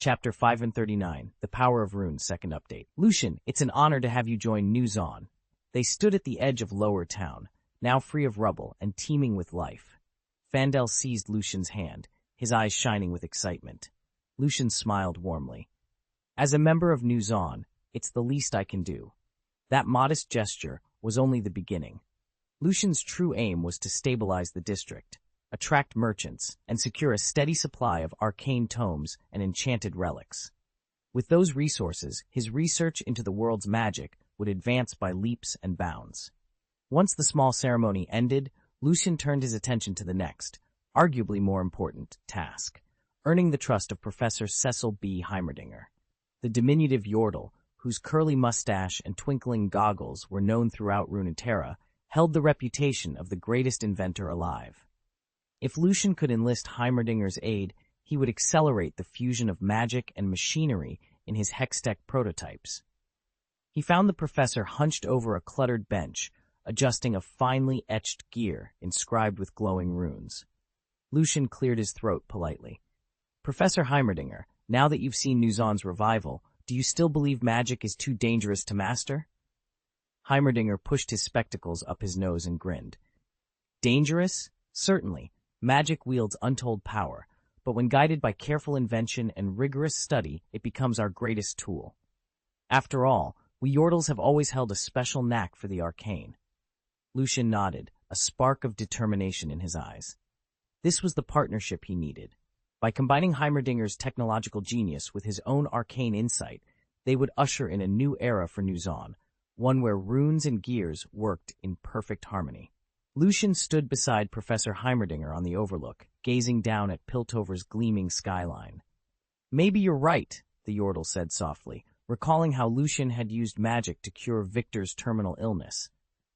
Chapter 539, The Power of Runes, Second Update. Lucian, it's an honor to have you join New Zon. They stood at the edge of Lower Town, now free of rubble and teeming with life. Fandel seized Lucian's hand, his eyes shining with excitement. Lucian smiled warmly. As a member of New Zon, it's the least I can do. That modest gesture was only the beginning. Lucian's true aim was to stabilize the district, attract merchants, and secure a steady supply of arcane tomes and enchanted relics. With those resources, his research into the world's magic would advance by leaps and bounds. Once the small ceremony ended, Lucian turned his attention to the next, arguably more important, task, earning the trust of Professor Cecil B. Heimerdinger. The diminutive Yordle, whose curly mustache and twinkling goggles were known throughout Runeterra, held the reputation of the greatest inventor alive. If Lucian could enlist Heimerdinger's aid, he would accelerate the fusion of magic and machinery in his Hextech prototypes. He found the professor hunched over a cluttered bench, adjusting a finely etched gear inscribed with glowing runes. Lucian cleared his throat politely. Professor Heimerdinger, now that you've seen New Zon's revival, do you still believe magic is too dangerous to master? Heimerdinger pushed his spectacles up his nose and grinned. Dangerous? Certainly. Magic wields untold power, but when guided by careful invention and rigorous study, it becomes our greatest tool. After all, we Yordles have always held a special knack for the arcane. Lucian nodded, a spark of determination in his eyes. This was the partnership he needed. By combining Heimerdinger's technological genius with his own arcane insight, they would usher in a new era for New Zon, one where runes and gears worked in perfect harmony. Lucian stood beside Professor Heimerdinger on the overlook, gazing down at Piltover's gleaming skyline. Maybe you're right, the Yordle said softly, recalling how Lucian had used magic to cure Victor's terminal illness.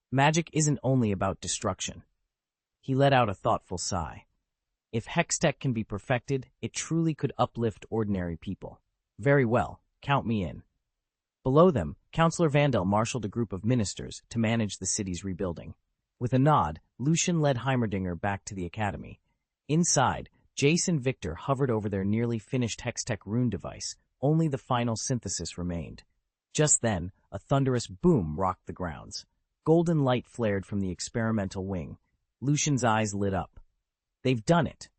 Magic isn't only about destruction. He let out a thoughtful sigh. If Hextech can be perfected, it truly could uplift ordinary people. Very well, count me in. Below them, Councillor Vandel marshaled a group of ministers to manage the city's rebuilding. With a nod, Lucian led Heimerdinger back to the academy. Inside, Jace and Victor hovered over their nearly finished Hextech rune device. Only the final synthesis remained. Just then, a thunderous boom rocked the grounds. Golden light flared from the experimental wing. Lucian's eyes lit up. They've done it.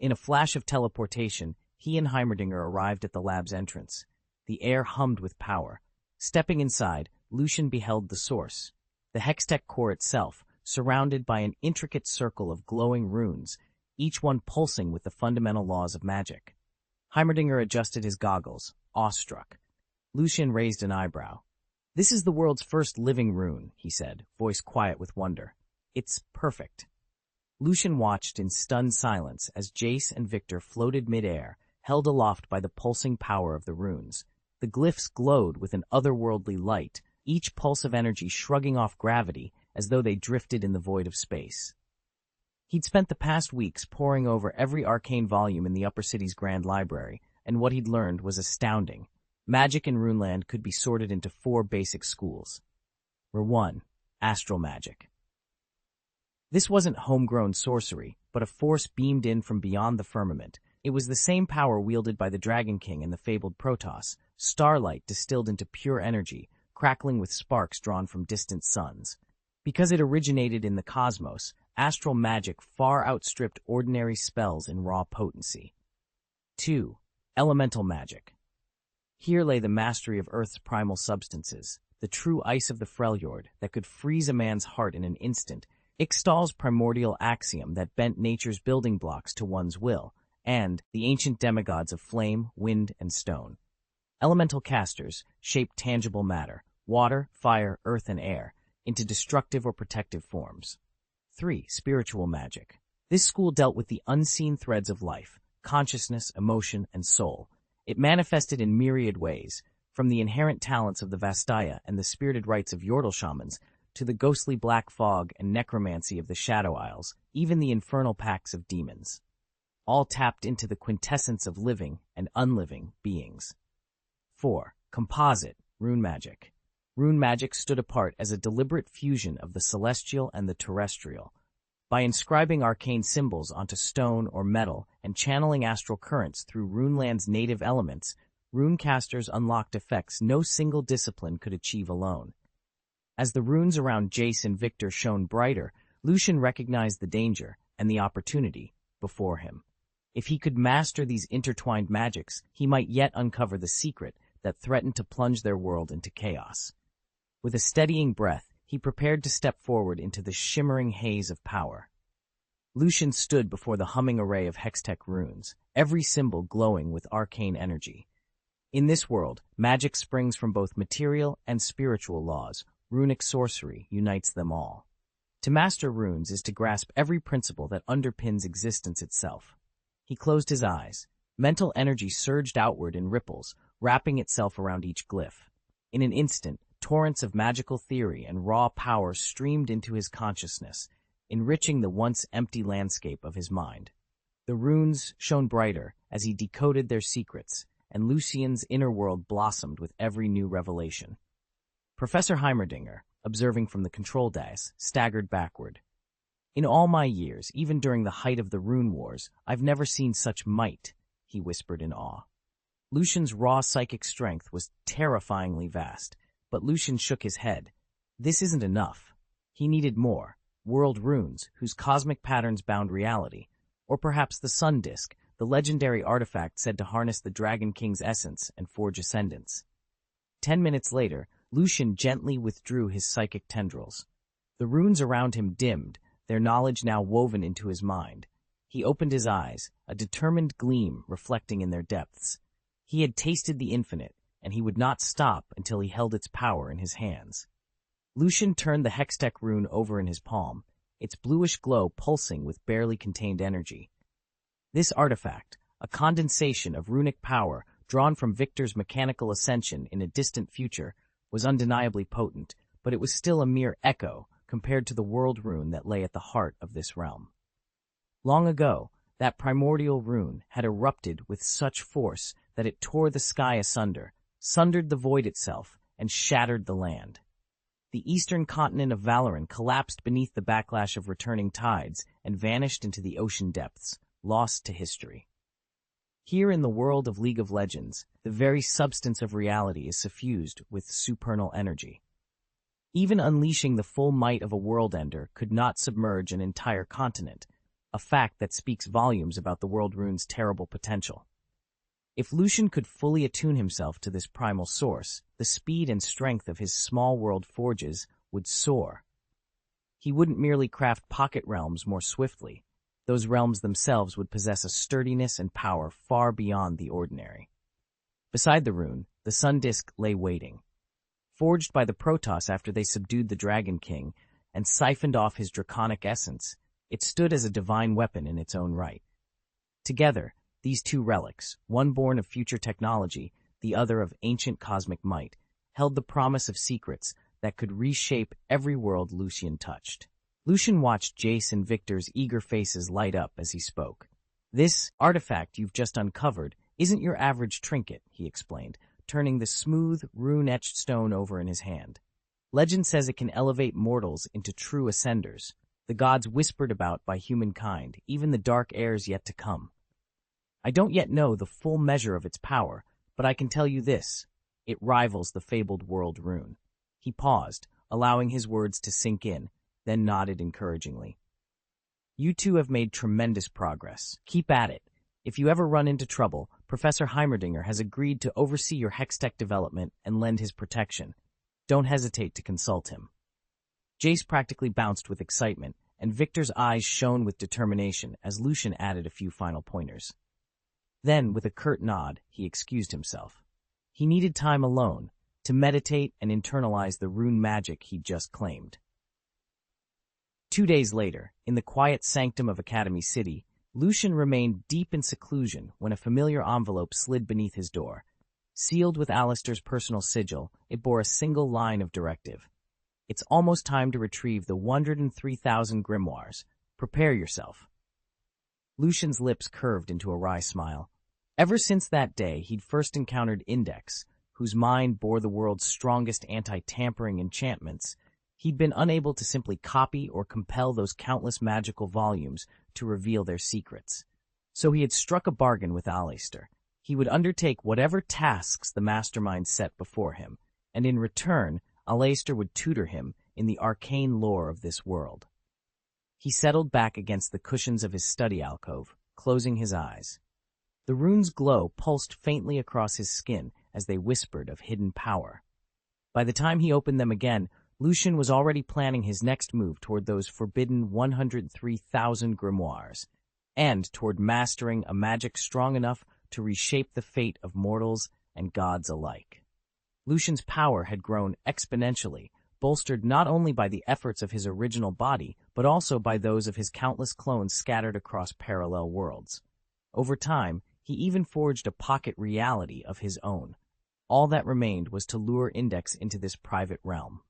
In a flash of teleportation, he and Heimerdinger arrived at the lab's entrance. The air hummed with power. Stepping inside, Lucian beheld the source, the Hextech core itself, surrounded by an intricate circle of glowing runes, each one pulsing with the fundamental laws of magic. Heimerdinger adjusted his goggles, awestruck. Lucian raised an eyebrow. This is the world's first living rune, he said, voice quiet with wonder. It's perfect. Lucian watched in stunned silence as Jace and Victor floated mid-air, held aloft by the pulsing power of the runes. The glyphs glowed with an otherworldly light, each pulse of energy shrugging off gravity as though they drifted in the void of space. He'd spent the past weeks poring over every arcane volume in the Upper City's Grand Library, and what he'd learned was astounding. Magic in Runeland could be sorted into 4 basic schools. 1. Astral magic. This wasn't homegrown sorcery, but a force beamed in from beyond the firmament. It was the same power wielded by the Dragon King and the fabled Protoss, starlight distilled into pure energy, crackling with sparks drawn from distant suns. Because it originated in the cosmos, astral magic far outstripped ordinary spells in raw potency. 2. Elemental magic. Here lay the mastery of Earth's primal substances, the true ice of the Freljord that could freeze a man's heart in an instant, Ixtal's primordial axiom that bent nature's building blocks to one's will, and the ancient demigods of flame, wind, and stone. Elemental casters shaped tangible matter, water, fire, earth, and air, into destructive or protective forms. 3. Spiritual magic. This school dealt with the unseen threads of life, consciousness, emotion, and soul. It manifested in myriad ways, from the inherent talents of the Vastaya and the spirited rites of Yordle shamans, to the ghostly black fog and necromancy of the Shadow Isles, even the infernal pacts of demons. All tapped into the quintessence of living and unliving beings. 4. Composite rune magic. Rune magic stood apart as a deliberate fusion of the celestial and the terrestrial. By inscribing arcane symbols onto stone or metal and channeling astral currents through Runeland's native elements, runecasters unlocked effects no single discipline could achieve alone. As the runes around Jace and Victor shone brighter, Lucian recognized the danger and the opportunity before him. If he could master these intertwined magics, he might yet uncover the secret that threatened to plunge their world into chaos. With a steadying breath, he prepared to step forward into the shimmering haze of power. Lucian stood before the humming array of hextech runes, every symbol glowing with arcane energy. In this world, magic springs from both material and spiritual laws. Runic sorcery unites them all. To master runes is to grasp every principle that underpins existence itself. He closed his eyes. Mental energy surged outward in ripples, wrapping itself around each glyph. In an instant, torrents of magical theory and raw power streamed into his consciousness, enriching the once empty landscape of his mind. The runes shone brighter as he decoded their secrets, and Lucian's inner world blossomed with every new revelation. Professor Heimerdinger, observing from the control dais, staggered backward. "In all my years, even during the height of the Rune Wars, I've never seen such might," he whispered in awe. Lucian's raw psychic strength was terrifyingly vast, but Lucian shook his head. This isn't enough. He needed more. World runes, whose cosmic patterns bound reality. Or perhaps the Sun Disk, the legendary artifact said to harness the Dragon King's essence and forge ascendance. 10 minutes later, Lucian gently withdrew his psychic tendrils. The runes around him dimmed, their knowledge now woven into his mind. He opened his eyes, a determined gleam reflecting in their depths. He had tasted the infinite, and he would not stop until he held its power in his hands. Lucian turned the hextech rune over in his palm, its bluish glow pulsing with barely contained energy. This artifact, a condensation of runic power drawn from Victor's mechanical ascension in a distant future, was undeniably potent, but it was still a mere echo compared to the world rune that lay at the heart of this realm. Long ago, that primordial rune had erupted with such force that it tore the sky asunder, sundered the void itself, and shattered the land. The eastern continent of Valoran collapsed beneath the backlash of returning tides and vanished into the ocean depths, lost to history. Here in the world of League of Legends, the very substance of reality is suffused with supernal energy. Even unleashing the full might of a world-ender could not submerge an entire continent, a fact that speaks volumes about the world rune's terrible potential. If Lucian could fully attune himself to this primal source, the speed and strength of his small world forges would soar. He wouldn't merely craft pocket realms more swiftly. Those realms themselves would possess a sturdiness and power far beyond the ordinary. Beside the rune, the Sun Disk lay waiting. Forged by the Protoss after they subdued the Dragon King and siphoned off his draconic essence, it stood as a divine weapon in its own right. Together, these two relics, one born of future technology, the other of ancient cosmic might, held the promise of secrets that could reshape every world Lucian touched. Lucian watched Jace and Victor's eager faces light up as he spoke. "This artifact you've just uncovered isn't your average trinket," he explained, turning the smooth, rune-etched stone over in his hand. "Legend says it can elevate mortals into true ascenders, the gods whispered about by humankind, even the dark heirs yet to come. I don't yet know the full measure of its power, but I can tell you this, it rivals the fabled world rune." He paused, allowing his words to sink in, then nodded encouragingly. "You two have made tremendous progress. Keep at it. If you ever run into trouble, Professor Heimerdinger has agreed to oversee your hextech development and lend his protection. Don't hesitate to consult him." Jace practically bounced with excitement, and Victor's eyes shone with determination as Lucian added a few final pointers. Then, with a curt nod, he excused himself. He needed time alone to meditate and internalize the rune magic he'd just claimed. 2 days later, in the quiet sanctum of Academy City, Lucian remained deep in seclusion when a familiar envelope slid beneath his door. Sealed with Alistair's personal sigil, it bore a single line of directive. "It's almost time to retrieve the 103,000 grimoires. Prepare yourself." Lucian's lips curved into a wry smile. Ever since that day, he'd first encountered Index, whose mind bore the world's strongest anti-tampering enchantments, He'd been unable to simply copy or compel those countless magical volumes to reveal their secrets. So he had struck a bargain with Aleister. He would undertake whatever tasks the mastermind set before him, and in return, Aleister would tutor him in the arcane lore of this world. He settled back against the cushions of his study alcove, closing his eyes. The rune's glow pulsed faintly across his skin as they whispered of hidden power. By the time he opened them again, Lucian was already planning his next move toward those forbidden 103,000 grimoires, and toward mastering a magic strong enough to reshape the fate of mortals and gods alike. Lucian's power had grown exponentially, bolstered not only by the efforts of his original body, but also by those of his countless clones scattered across parallel worlds. Over time, he even forged a pocket reality of his own. All that remained was to lure Index into this private realm.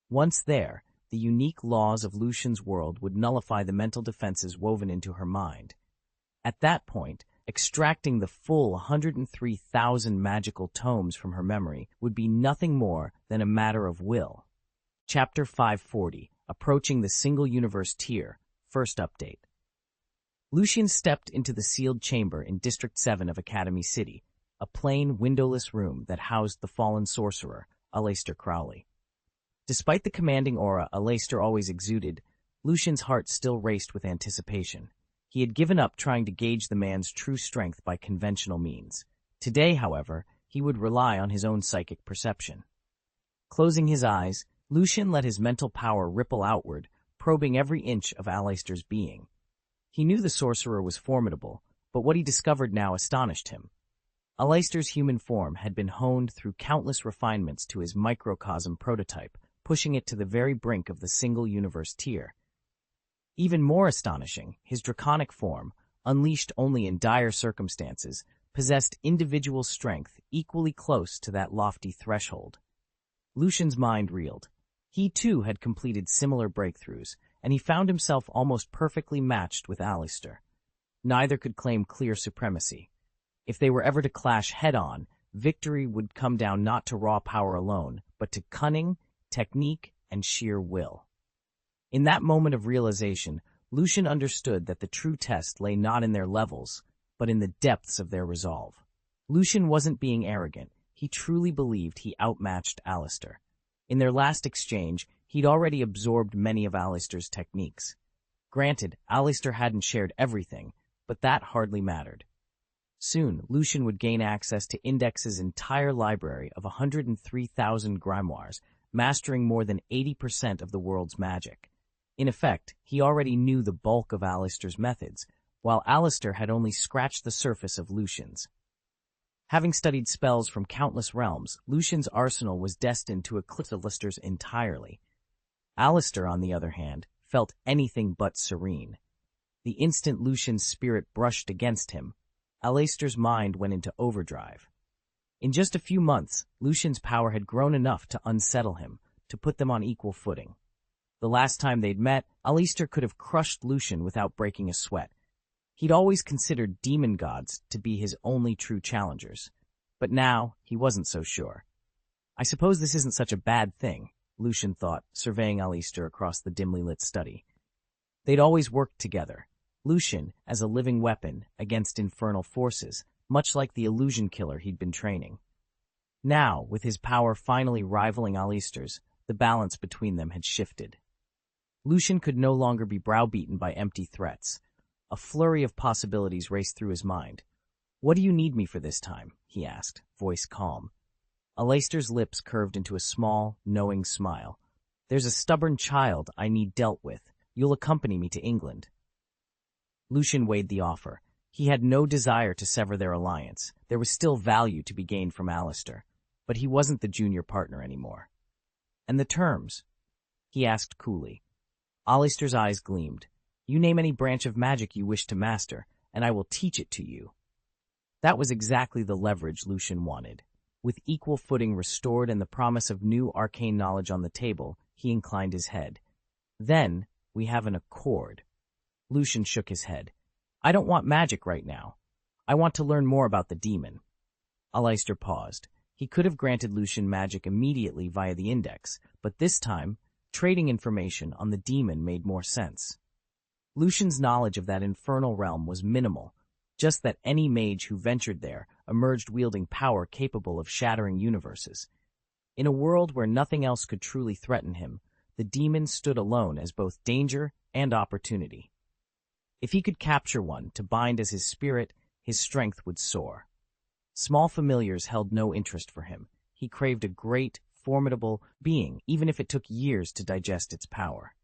Once there, the unique laws of Lucian's world would nullify the mental defenses woven into her mind. At that point, extracting the full 103,000 magical tomes from her memory would be nothing more than a matter of will. Chapter 540, Approaching the Single Universe Tier, First Update. Lucian stepped into the sealed chamber in District 7 of Academy City, a plain, windowless room that housed the fallen sorcerer, Aleister Crowley. Despite the commanding aura Aleister always exuded, Lucian's heart still raced with anticipation. He had given up trying to gauge the man's true strength by conventional means. Today, however, he would rely on his own psychic perception. Closing his eyes, Lucian let his mental power ripple outward, probing every inch of Aleister's being. He knew the sorcerer was formidable, but what he discovered now astonished him. Aleister's human form had been honed through countless refinements to his microcosm prototype, pushing it to the very brink of the single universe tier. Even more astonishing, his draconic form, unleashed only in dire circumstances, possessed individual strength equally close to that lofty threshold. Lucian's mind reeled. He too had completed similar breakthroughs, and he found himself almost perfectly matched with Aleister. Neither could claim clear supremacy. If they were ever to clash head-on, victory would come down not to raw power alone, but to cunning, technique, and sheer will. In that moment of realization, Lucian understood that the true test lay not in their levels, but in the depths of their resolve. Lucian wasn't being arrogant. He truly believed he outmatched Aleister. In their last exchange, he'd already absorbed many of Aleister's techniques. Granted, Aleister hadn't shared everything, but that hardly mattered. Soon, Lucian would gain access to Index's entire library of 103,000 grimoires, mastering more than 80% of the world's magic. In effect, he already knew the bulk of Aleister's methods, while Aleister had only scratched the surface of Lucian's. Having studied spells from countless realms, Lucian's arsenal was destined to eclipse Aleister's entirely. Aleister, on the other hand, felt anything but serene. The instant Lucian's spirit brushed against him, Aleister's mind went into overdrive. In just a few months, Lucian's power had grown enough to unsettle him, to put them on equal footing. The last time they'd met, Aleister could have crushed Lucian without breaking a sweat. He'd always considered demon gods to be his only true challengers. But now, he wasn't so sure. I suppose this isn't such a bad thing, Lucian thought, surveying Aleister across the dimly lit study. They'd always worked together, Lucian as a living weapon against infernal forces, much like the illusion killer he'd been training. Now, with his power finally rivaling Aleister's, the balance between them had shifted. Lucian could no longer be browbeaten by empty threats. A flurry of possibilities raced through his mind. "What do you need me for this time?" he asked, voice calm. Aleister's lips curved into a small, knowing smile. "There's a stubborn child I need dealt with. You'll accompany me to England." Lucian weighed the offer. He had no desire to sever their alliance. There was still value to be gained from Aleister, but he wasn't the junior partner anymore. "And the terms?" he asked coolly. Aleister's eyes gleamed. "You name any branch of magic you wish to master, and I will teach it to you." That was exactly the leverage Lucian wanted. With equal footing restored and the promise of new arcane knowledge on the table, he inclined his head. "Then, we have an accord." Lucian shook his head. "I don't want magic right now. I want to learn more about the demon." Aleister paused. He could have granted Lucian magic immediately via the Index, but this time, Trading information on the demon made more sense. Lucian's knowledge of that infernal realm was minimal, just that any mage who ventured there emerged wielding power capable of shattering universes. In a world where nothing else could truly threaten him, the demon stood alone as both danger and opportunity. If he could capture one to bind as his spirit, his strength would soar. Small familiars held no interest for him. He craved a great, formidable being, even if it took years to digest its power.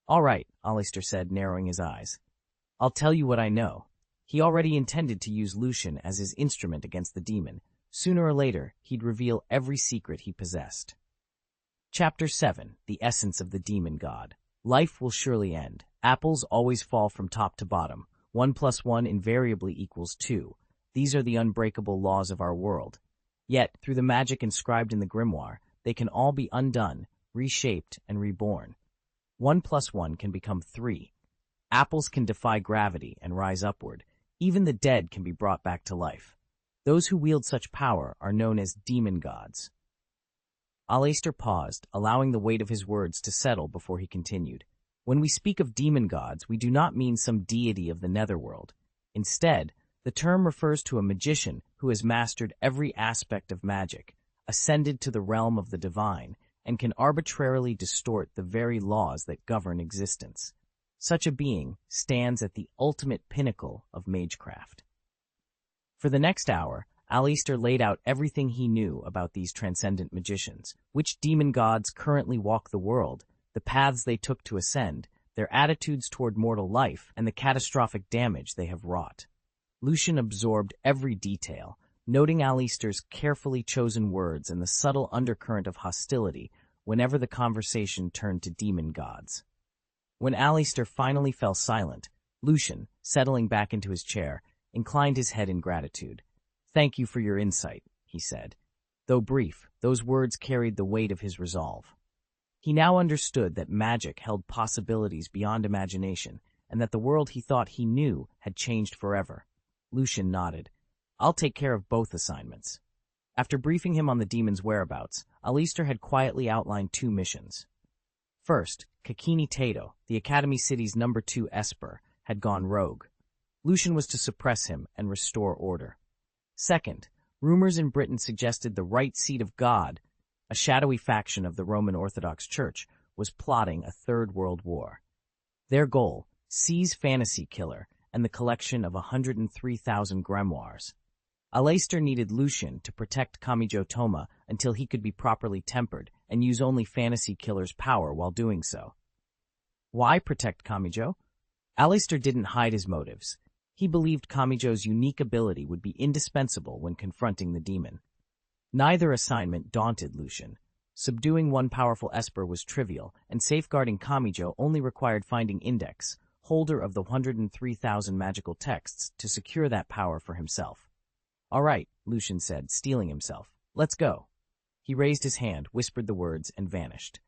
"All right," Alistair said, narrowing his eyes. "I'll tell you what I know." He already intended to use Lucian as his instrument against the demon. Sooner or later, he'd reveal every secret he possessed. Chapter 7. The Essence of the Demon God. Life will surely end. Apples always fall from top to bottom. 1 + 1 invariably equals 2. These are the unbreakable laws of our world. Yet, through the magic inscribed in the grimoire, they can all be undone, reshaped, and reborn. 1 + 1 can become 3. Apples can defy gravity and rise upward. Even the dead can be brought back to life. Those who wield such power are known as demon gods. Alistair paused, allowing the weight of his words to settle before he continued. When we speak of demon gods, we do not mean some deity of the netherworld. Instead, the term refers to a magician who has mastered every aspect of magic, ascended to the realm of the divine, and can arbitrarily distort the very laws that govern existence. Such a being stands at the ultimate pinnacle of magecraft. For the next hour, Alistair laid out everything he knew about these transcendent magicians, which demon gods currently walk the world, the paths they took to ascend, their attitudes toward mortal life, and the catastrophic damage they have wrought. Lucian absorbed every detail, noting Alistair's carefully chosen words and the subtle undercurrent of hostility whenever the conversation turned to demon gods. When Alistair finally fell silent, Lucian, settling back into his chair, inclined his head in gratitude. "Thank you for your insight," he said. Though brief, those words carried the weight of his resolve. He now understood that magic held possibilities beyond imagination, and that the world he thought he knew had changed forever. Lucian nodded. "I'll take care of both assignments." After briefing him on the demon's whereabouts, Alistair had quietly outlined 2 missions. First, Kakini Tato, the Academy City's number 2 Esper, had gone rogue. Lucian was to suppress him and restore order. Second, rumors in Britain suggested the Right Seat of God, a shadowy faction of the Roman Orthodox Church, was plotting a Third World War. Their goal, seize Fantasy Killer and the collection of 103,000 grimoires. Alistair needed Lucian to protect Kamijo Toma until he could be properly tempered and use only Fantasy Killer's power while doing so. Why protect Kamijo? Alistair didn't hide his motives. He believed Kamijo's unique ability would be indispensable when confronting the demon. Neither assignment daunted Lucian. Subduing one powerful Esper was trivial, and safeguarding Kamijo only required finding Index, holder of the 103,000 magical texts, to secure that power for himself. "All right," Lucian said, steeling himself. "Let's go." He raised his hand, whispered the words, and vanished.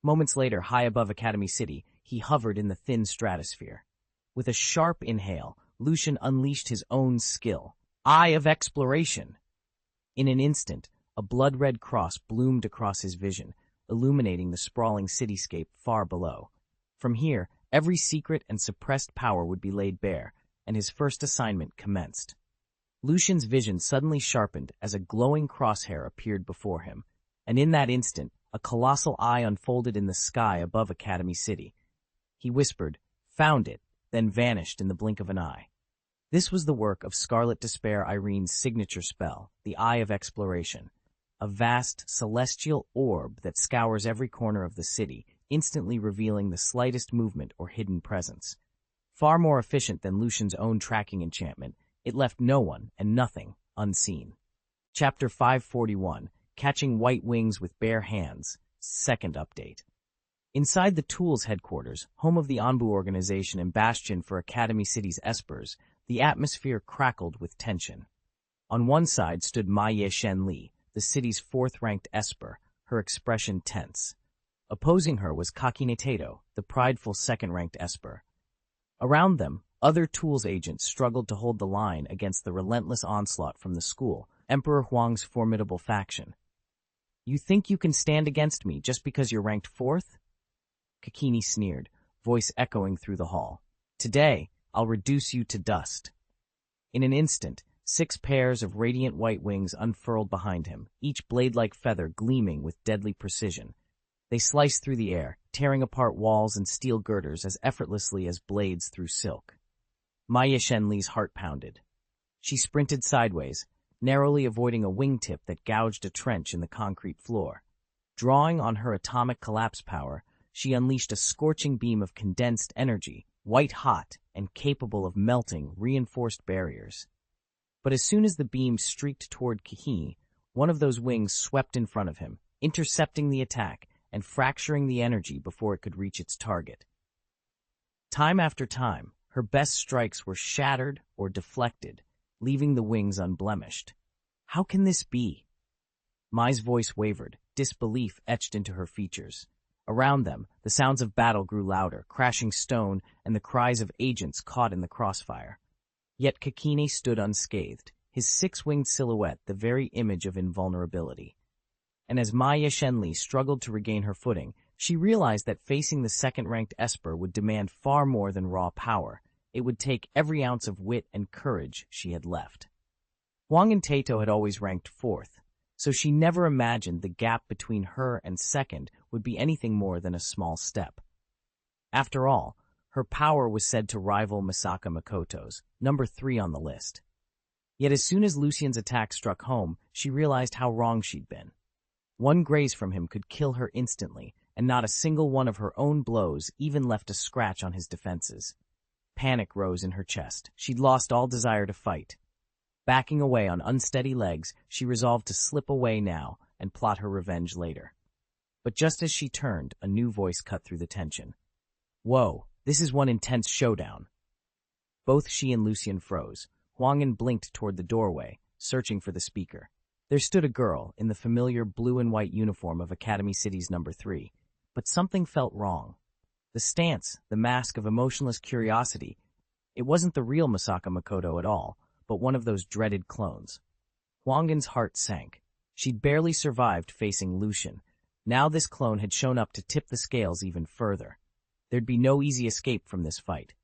Moments later, high above Academy City, he hovered in the thin stratosphere. With a sharp inhale, Lucian unleashed his own skill, Eye of Exploration. In an instant, a blood-red cross bloomed across his vision, illuminating the sprawling cityscape far below. From here, every secret and suppressed power would be laid bare, and his first assignment commenced. Lucian's vision suddenly sharpened as a glowing crosshair appeared before him, and in that instant, a colossal eye unfolded in the sky above Academy City. He whispered, "Found it," then vanished in the blink of an eye. This was the work of Scarlet Despair Irene's signature spell, the Eye of Exploration, a vast, celestial orb that scours every corner of the city, instantly revealing the slightest movement or hidden presence. Far more efficient than Lucian's own tracking enchantment, it left no one and nothing unseen. Chapter 541, Catching White Wings with Bare Hands, Second Update. Inside the Tools headquarters, home of the Anbu organization and bastion for Academy City's Espers, the atmosphere crackled with tension. On one side stood Maye Shen Li, the city's 4th-ranked Esper, her expression tense. Opposing her was Kakine Tato, the prideful 2nd-ranked Esper. Around them, other Tools agents struggled to hold the line against the relentless onslaught from the school, Emperor Huang's formidable faction. "You think you can stand against me just because you're ranked 4th? Kakini sneered, voice echoing through the hall. Today, I'll reduce you to dust. In an instant, 6 pairs of radiant white wings unfurled behind him, each blade-like feather gleaming with deadly precision. They sliced through the air, tearing apart walls and steel girders as effortlessly as blades through silk. Maya Shenli's heart pounded. She sprinted sideways, narrowly avoiding a wingtip that gouged a trench in the concrete floor. Drawing on her atomic collapse power, she unleashed a scorching beam of condensed energy, white-hot and capable of melting reinforced barriers. But as soon as the beam streaked toward Kahini, one of those wings swept in front of him, intercepting the attack and fracturing the energy before it could reach its target. Time after time, her best strikes were shattered or deflected, leaving the wings unblemished. How can this be? Mai's voice wavered, disbelief etched into her features. Around them, the sounds of battle grew louder, crashing stone and the cries of agents caught in the crossfire. Yet Kakini stood unscathed, his 6-winged silhouette the very image of invulnerability. And as Maya Shenli struggled to regain her footing, she realized that facing the second-ranked Esper would demand far more than raw power. It would take every ounce of wit and courage she had left. Huang and Taito had always ranked 4th, so she never imagined the gap between her and second would be anything more than a small step. After all, her power was said to rival Misaka Makoto's, number 3 on the list. Yet as soon as Lucian's attack struck home, she realized how wrong she'd been. One graze from him could kill her instantly, and not a single one of her own blows even left a scratch on his defenses. Panic rose in her chest. She'd lost all desire to fight. Backing away on unsteady legs, she resolved to slip away now and plot her revenge later. But just as she turned, a new voice cut through the tension. Whoa, this is one intense showdown. Both she and Lucian froze. Huangyan blinked toward the doorway, searching for the speaker. There stood a girl in the familiar blue and white uniform of Academy City's number 3, but something felt wrong. The stance, the mask of emotionless curiosity. It wasn't the real Misaka Makoto at all, but one of those dreaded clones. Huangyan's heart sank. She'd barely survived facing Lucian. Now this clone had shown up to tip the scales even further. There'd be no easy escape from this fight.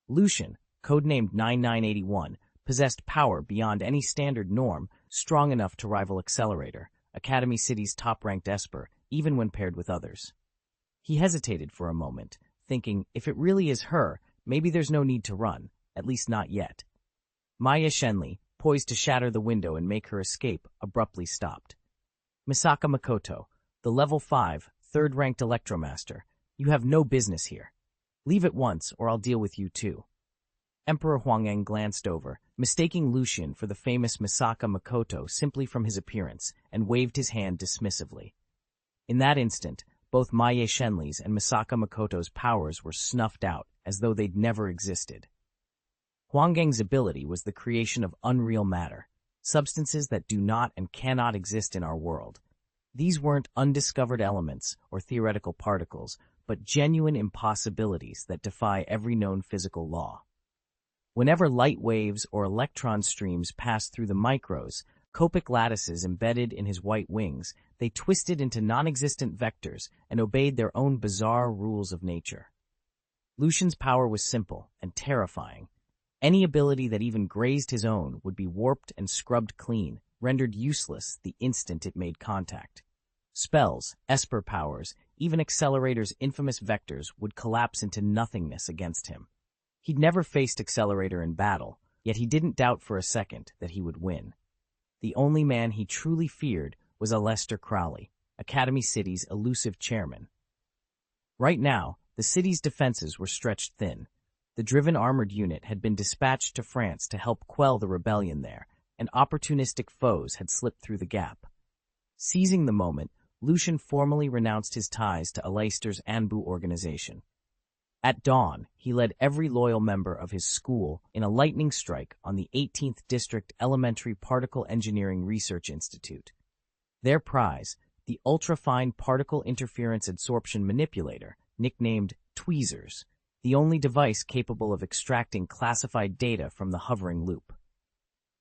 Lucian, codenamed 9981, possessed power beyond any standard norm, strong enough to rival Accelerator, Academy City's top-ranked Esper, even when paired with others. He hesitated for a moment, thinking, if it really is her, maybe there's no need to run, at least not yet. Maya Shenli, poised to shatter the window and make her escape, abruptly stopped. Misaka Makoto, the level 5, 3rd-ranked Electromaster, you have no business here. Leave at once, or I'll deal with you too. Emperor Huangyan glanced over, mistaking Lucian for the famous Misaka Makoto simply from his appearance, and waved his hand dismissively. In that instant, both Maya Shenli's and Misaka Makoto's powers were snuffed out, as though they'd never existed. Huangyan's ability was the creation of unreal matter, substances that do not and cannot exist in our world. These weren't undiscovered elements or theoretical particles, but genuine impossibilities that defy every known physical law. Whenever light waves or electron streams passed through the micros, Copic lattices embedded in his white wings, they twisted into non-existent vectors and obeyed their own bizarre rules of nature. Lucian's power was simple and terrifying. Any ability that even grazed his own would be warped and scrubbed clean, rendered useless the instant it made contact. Spells, Esper powers, even Accelerator's infamous vectors would collapse into nothingness against him. He'd never faced Accelerator in battle, yet he didn't doubt for a second that he would win. The only man he truly feared was Aleister Crowley, Academy City's elusive chairman. Right now, the city's defenses were stretched thin. The driven armored unit had been dispatched to France to help quell the rebellion there, and opportunistic foes had slipped through the gap. Seizing the moment, Lucian formally renounced his ties to Aleister's Anbu organization. At dawn, he led every loyal member of his school in a lightning strike on the 18th District Elementary Particle Engineering Research Institute. Their prize, the ultra-fine particle interference absorption manipulator, nicknamed Tweezers, the only device capable of extracting classified data from the hovering loop.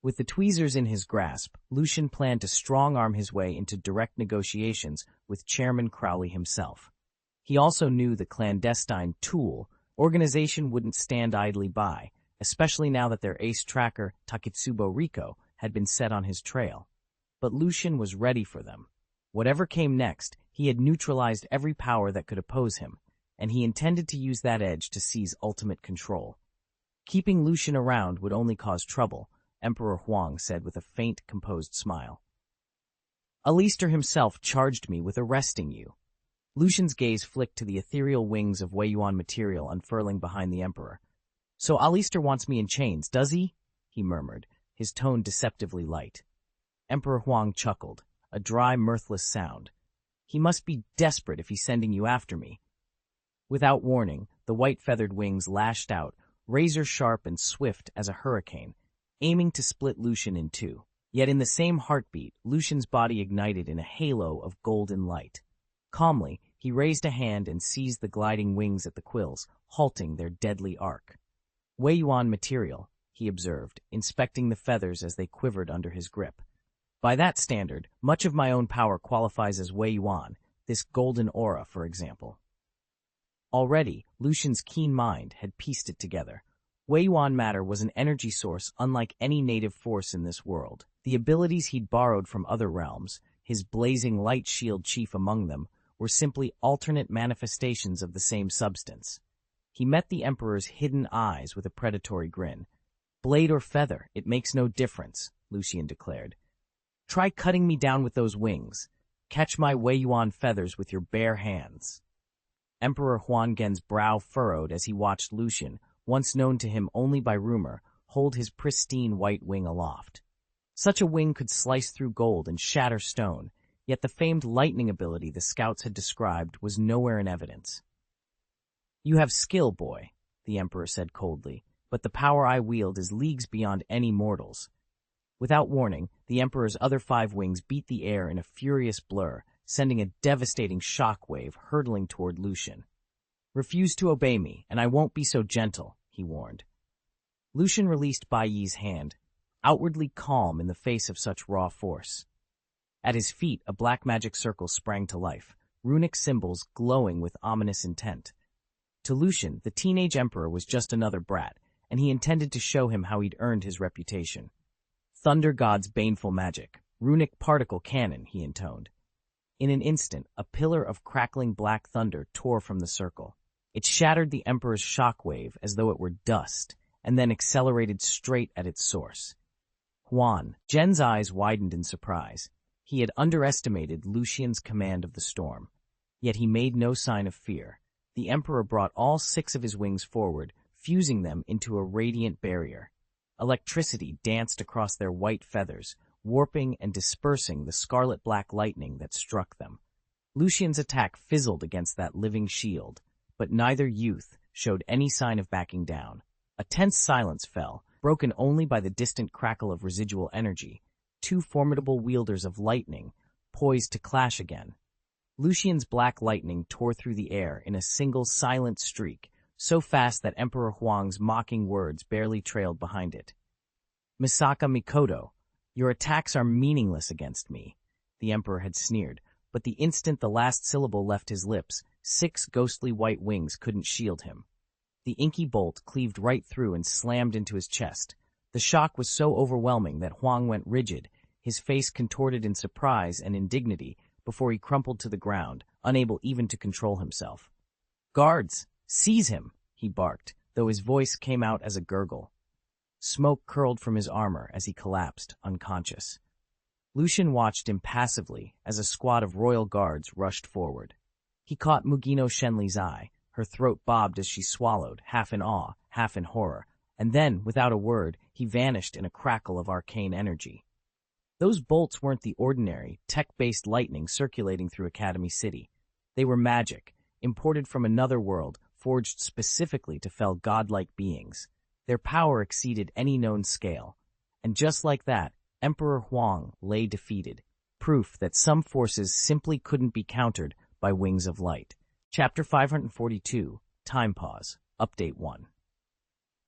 With the tweezers in his grasp, Lucian planned to strong-arm his way into direct negotiations with Chairman Crowley himself. He also knew the clandestine tool organization wouldn't stand idly by, especially now that their ace tracker, Taketsubo Riko, had been set on his trail. But Lucian was ready for them. Whatever came next, he had neutralized every power that could oppose him, and he intended to use that edge to seize ultimate control. Keeping Lucian around would only cause trouble, Emperor Huang said with a faint, composed smile. Alistair himself charged me with arresting you. Lucian's gaze flicked to the ethereal wings of Wei Yuan material unfurling behind the Emperor. So Alistair wants me in chains, does he? He murmured, his tone deceptively light. Emperor Huang chuckled, a dry, mirthless sound. He must be desperate if he's sending you after me. Without warning, the white-feathered wings lashed out, razor-sharp and swift as a hurricane, aiming to split Lucian in two. Yet in the same heartbeat, Lucian's body ignited in a halo of golden light. Calmly, he raised a hand and seized the gliding wings at the quills, halting their deadly arc. Wei Yuan material, he observed, inspecting the feathers as they quivered under his grip. By that standard, much of my own power qualifies as Wei Yuan, this golden aura, for example. Already, Lucian's keen mind had pieced it together. Wei Yuan matter was an energy source unlike any native force in this world. The abilities he'd borrowed from other realms, his blazing light shield chief among them, were simply alternate manifestations of the same substance. He met the Emperor's hidden eyes with a predatory grin. Blade or feather, it makes no difference, Lucian declared. Try cutting me down with those wings. Catch my Wei Yuan feathers with your bare hands. Emperor Huanggen's brow furrowed as he watched Lucian, once known to him only by rumor, hold his pristine white wing aloft. Such a wing could slice through gold and shatter stone, yet the famed lightning ability the scouts had described was nowhere in evidence. You have skill, boy, the Emperor said coldly, but the power I wield is leagues beyond any mortals. Without warning, the Emperor's other 5 wings beat the air in a furious blur, sending a devastating shockwave hurtling toward Lucian. Refuse to obey me, and I won't be so gentle, he warned. Lucian released Bai Yi's hand, outwardly calm in the face of such raw force. At his feet, a black magic circle sprang to life, runic symbols glowing with ominous intent. To Lucian, the teenage emperor was just another brat, and he intended to show him how he'd earned his reputation. Thunder God's baneful magic, runic particle cannon, he intoned. In an instant, a pillar of crackling black thunder tore from the circle. It shattered the Emperor's shockwave as though it were dust, and then accelerated straight at its source. Jen's eyes widened in surprise. He had underestimated Lucian's command of the storm. Yet he made no sign of fear. The Emperor brought all 6 of his wings forward, fusing them into a radiant barrier. Electricity danced across their white feathers, warping and dispersing the scarlet-black lightning that struck them. Lucian's attack fizzled against that living shield, but neither youth showed any sign of backing down. A tense silence fell, broken only by the distant crackle of residual energy, 2 formidable wielders of lightning, poised to clash again. Lucian's black lightning tore through the air in a single silent streak, so fast that Emperor Huang's mocking words barely trailed behind it. Misaka Mikoto, your attacks are meaningless against me, the Emperor had sneered, but the instant the last syllable left his lips, 6 ghostly white wings couldn't shield him. The inky bolt cleaved right through and slammed into his chest. The shock was so overwhelming that Huang went rigid, his face contorted in surprise and indignity before he crumpled to the ground, unable even to control himself. Guards, seize him, he barked, though his voice came out as a gurgle. Smoke curled from his armor as he collapsed, unconscious. Lucian watched impassively as a squad of royal guards rushed forward. He caught Mugino Shenli's eye. Her throat bobbed as she swallowed, half in awe, half in horror, and then, without a word, he vanished in a crackle of arcane energy. Those bolts weren't the ordinary, tech-based lightning circulating through Academy City. They were magic, imported from another world, forged specifically to fell godlike beings. Their power exceeded any known scale. And just like that, Emperor Huang lay defeated, proof that some forces simply couldn't be countered by wings of light. Chapter 542, Time Pause, Update 1.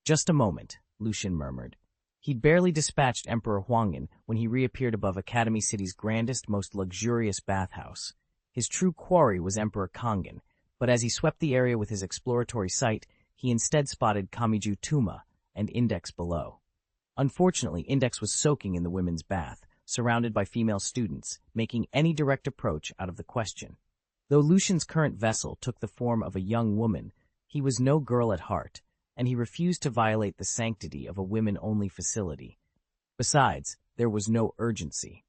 Just a moment, Lucian murmured. He'd barely dispatched Emperor Huangyan when he reappeared above Academy City's grandest, most luxurious bathhouse. His true quarry was Emperor Kangen, But as he swept the area with his exploratory sight, he instead spotted Kamiju Tuma and Index below. Unfortunately, Index was soaking in the women's bath, surrounded by female students, making any direct approach out of the question. Though Lucian's current vessel took the form of a young woman, he was no girl at heart, and he refused to violate the sanctity of a women-only facility. Besides, there was no urgency.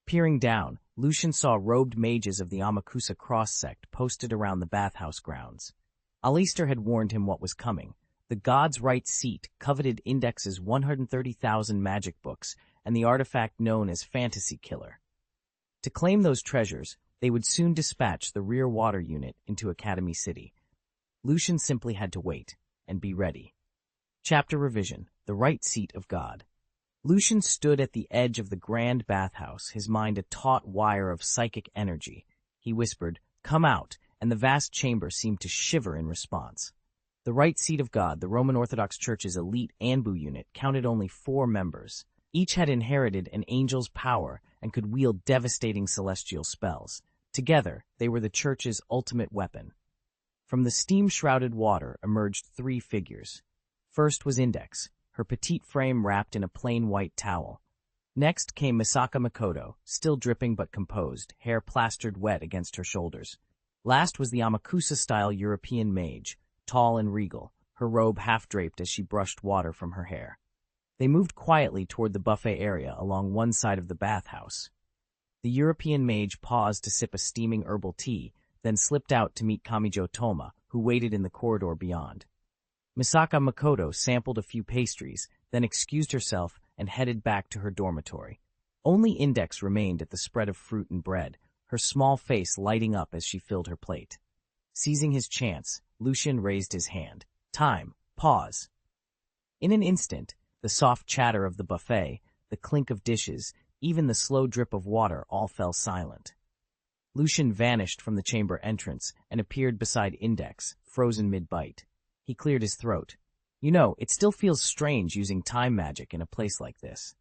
Peering down, Lucian saw robed mages of the Amakusa cross sect posted around the bathhouse grounds. Alistair had warned him what was coming. The God's Right seat coveted Index's 130,000 magic books and the artifact known as Fantasy Killer. To claim those treasures, they would soon dispatch the rear water unit into Academy City. Lucian simply had to wait and be ready. Chapter Revision: The Right Seat of God. Lucian stood at the edge of the grand bathhouse, his mind a taut wire of psychic energy. He whispered, "Come out," and the vast chamber seemed to shiver in response. The Right Seat of God, the Roman Orthodox Church's elite Anbu unit, counted only 4 members. Each had inherited an angel's power and could wield devastating celestial spells. Together, they were the Church's ultimate weapon. From the steam-shrouded water emerged 3 figures. First was Index, her petite frame wrapped in a plain white towel. Next came Misaka Makoto, still dripping but composed, hair plastered wet against her shoulders. Last was the Amakusa-style European mage, tall and regal, her robe half-draped as she brushed water from her hair. They moved quietly toward the buffet area along one side of the bathhouse. The European mage paused to sip a steaming herbal tea, then slipped out to meet Kamijo Toma, who waited in the corridor beyond. Misaka Makoto sampled a few pastries, then excused herself and headed back to her dormitory. Only Index remained at the spread of fruit and bread, her small face lighting up as she filled her plate. Seizing his chance, Lucian raised his hand. "Time. Pause." In an instant, the soft chatter of the buffet, the clink of dishes, even the slow drip of water all fell silent. Lucian vanished from the chamber entrance and appeared beside Index, frozen mid-bite. He cleared his throat. "You know, it still feels strange using time magic in a place like this."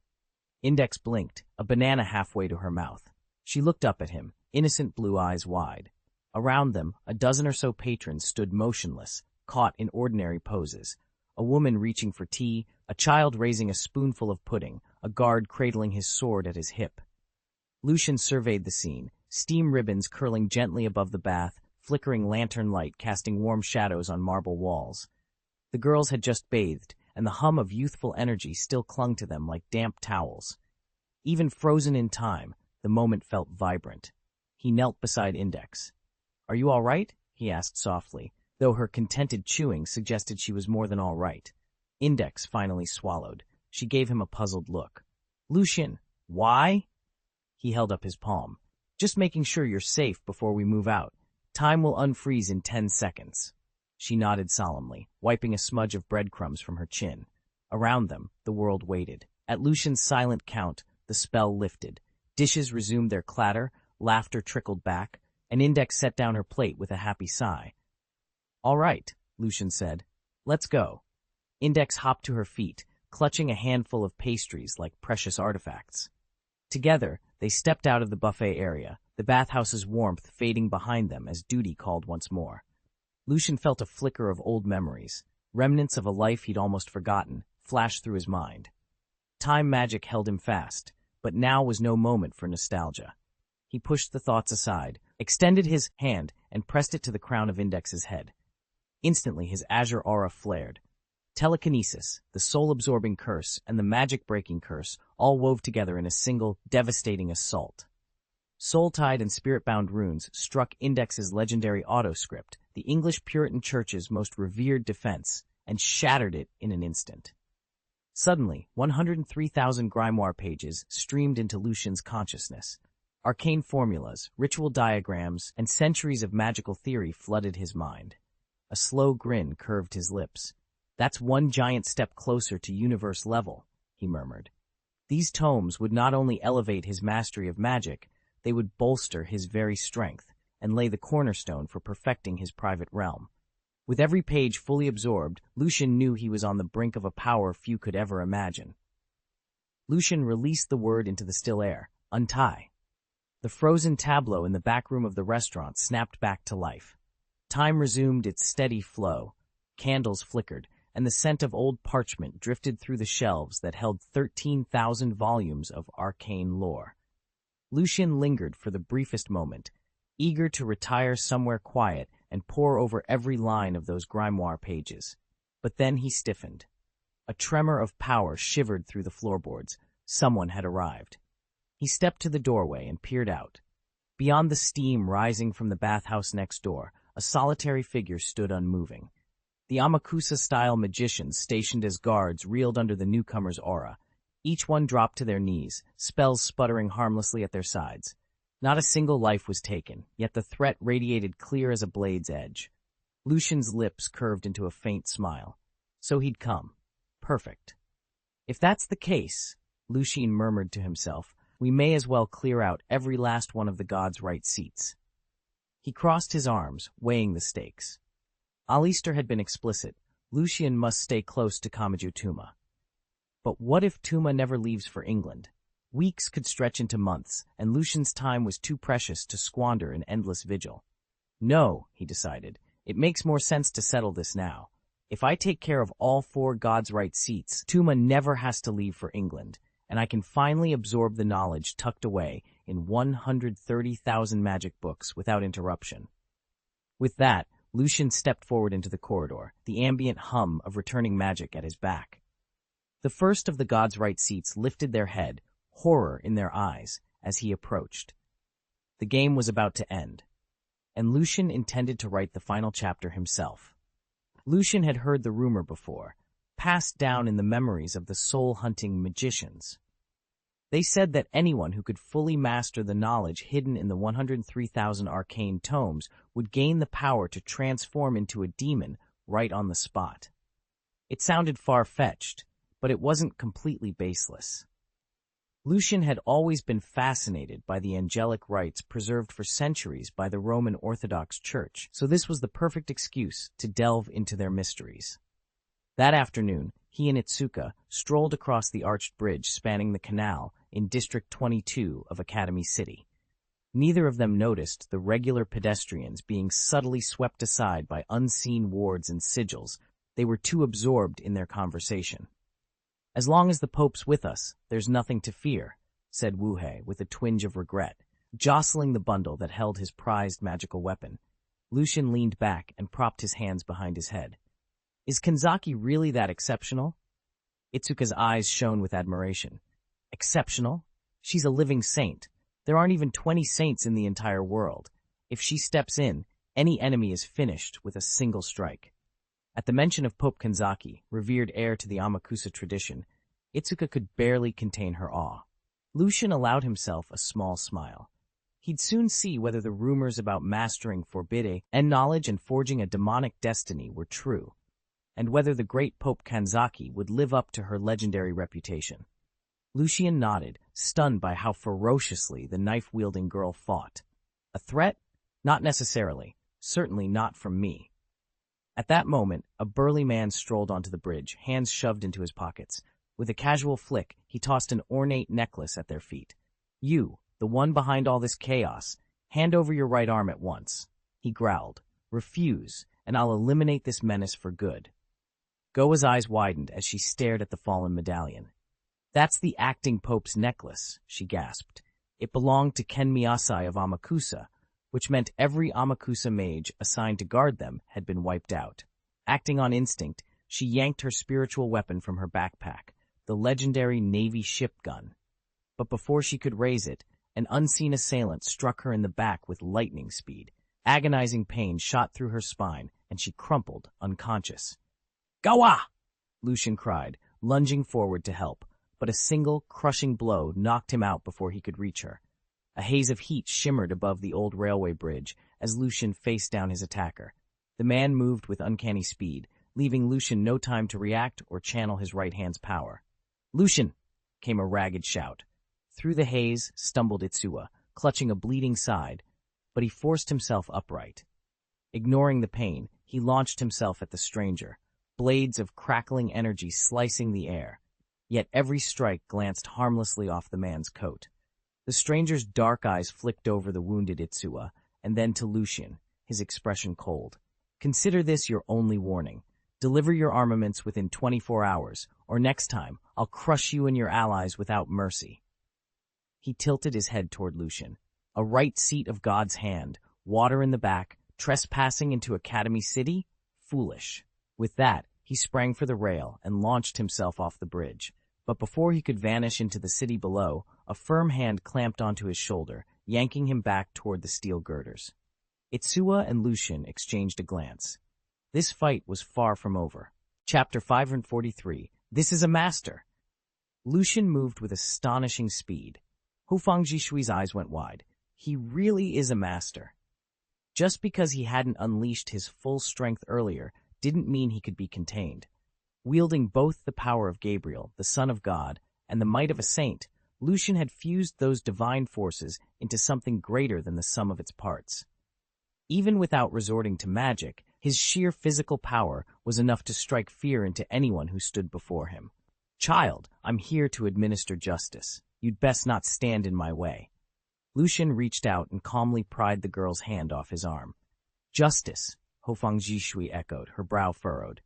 Index blinked, a banana halfway to her mouth. She looked up at him, innocent blue eyes wide. Around them, a dozen or so patrons stood motionless, caught in ordinary poses. A woman reaching for tea, a child raising a spoonful of pudding, a guard cradling his sword at his hip. Lucian surveyed the scene, steam ribbons curling gently above the bath, flickering lantern light casting warm shadows on marble walls. The girls had just bathed, and the hum of youthful energy still clung to them like damp towels. Even frozen in time, the moment felt vibrant. He knelt beside Index. "Are you all right?" he asked softly, though her contented chewing suggested she was more than all right. Index finally swallowed. She gave him a puzzled look. "Lucian, why?" He held up his palm. "Just making sure you're safe before we move out. Time will unfreeze in 10 seconds. She nodded solemnly, wiping a smudge of breadcrumbs from her chin. Around them, the world waited. At Lucian's silent count, the spell lifted. Dishes resumed their clatter, laughter trickled back, and Index set down her plate with a happy sigh. "All right," Lucian said. "Let's go." Index hopped to her feet, clutching a handful of pastries like precious artifacts. Together, they stepped out of the buffet area, the bathhouse's warmth fading behind them as duty called once more. Lucian felt a flicker of old memories. Remnants of a life he'd almost forgotten flashed through his mind. Time magic held him fast, but now was no moment for nostalgia. He pushed the thoughts aside, extended his hand, and pressed it to the crown of Index's head. Instantly, his azure aura flared. Telekinesis, the soul-absorbing curse, and the magic-breaking curse all wove together in a single, devastating assault. Soul-tied and spirit-bound runes struck Index's legendary autoscript, the English Puritan Church's most revered defense, and shattered it in an instant. Suddenly, 103,000 grimoire pages streamed into Lucian's consciousness. Arcane formulas, ritual diagrams, and centuries of magical theory flooded his mind. A slow grin curved his lips. "That's one giant step closer to universe level," he murmured. These tomes would not only elevate his mastery of magic, they would bolster his very strength and lay the cornerstone for perfecting his private realm. With every page fully absorbed, Lucian knew he was on the brink of a power few could ever imagine. Lucian released the word into the still air, "Untie." The frozen tableau in the back room of the restaurant snapped back to life. Time resumed its steady flow. Candles flickered, and the scent of old parchment drifted through the shelves that held 13,000 volumes of arcane lore. Lucian lingered for the briefest moment, eager to retire somewhere quiet and pore over every line of those grimoire pages. But then he stiffened. A tremor of power shivered through the floorboards. Someone had arrived. He stepped to the doorway and peered out. Beyond the steam rising from the bathhouse next door, a solitary figure stood unmoving. The Amakusa-style magicians stationed as guards reeled under the newcomer's aura. Each one dropped to their knees, spells sputtering harmlessly at their sides. Not a single life was taken, yet the threat radiated clear as a blade's edge. Lucian's lips curved into a faint smile. So he'd come. Perfect. If that's the case, Lucian murmured to himself, we may as well clear out every last one of the gods' right seats. He crossed his arms, weighing the stakes. Alistair had been explicit. Lucian must stay close to Kamaju Tuma. But what if Tuma never leaves for England? Weeks could stretch into months, and Lucian's time was too precious to squander in endless vigil. No, he decided, it makes more sense to settle this now. If I take care of all 4 gods' right seats, Tuma never has to leave for England, and I can finally absorb the knowledge tucked away in 130,000 magic books without interruption. With that, Lucian stepped forward into the corridor, the ambient hum of returning magic at his back. The first of the gods' right seats lifted their head, horror in their eyes, as he approached. The game was about to end, and Lucian intended to write the final chapter himself. Lucian had heard the rumor before, passed down in the memories of the soul-hunting magicians. They said that anyone who could fully master the knowledge hidden in the 103,000 arcane tomes would gain the power to transform into a demon right on the spot. It sounded far-fetched, but it wasn't completely baseless. Lucian had always been fascinated by the angelic rites preserved for centuries by the Roman Orthodox Church, so this was the perfect excuse to delve into their mysteries. That afternoon, he and Itsuka strolled across the arched bridge spanning the canal in District 22 of Academy City. Neither of them noticed the regular pedestrians being subtly swept aside by unseen wards and sigils. They were too absorbed in their conversation. As long as the Pope's with us, there's nothing to fear, said Wuhei with a twinge of regret, jostling the bundle that held his prized magical weapon. Lucian leaned back and propped his hands behind his head. Is Kanzaki really that exceptional? Itsuka's eyes shone with admiration. Exceptional? She's a living saint. There aren't even 20 saints in the entire world. If she steps in, any enemy is finished with a single strike. At the mention of Pope Kanzaki, revered heir to the Amakusa tradition, Itsuka could barely contain her awe. Lucian allowed himself a small smile. He'd soon see whether the rumors about mastering forbidden knowledge and forging a demonic destiny were true, and whether the great Pope Kanzaki would live up to her legendary reputation. Lucian nodded, stunned by how ferociously the knife-wielding girl fought. A threat? Not necessarily. Certainly not from me. At that moment, a burly man strolled onto the bridge, hands shoved into his pockets. With a casual flick, he tossed an ornate necklace at their feet. You, the one behind all this chaos, hand over your right arm at once. He growled. Refuse, and I'll eliminate this menace for good. Goa's eyes widened as she stared at the fallen medallion. That's the acting Pope's necklace, she gasped. It belonged to Ken Miyasai of Amakusa, which meant every Amakusa mage assigned to guard them had been wiped out. Acting on instinct, she yanked her spiritual weapon from her backpack, the legendary Navy ship gun. But before she could raise it, an unseen assailant struck her in the back with lightning speed. Agonizing pain shot through her spine, and she crumpled, unconscious. Goa! Lucian cried, lunging forward to help, but a single, crushing blow knocked him out before he could reach her. A haze of heat shimmered above the old railway bridge as Lucian faced down his attacker. The man moved with uncanny speed, leaving Lucian no time to react or channel his right hand's power. Lucian! Came a ragged shout. Through the haze stumbled Itsuwa, clutching a bleeding side, but he forced himself upright. Ignoring the pain, he launched himself at the stranger, blades of crackling energy slicing the air. Yet every strike glanced harmlessly off the man's coat. The stranger's dark eyes flicked over the wounded Itsuwa, and then to Lucian, his expression cold. Consider this your only warning. Deliver your armaments within 24 hours, or next time, I'll crush you and your allies without mercy. He tilted his head toward Lucian. A right seat of God's hand, water in the back, trespassing into Academy City? Foolish. With that, he sprang for the rail and launched himself off the bridge. But before he could vanish into the city below, a firm hand clamped onto his shoulder, yanking him back toward the steel girders. Itsuwa and Lucian exchanged a glance. This fight was far from over. Chapter 543. This is a master. Lucian moved with astonishing speed. Hufang Jishui's eyes went wide. He really is a master. Just because he hadn't unleashed his full strength earlier didn't mean he could be contained. Wielding both the power of Gabriel, the Son of God, and the might of a saint, Lucian had fused those divine forces into something greater than the sum of its parts. Even without resorting to magic, his sheer physical power was enough to strike fear into anyone who stood before him. Child, I'm here to administer justice. You'd best not stand in my way. Lucian reached out and calmly pried the girl's hand off his arm. Justice, Hofang Jishui echoed, her brow furrowed.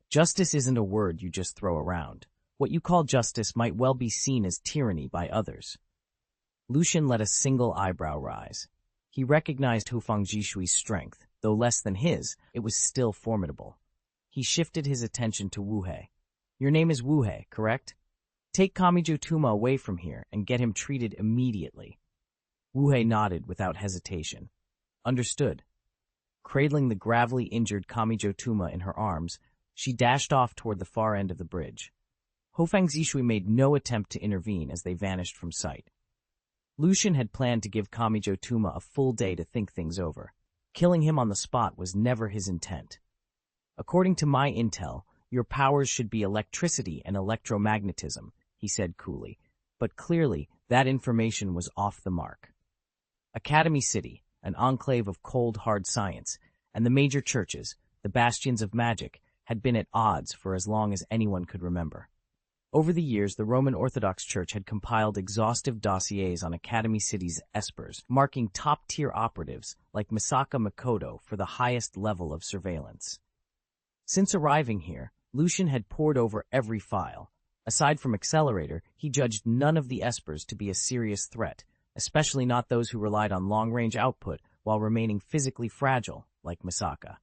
Justice isn't a word you just throw around. What you call justice might well be seen as tyranny by others. Lucian let a single eyebrow rise. He recognized Hufang Jishui's strength. Though less than his, it was still formidable. He shifted his attention to Wuhei. Your name is Wuhei, correct? Take Kamijo Tuma away from here and get him treated immediately. Wuhei nodded without hesitation. Understood. Cradling the gravely injured Kamijo Tuma in her arms, she dashed off toward the far end of the bridge. Hofang Zishui made no attempt to intervene as they vanished from sight. Lucian had planned to give Kamijo Tuma a full day to think things over. Killing him on the spot was never his intent. According to my intel, your powers should be electricity and electromagnetism, he said coolly, but clearly that information was off the mark. Academy City, an enclave of cold, hard science, and the major churches, the bastions of magic, had been at odds for as long as anyone could remember. Over the years, the Roman Orthodox Church had compiled exhaustive dossiers on Academy City's espers, marking top-tier operatives like Misaka Makoto for the highest level of surveillance. Since arriving here, Lucian had pored over every file. Aside from Accelerator, he judged none of the espers to be a serious threat, especially not those who relied on long-range output while remaining physically fragile, like Misaka.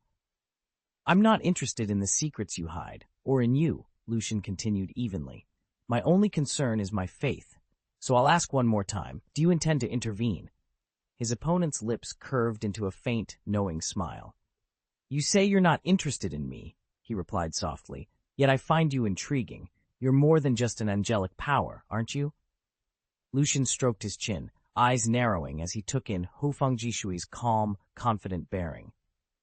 I'm not interested in the secrets you hide, or in you, Lucian continued evenly. My only concern is my faith. So I'll ask one more time. Do you intend to intervene? His opponent's lips curved into a faint, knowing smile. You say you're not interested in me, he replied softly, yet I find you intriguing. You're more than just an angelic power, aren't you? Lucian stroked his chin, eyes narrowing as he took in Hufang Jishui's calm, confident bearing.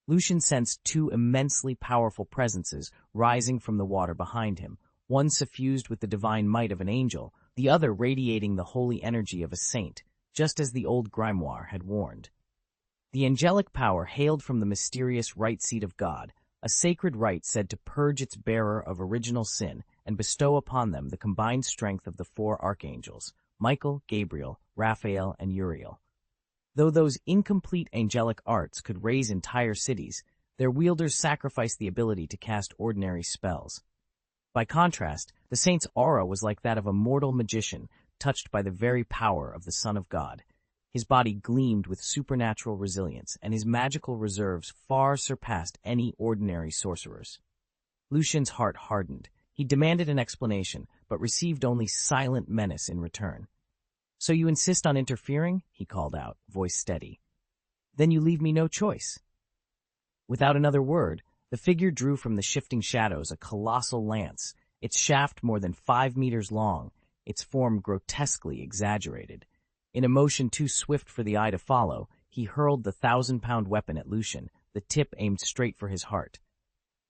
Lucian sensed two immensely powerful presences rising from the water behind him, one suffused with the divine might of an angel, the other radiating the holy energy of a saint, just as the old grimoire had warned. The angelic power hailed from the mysterious right seat of God, a sacred rite said to purge its bearer of original sin and bestow upon them the combined strength of the four archangels, Michael, Gabriel, Raphael, and Uriel. Though those incomplete angelic arts could raise entire cities, their wielders sacrificed the ability to cast ordinary spells. By contrast, the saint's aura was like that of a mortal magician touched by the very power of the Son of God. His body gleamed with supernatural resilience, and his magical reserves far surpassed any ordinary sorcerer's. Lucian's heart hardened. He demanded an explanation, but received only silent menace in return. So you insist on interfering? He called out, voice steady. Then you leave me no choice. Without another word, the figure drew from the shifting shadows a colossal lance, its shaft more than 5 meters long, its form grotesquely exaggerated. In a motion too swift for the eye to follow, he hurled the 1,000-pound weapon at Lucian, the tip aimed straight for his heart.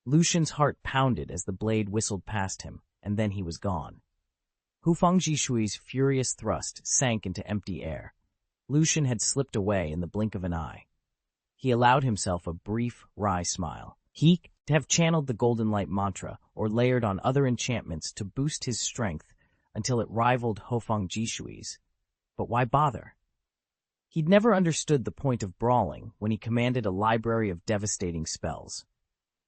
Lucian's heart pounded as the blade whistled past him, and then he was gone. Hufang Jishui's furious thrust sank into empty air. Lucian had slipped away in the blink of an eye. He allowed himself a brief, wry smile. He could have channeled the Golden Light mantra or layered on other enchantments to boost his strength until it rivaled Hufang Jishui's. But why bother? He'd never understood the point of brawling when he commanded a library of devastating spells.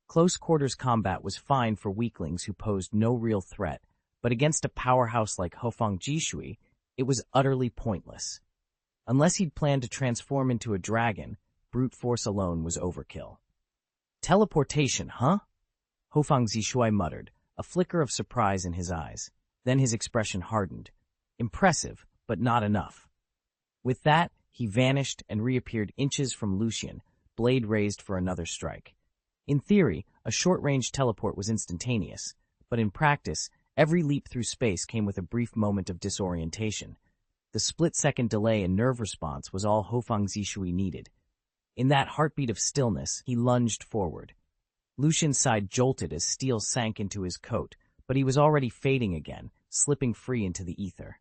Close-quarters combat was fine for weaklings who posed no real threat, but against a powerhouse like Hofang Jishui, it was utterly pointless. Unless he'd planned to transform into a dragon, brute force alone was overkill. Teleportation, huh? Hofang Jishui muttered, a flicker of surprise in his eyes. Then his expression hardened. Impressive, but not enough. With that, he vanished and reappeared inches from Lucian, blade raised for another strike. In theory, a short-range teleport was instantaneous, but in practice, every leap through space came with a brief moment of disorientation. The split-second delay in nerve response was all Hofang Jishui needed. In that heartbeat of stillness, he lunged forward. Lucian's side jolted as steel sank into his coat, but he was already fading again, slipping free into the ether.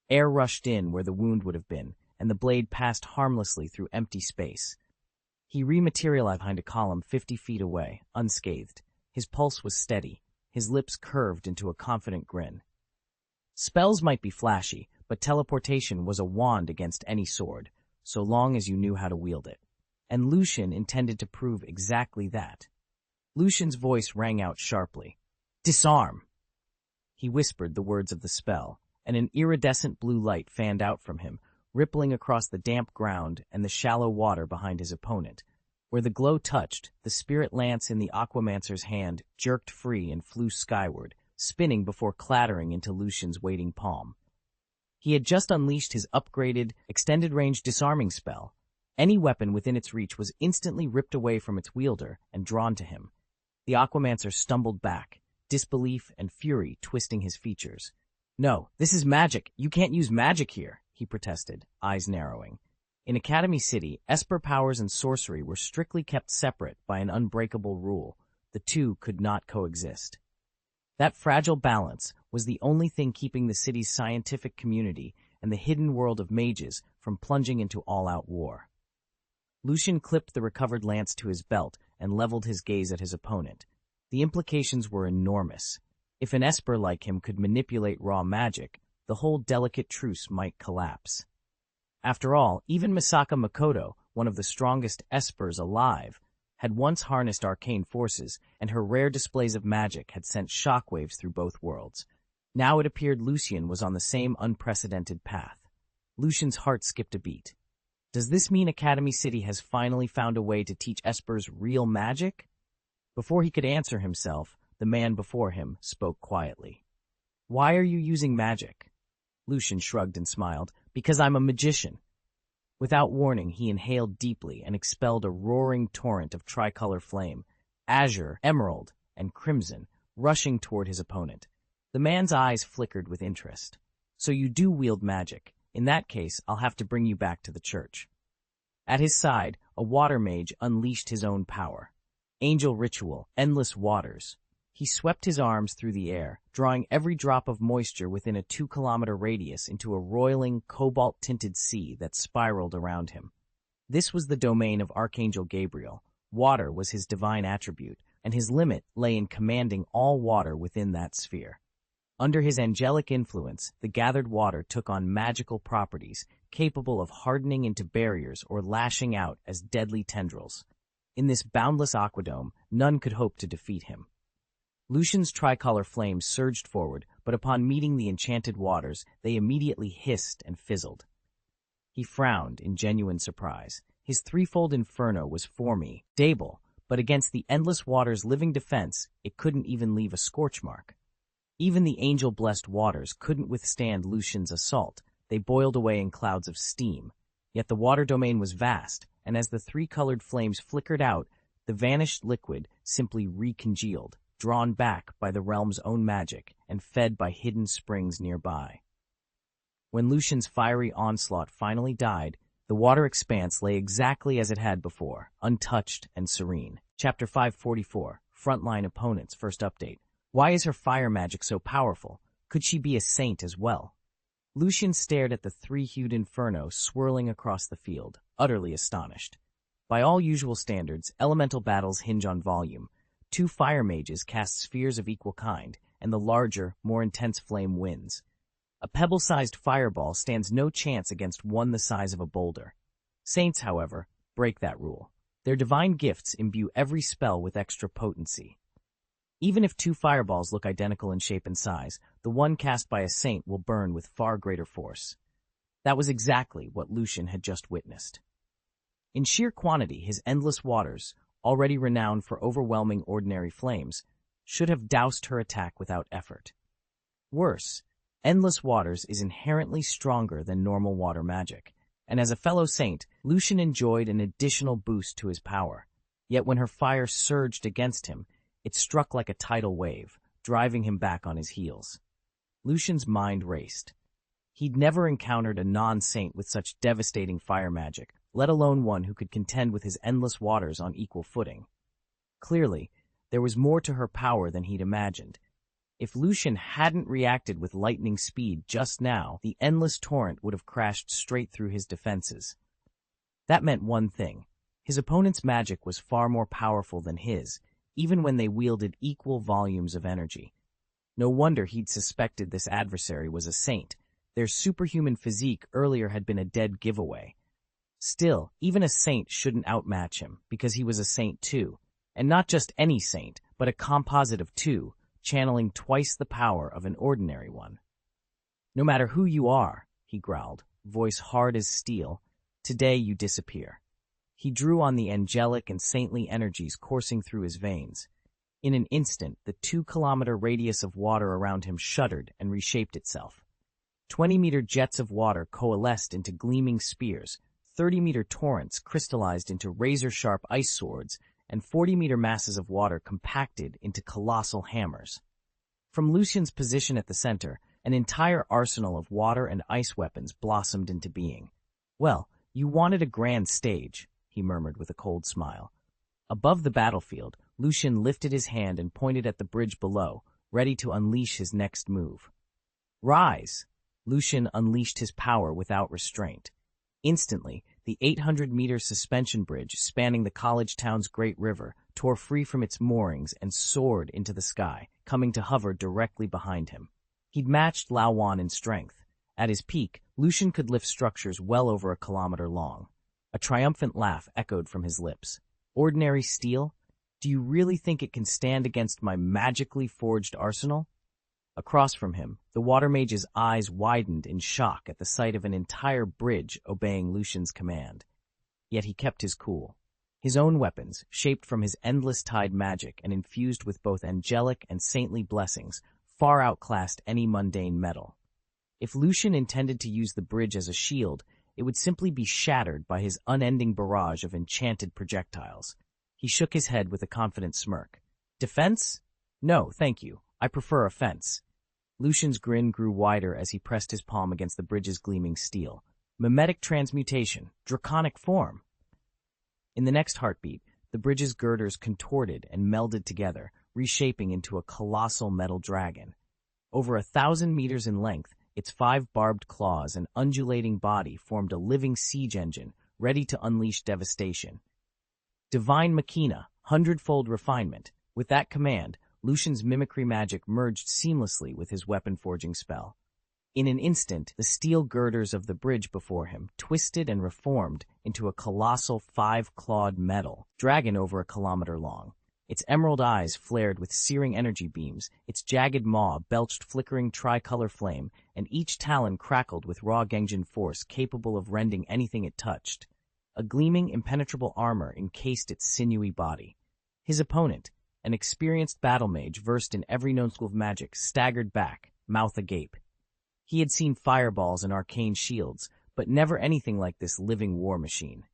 Air rushed in where the wound would have been, and the blade passed harmlessly through empty space. He rematerialized behind a column 50 feet away, unscathed. His pulse was steady, his lips curved into a confident grin. Spells might be flashy, but teleportation was a wand against any sword, so long as you knew how to wield it. And Lucian intended to prove exactly that. Lucian's voice rang out sharply. "Disarm!" He whispered the words of the spell, and an iridescent blue light fanned out from him, rippling across the damp ground and the shallow water behind his opponent. Where the glow touched, the spirit lance in the Aquamancer's hand jerked free and flew skyward, spinning before clattering into Lucian's waiting palm. He had just unleashed his upgraded, extended-range disarming spell. Any weapon within its reach was instantly ripped away from its wielder and drawn to him. The Aquamancer stumbled back, disbelief and fury twisting his features. "No, this is magic. You can't use magic here," he protested, eyes narrowing. In Academy City, Esper powers and sorcery were strictly kept separate by an unbreakable rule. The two could not coexist. That fragile balance was the only thing keeping the city's scientific community and the hidden world of mages from plunging into all-out war. Lucian clipped the recovered lance to his belt and leveled his gaze at his opponent. The implications were enormous. If an Esper like him could manipulate raw magic, the whole delicate truce might collapse. After all, even Misaka Makoto, one of the strongest Espers alive, had once harnessed arcane forces, and her rare displays of magic had sent shockwaves through both worlds. Now it appeared Lucian was on the same unprecedented path. Lucian's heart skipped a beat. Does this mean Academy City has finally found a way to teach Espers real magic? Before he could answer himself, the man before him spoke quietly. "Why are you using magic?" Lucian shrugged and smiled. "Because I'm a magician." Without warning, he inhaled deeply and expelled a roaring torrent of tricolor flame, azure, emerald, and crimson, rushing toward his opponent. The man's eyes flickered with interest. "So you do wield magic. In that case, I'll have to bring you back to the church." At his side, a water mage unleashed his own power. Angel ritual, endless waters. He swept his arms through the air, drawing every drop of moisture within a 2-kilometer radius into a roiling, cobalt-tinted sea that spiraled around him. This was the domain of Archangel Gabriel. Water was his divine attribute, and his limit lay in commanding all water within that sphere. Under his angelic influence, the gathered water took on magical properties, capable of hardening into barriers or lashing out as deadly tendrils. In this boundless aquadome, none could hope to defeat him. Lucian's tricolor flames surged forward, but upon meeting the enchanted waters, they immediately hissed and fizzled. He frowned in genuine surprise. His threefold inferno was formidable, but against the endless water's living defense, it couldn't even leave a scorch mark. Even the angel-blessed waters couldn't withstand Lucian's assault. They boiled away in clouds of steam. Yet the water domain was vast, and as the three-colored flames flickered out, the vanished liquid simply recongealed, drawn back by the realm's own magic and fed by hidden springs nearby. When Lucian's fiery onslaught finally died, the water expanse lay exactly as it had before, untouched and serene. Chapter 544, Frontline Opponents, First Update. Why is her fire magic so powerful? Could she be a saint as well? Lucian stared at the three-hued inferno swirling across the field, utterly astonished. By all usual standards, elemental battles hinge on volume. 2 fire mages cast spheres of equal kind, and the larger, more intense flame wins. A pebble-sized fireball stands no chance against one the size of a boulder. Saints, however, break that rule. Their divine gifts imbue every spell with extra potency. Even if two fireballs look identical in shape and size, the one cast by a saint will burn with far greater force. That was exactly what Lucian had just witnessed. In sheer quantity, his endless waters, already renowned for overwhelming ordinary flames, should have doused her attack without effort. Worse, endless waters is inherently stronger than normal water magic, and as a fellow saint, Lucian enjoyed an additional boost to his power. Yet when her fire surged against him, it struck like a tidal wave, driving him back on his heels. Lucian's mind raced. He'd never encountered a non-saint with such devastating fire magic, let alone one who could contend with his endless waters on equal footing. Clearly, there was more to her power than he'd imagined. If Lucian hadn't reacted with lightning speed just now, the endless torrent would have crashed straight through his defenses. That meant one thing. His opponent's magic was far more powerful than his, even when they wielded equal volumes of energy. No wonder he'd suspected this adversary was a saint. Their superhuman physique earlier had been a dead giveaway. Still, even a saint shouldn't outmatch him, because he was a saint too. And not just any saint, but a composite of two, channeling twice the power of an ordinary one. "No matter who you are," he growled, voice hard as steel, "today you disappear." He drew on the angelic and saintly energies coursing through his veins. In an instant, the 2-kilometer radius of water around him shuddered and reshaped itself. 20-meter jets of water coalesced into gleaming spears, 30-meter torrents crystallized into razor-sharp ice swords, and 40-meter masses of water compacted into colossal hammers. From Lucian's position at the center, an entire arsenal of water and ice weapons blossomed into being. "Well, you wanted a grand stage," he murmured with a cold smile. Above the battlefield, Lucian lifted his hand and pointed at the bridge below, ready to unleash his next move. "Rise!" Lucian unleashed his power without restraint. Instantly, the 800-meter suspension bridge spanning the college town's great river tore free from its moorings and soared into the sky, coming to hover directly behind him. He'd matched Lao Wan in strength. At his peak, Lucian could lift structures well over a kilometer long. A triumphant laugh echoed from his lips. "Ordinary steel? Do you really think it can stand against my magically forged arsenal?" Across from him, the water mage's eyes widened in shock at the sight of an entire bridge obeying Lucian's command. Yet he kept his cool. His own weapons, shaped from his endless tide magic and infused with both angelic and saintly blessings, far outclassed any mundane metal. If Lucian intended to use the bridge as a shield, it would simply be shattered by his unending barrage of enchanted projectiles. He shook his head with a confident smirk. "Defense? No, thank you. I prefer offense." Lucian's grin grew wider as he pressed his palm against the bridge's gleaming steel. "Mimetic transmutation, draconic form." In the next heartbeat, the bridge's girders contorted and melded together, reshaping into a colossal metal dragon. Over 1,000 meters in length, its 5 barbed claws and undulating body formed a living siege engine, ready to unleash devastation. Divine Machina, 100-fold refinement. With that command, Lucian's mimicry magic merged seamlessly with his weapon-forging spell. In an instant, the steel girders of the bridge before him twisted and reformed into a colossal 5-clawed metal dragon over a kilometer long. Its emerald eyes flared with searing energy beams, its jagged maw belched flickering tricolor flame, and each talon crackled with raw Genjin force capable of rending anything it touched. A gleaming, impenetrable armor encased its sinewy body. His opponent, an experienced battle mage versed in every known school of magic, staggered back, mouth agape. He had seen fireballs and arcane shields, but never anything like this living war machine.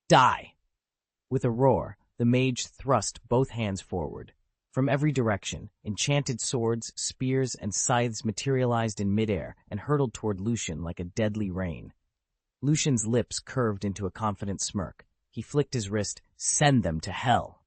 "Die!" With a roar, the mage thrust both hands forward. From every direction, enchanted swords, spears, and scythes materialized in midair and hurtled toward Lucian like a deadly rain. Lucian's lips curved into a confident smirk. He flicked his wrist. "Send them to hell!"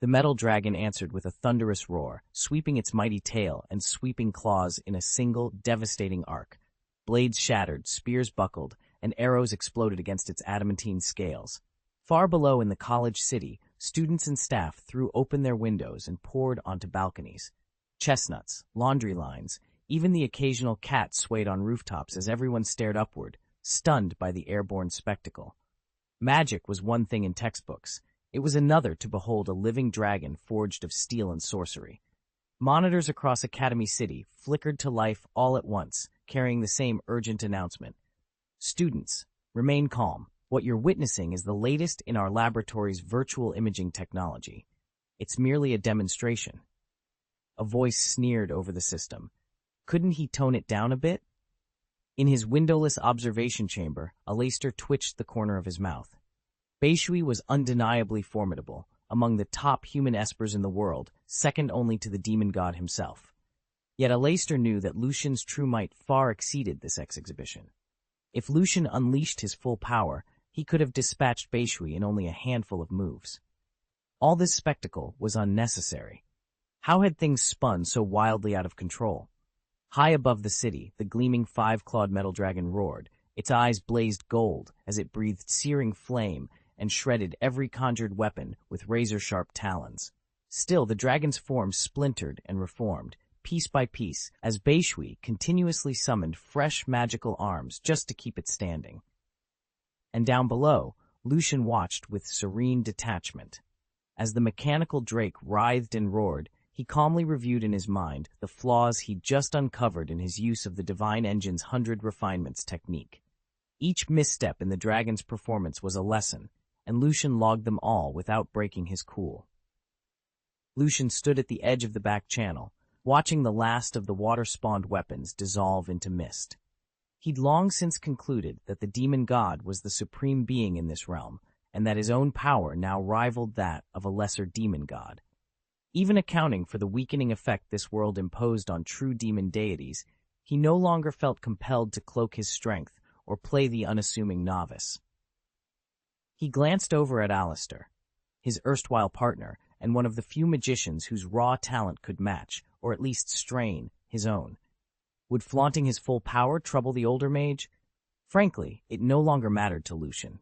The metal dragon answered with a thunderous roar, sweeping its mighty tail and sweeping claws in a single, devastating arc. Blades shattered, spears buckled, and arrows exploded against its adamantine scales. Far below in the college city, students and staff threw open their windows and poured onto balconies. Chestnuts, laundry lines, even the occasional cat swayed on rooftops as everyone stared upward, stunned by the airborne spectacle. Magic was one thing in textbooks. It was another to behold a living dragon forged of steel and sorcery. Monitors across Academy City flickered to life all at once, carrying the same urgent announcement. Students, remain calm. What you're witnessing is the latest in our laboratory's virtual imaging technology. It's merely a demonstration. A voice sneered over the system. Couldn't he tone it down a bit? In his windowless observation chamber, Aleister twitched the corner of his mouth. Beishui was undeniably formidable, among the top human espers in the world, second only to the demon god himself. Yet Aleister knew that Lucian's true might far exceeded this exhibition. If Lucian unleashed his full power, he could have dispatched Beishui in only a handful of moves. All this spectacle was unnecessary. How had things spun so wildly out of control? High above the city, the gleaming five-clawed metal dragon roared. Its eyes blazed gold as it breathed searing flame and shredded every conjured weapon with razor-sharp talons. Still, the dragon's form splintered and reformed, piece by piece, as Beishui continuously summoned fresh magical arms just to keep it standing. And down below, Lucian watched with serene detachment. As the mechanical drake writhed and roared, he calmly reviewed in his mind the flaws he'd just uncovered in his use of the Divine Engine's 100 Refinements technique. Each misstep in the dragon's performance was a lesson, and Lucian logged them all without breaking his cool. Lucian stood at the edge of the back channel, watching the last of the water-spawned weapons dissolve into mist. He'd long since concluded that the demon god was the supreme being in this realm, and that his own power now rivaled that of a lesser demon god. Even accounting for the weakening effect this world imposed on true demon deities, he no longer felt compelled to cloak his strength or play the unassuming novice. He glanced over at Aleister, his erstwhile partner, and one of the few magicians whose raw talent could match, or at least strain, his own. Would flaunting his full power trouble the older mage? Frankly, it no longer mattered to Lucian.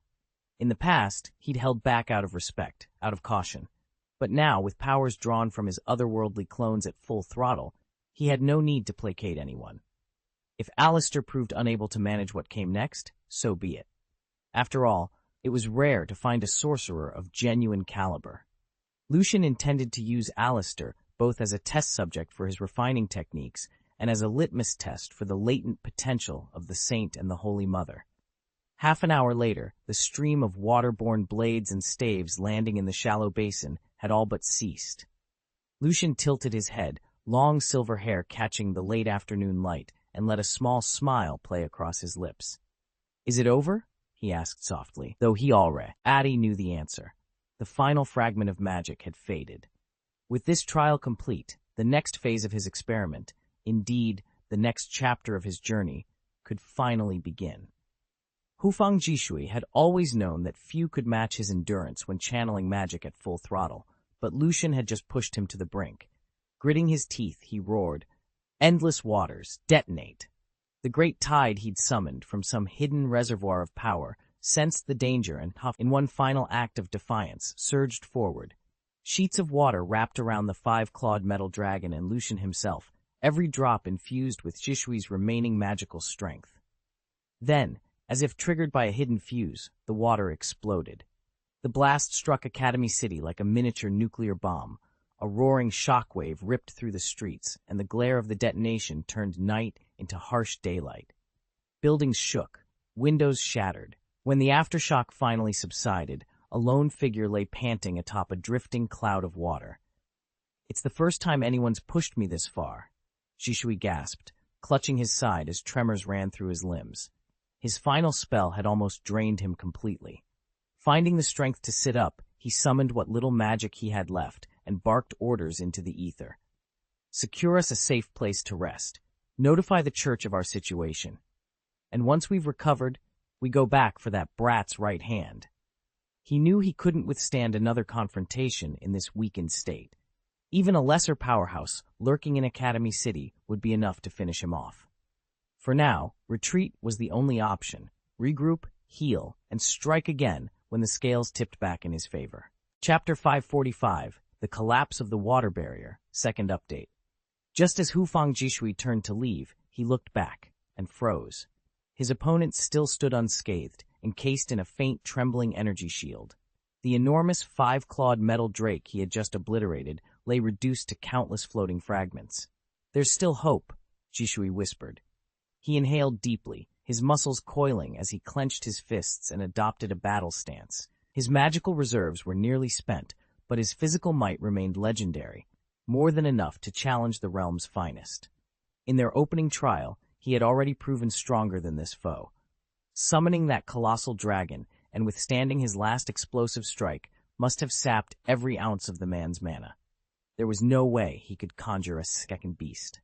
In the past, he'd held back out of respect, out of caution. But now, with powers drawn from his otherworldly clones at full throttle, he had no need to placate anyone. If Aleister proved unable to manage what came next, so be it. After all, it was rare to find a sorcerer of genuine caliber. Lucian intended to use Aleister both as a test subject for his refining techniques and as a litmus test for the latent potential of the Saint and the Holy Mother. Half an hour later, the stream of water-borne blades and staves landing in the shallow basin had all but ceased. Lucian tilted his head, long silver hair catching the late afternoon light, and let a small smile play across his lips. "Is it over?" he asked softly, though he already knew the answer. The final fragment of magic had faded. With this trial complete, the next phase of his experiment, indeed, the next chapter of his journey, could finally begin. Hufang Jishui had always known that few could match his endurance when channeling magic at full throttle, but Lucian had just pushed him to the brink. Gritting his teeth, he roared, "Endless waters, detonate!" The great tide he'd summoned from some hidden reservoir of power sensed the danger and, in one final act of defiance, surged forward. Sheets of water wrapped around the five-clawed metal dragon and Lucian himself, every drop infused with Jishui's remaining magical strength. Then, as if triggered by a hidden fuse, the water exploded. The blast struck Academy City like a miniature nuclear bomb. A roaring shockwave ripped through the streets, and the glare of the detonation turned night into harsh daylight. Buildings shook, windows shattered. When the aftershock finally subsided, a lone figure lay panting atop a drifting cloud of water. "It's the first time anyone's pushed me this far," Jishui gasped, clutching his side as tremors ran through his limbs. His final spell had almost drained him completely. Finding the strength to sit up, he summoned what little magic he had left and barked orders into the ether. "Secure us a safe place to rest. Notify the church of our situation. And once we've recovered, we go back for that brat's right hand." He knew he couldn't withstand another confrontation in this weakened state. Even a lesser powerhouse lurking in Academy City would be enough to finish him off. For now, retreat was the only option. Regroup, heal, and strike again when the scales tipped back in his favor. Chapter 545, The Collapse of the Water Barrier, Second Update. Just as Hufang Jishui turned to leave, he looked back and froze. His opponent still stood unscathed, encased in a faint, trembling energy shield. The enormous five-clawed metal drake he had just obliterated lay reduced to countless floating fragments. "There's still hope," Jishui whispered. He inhaled deeply, his muscles coiling as he clenched his fists and adopted a battle stance. His magical reserves were nearly spent, but his physical might remained legendary, more than enough to challenge the realm's finest. In their opening trial, he had already proven stronger than this foe. Summoning that colossal dragon and withstanding his last explosive strike must have sapped every ounce of the man's mana. There was no way he could conjure a second beast.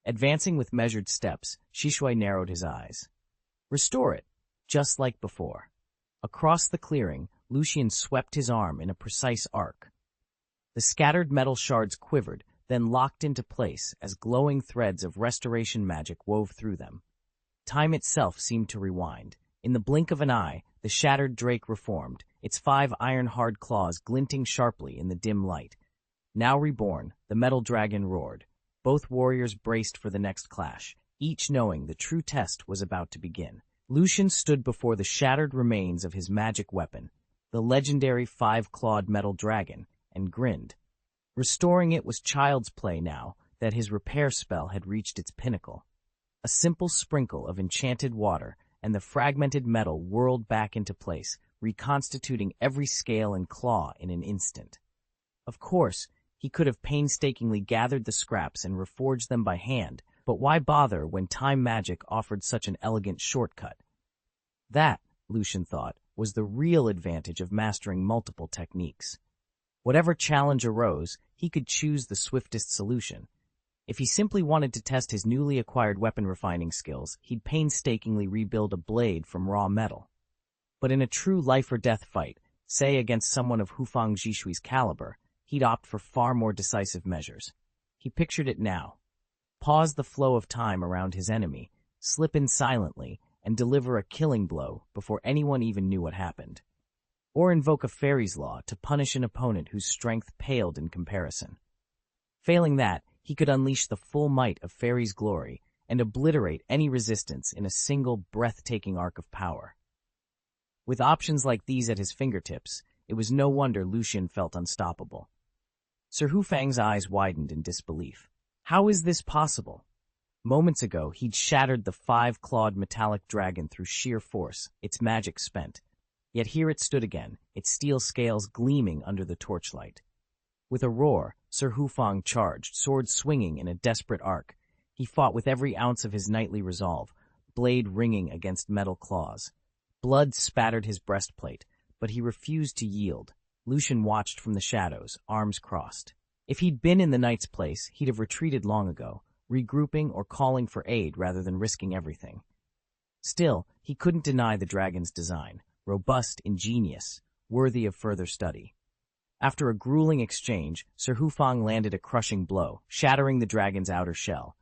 Advancing with measured steps, Jishui narrowed his eyes. "Restore it, just like before." Across the clearing, Lucian swept his arm in a precise arc. The scattered metal shards quivered, then locked into place as glowing threads of restoration magic wove through them. Time itself seemed to rewind. In the blink of an eye, the shattered drake reformed, its 5 iron-hard claws glinting sharply in the dim light. Now reborn, the metal dragon roared. Both warriors braced for the next clash, each knowing the true test was about to begin. Lucian stood before the shattered remains of his magic weapon, the legendary 5-clawed metal dragon, and grinned. Restoring it was child's play now that his repair spell had reached its pinnacle. A simple sprinkle of enchanted water, and the fragmented metal whirled back into place, reconstituting every scale and claw in an instant. Of course, he could have painstakingly gathered the scraps and reforged them by hand, but why bother when time magic offered such an elegant shortcut? That, Lucian thought, was the real advantage of mastering multiple techniques. Whatever challenge arose, he could choose the swiftest solution. If he simply wanted to test his newly acquired weapon refining skills, he'd painstakingly rebuild a blade from raw metal. But in a true life-or-death fight, say against someone of Hufang Jishui's caliber, he'd opt for far more decisive measures. He pictured it now. Pause the flow of time around his enemy, slip in silently, and deliver a killing blow before anyone even knew what happened. Or invoke a fairy's law to punish an opponent whose strength paled in comparison. Failing that, he could unleash the full might of fairy's glory and obliterate any resistance in a single breathtaking arc of power. With options like these at his fingertips, it was no wonder Lucian felt unstoppable. Sir Hufang's eyes widened in disbelief. How is this possible? Moments ago, he'd shattered the 5-clawed metallic dragon through sheer force, its magic spent. Yet here it stood again, its steel scales gleaming under the torchlight. With a roar, Sir Hufang charged, sword swinging in a desperate arc. He fought with every ounce of his knightly resolve, blade ringing against metal claws. Blood spattered his breastplate, but he refused to yield. Lucian watched from the shadows, arms crossed. If he'd been in the knight's place, he'd have retreated long ago, regrouping or calling for aid rather than risking everything. Still, he couldn't deny the dragon's design, robust, ingenious, worthy of further study. After a grueling exchange, Sir Hufang landed a crushing blow, shattering the dragon's outer shell.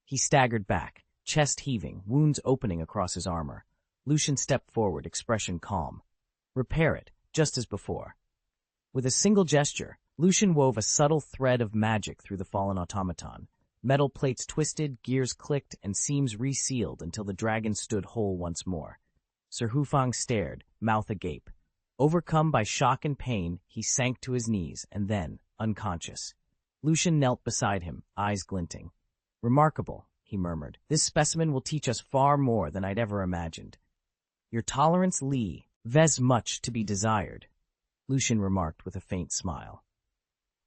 He staggered back, chest heaving, wounds opening across his armor. Lucian stepped forward, expression calm. "Repair it, just as before." With a single gesture, Lucian wove a subtle thread of magic through the fallen automaton. Metal plates twisted, gears clicked, and seams resealed until the dragon stood whole once more. Sir Hufang stared, mouth agape. Overcome by shock and pain, he sank to his knees and then, unconscious. Lucian knelt beside him, eyes glinting. "Remarkable," he murmured. "This specimen will teach us far more than I'd ever imagined." "Your tolerance leaves much to be desired," Lucian remarked with a faint smile.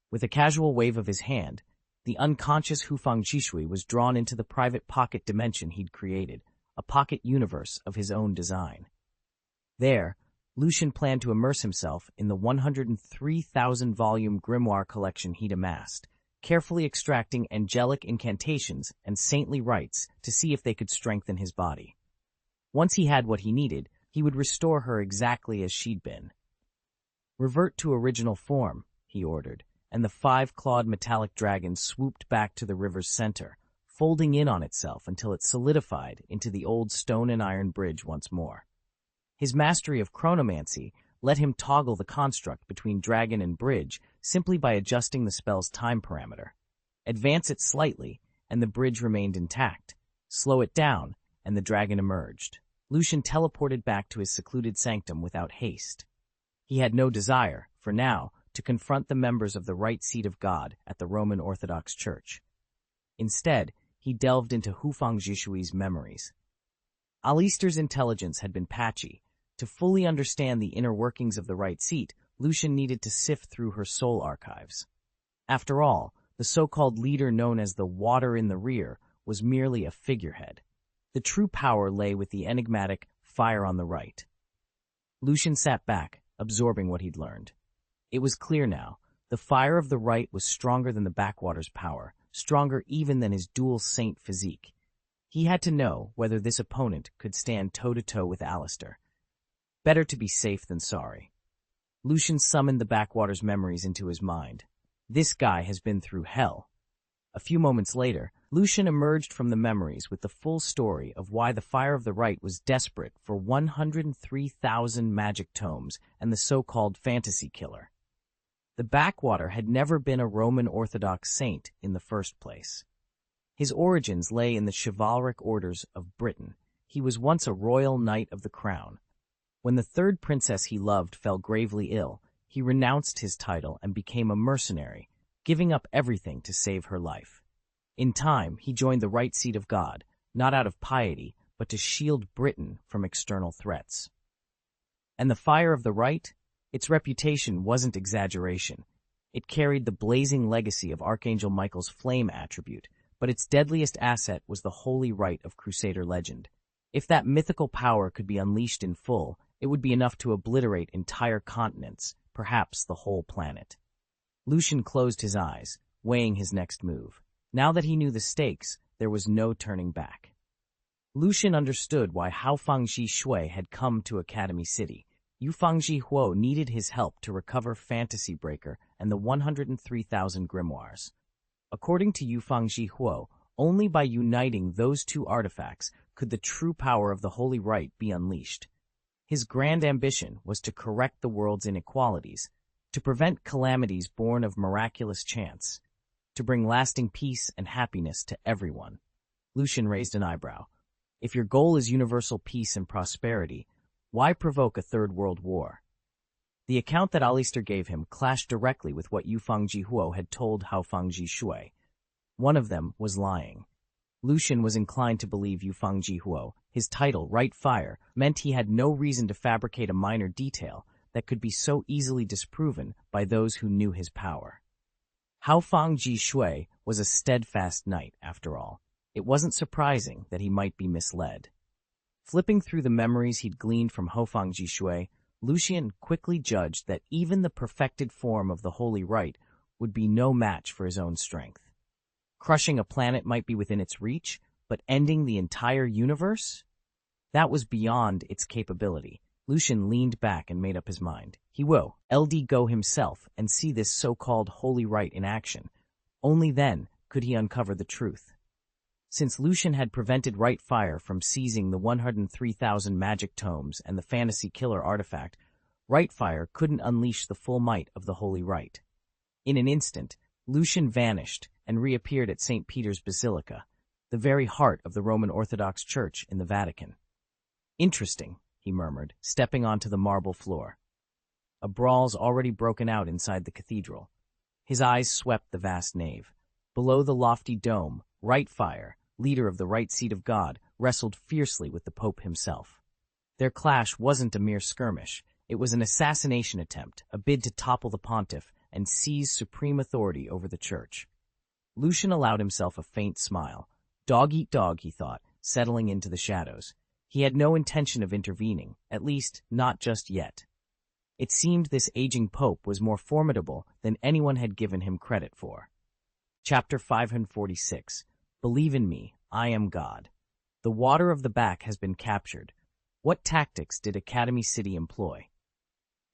With a casual wave of his hand, the unconscious Hufang Jishui was drawn into the private pocket dimension he'd created, a pocket universe of his own design. There, Lucian planned to immerse himself in the 103,000-volume grimoire collection he'd amassed, carefully extracting angelic incantations and saintly rites to see if they could strengthen his body. Once he had what he needed, he would restore her exactly as she'd been. "Revert to original form," he ordered, and the 5-clawed metallic dragon swooped back to the river's center, folding in on itself until it solidified into the old stone and iron bridge once more. His mastery of chronomancy let him toggle the construct between dragon and bridge simply by adjusting the spell's time parameter. Advance it slightly, and the bridge remained intact. Slow it down, and the dragon emerged. Lucian teleported back to his secluded sanctum without haste. He had no desire, for now, to confront the members of the right seat of God at the Roman Orthodox Church. Instead, he delved into Hufang Jishui's memories. Alistair's intelligence had been patchy. To fully understand the inner workings of the right seat, Lucian needed to sift through her soul archives. After all, the so-called leader known as the Water in the Rear was merely a figurehead. The true power lay with the enigmatic fire on the right. Lucian sat back, absorbing what he'd learned. It was clear now. The fire of the right was stronger than the backwater's power, stronger even than his dual saint physique. He had to know whether this opponent could stand toe-to-toe with Alistair. Better to be safe than sorry. Lucian summoned the backwater's memories into his mind. This guy has been through hell. A few moments later, Lucian emerged from the memories with the full story of why the Fire of the Right was desperate for 103,000 magic tomes and the so-called fantasy killer. The backwater had never been a Roman Orthodox saint in the first place. His origins lay in the chivalric orders of Britain. He was once a royal knight of the crown. When the third princess he loved fell gravely ill, he renounced his title and became a mercenary, giving up everything to save her life. In time, he joined the right seat of God, not out of piety, but to shield Britain from external threats. And the Fire of the Right? Its reputation wasn't exaggeration. It carried the blazing legacy of Archangel Michael's flame attribute, but its deadliest asset was the holy right of Crusader legend. If that mythical power could be unleashed in full, it would be enough to obliterate entire continents, perhaps the whole planet. Lucian closed his eyes, weighing his next move. Now that he knew the stakes, there was no turning back. Lucian understood why Haofangji Shui had come to Academy City. Yufangji Huo needed his help to recover Fantasy Breaker and the 103,000 grimoires. According to Yufangji Huo, only by uniting those two artifacts could the true power of the Holy Right be unleashed. His grand ambition was to correct the world's inequalities, to prevent calamities born of miraculous chance, to bring lasting peace and happiness to everyone. Lucian raised an eyebrow. If your goal is universal peace and prosperity, why provoke a third world war? The account that Alistair gave him clashed directly with what Yufangji Huo had told Haofangji Shui. One of them was lying. Lucian was inclined to believe Yufangji Huo. His title, Right Fire, meant he had no reason to fabricate a minor detail that could be so easily disproven by those who knew his power. Haofangji Shui was a steadfast knight, after all. It wasn't surprising that he might be misled. Flipping through the memories he'd gleaned from Haofangji Shui, Lucian quickly judged that even the perfected form of the Holy Right would be no match for his own strength. Crushing a planet might be within its reach, but ending the entire universe? That was beyond its capability. Lucian leaned back and made up his mind. He will, LD go himself and see this so-called Holy Right in action. Only then could he uncover the truth. Since Lucian had prevented Right Fire from seizing the 103,000 magic tomes and the fantasy killer artifact, Right Fire couldn't unleash the full might of the Holy Right. In an instant, Lucian vanished and reappeared at St. Peter's Basilica, the very heart of the Roman Orthodox Church in the Vatican. Interesting, he murmured, stepping onto the marble floor. A brawl's already broken out inside the cathedral. His eyes swept the vast nave. Below the lofty dome, Right Fire, leader of the right seat of God, wrestled fiercely with the Pope himself. Their clash wasn't a mere skirmish. It was an assassination attempt, a bid to topple the pontiff and seize supreme authority over the church. Lucian allowed himself a faint smile. Dog eat dog, he thought, settling into the shadows. He had no intention of intervening, at least not just yet. It seemed this aging pope was more formidable than anyone had given him credit for. Chapter 546. Believe in me, I am God. The water of the back has been captured. What tactics did Academy City employ?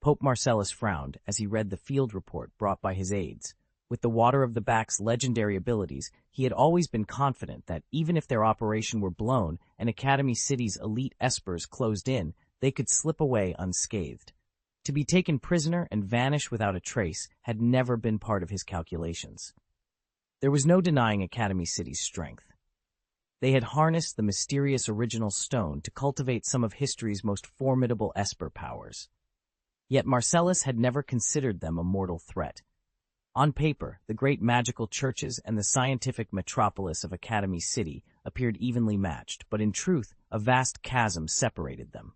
Pope Marcellus frowned as he read the field report brought by his aides. With the water of the back's legendary abilities, he had always been confident that even if their operation were blown and Academy City's elite espers closed in, they could slip away unscathed. To be taken prisoner and vanish without a trace had never been part of his calculations. There was no denying Academy City's strength. They had harnessed the mysterious original stone to cultivate some of history's most formidable Esper powers. Yet Marcellus had never considered them a mortal threat. On paper, the great magical churches and the scientific metropolis of Academy City appeared evenly matched, but in truth, a vast chasm separated them.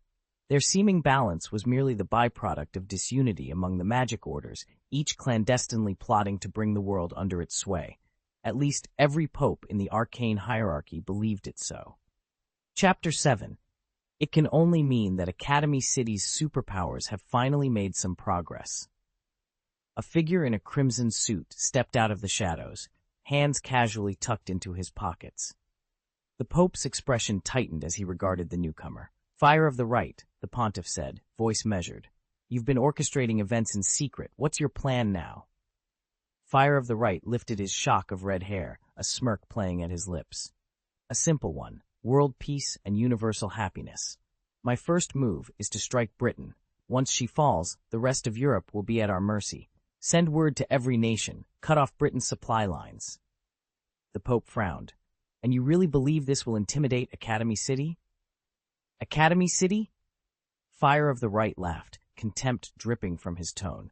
Their seeming balance was merely the byproduct of disunity among the magic orders, each clandestinely plotting to bring the world under its sway. At least every pope in the arcane hierarchy believed it so. Chapter 7. It can only mean that Academy City's superpowers have finally made some progress. A figure in a crimson suit stepped out of the shadows, hands casually tucked into his pockets. The Pope's expression tightened as he regarded the newcomer. "Fire of the Right," the pontiff said, voice measured. "You've been orchestrating events in secret. What's your plan now?" Fire of the Right lifted his shock of red hair, a smirk playing at his lips. "A simple one, world peace and universal happiness. My first move is to strike Britain. Once she falls, the rest of Europe will be at our mercy. Send word to every nation, cut off Britain's supply lines." The Pope frowned. "And you really believe this will intimidate Academy City?" "Academy City?" Fire of the Right laughed, contempt dripping from his tone.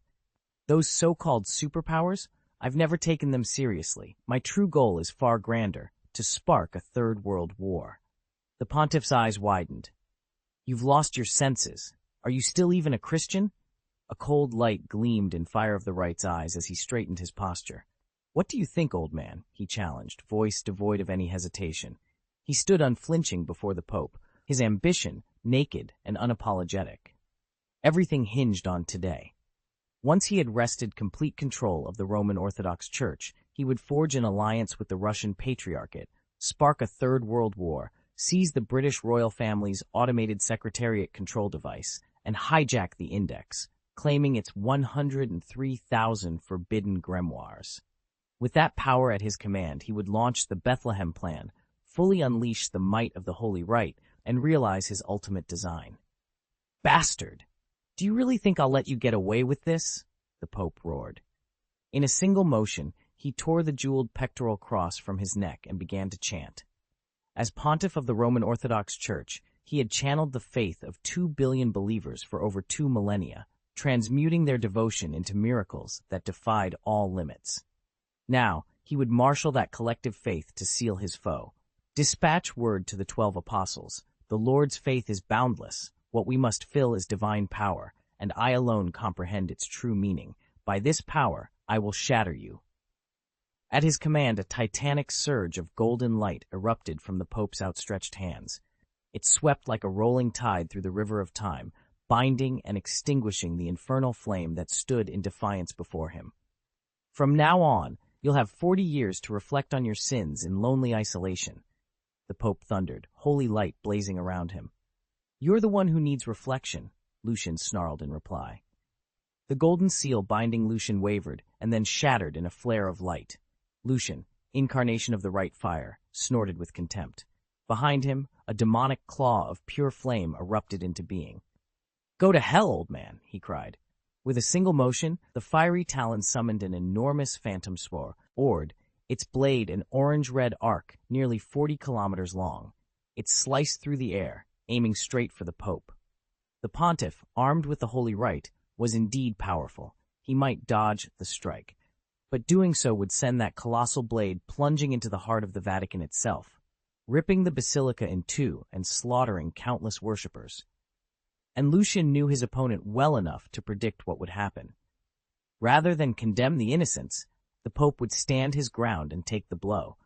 "Those so-called superpowers? I've never taken them seriously. My true goal is far grander, to spark a third world war." The pontiff's eyes widened. "You've lost your senses. Are you still even a Christian?" A cold light gleamed in Fire of the Right's eyes as he straightened his posture. "What do you think, old man?" he challenged, voice devoid of any hesitation. He stood unflinching before the Pope, his ambition naked and unapologetic. Everything hinged on today. Once he had wrested complete control of the Roman Orthodox Church, he would forge an alliance with the Russian Patriarchate, spark a third world war, seize the British royal family's automated secretariat control device, and hijack the Index, claiming its 103,000 forbidden grimoires. With that power at his command, he would launch the Bethlehem Plan, fully unleash the might of the Holy Rite, and realize his ultimate design. "Bastard! Do you really think I'll let you get away with this?" the Pope roared. In a single motion, he tore the jeweled pectoral cross from his neck and began to chant. As pontiff of the Roman Orthodox Church, he had channeled the faith of 2 billion believers for over 2 millennia, transmuting their devotion into miracles that defied all limits. Now, he would marshal that collective faith to seal his foe. "Dispatch word to the 12 apostles. The Lord's faith is boundless. What we must fill is divine power, and I alone comprehend its true meaning. By this power, I will shatter you." At his command, a titanic surge of golden light erupted from the Pope's outstretched hands. It swept like a rolling tide through the river of time, binding and extinguishing the infernal flame that stood in defiance before him. "From now on, you'll have 40 years to reflect on your sins in lonely isolation," the Pope thundered, holy light blazing around him. "You're the one who needs reflection," Lucian snarled in reply. The golden seal binding Lucian wavered and then shattered in a flare of light. Lucian, incarnation of the right fire, snorted with contempt. Behind him, a demonic claw of pure flame erupted into being. "Go to hell, old man," he cried. With a single motion, the fiery talon summoned an enormous phantom sword, its blade an orange-red arc nearly 40 kilometers long. It sliced through the air, aiming straight for the Pope. The pontiff, armed with the Holy Rite, was indeed powerful. He might dodge the strike, but doing so would send that colossal blade plunging into the heart of the Vatican itself, ripping the basilica in two and slaughtering countless worshippers. And Lucian knew his opponent well enough to predict what would happen. Rather than condemn the innocents, the Pope would stand his ground and take the blow.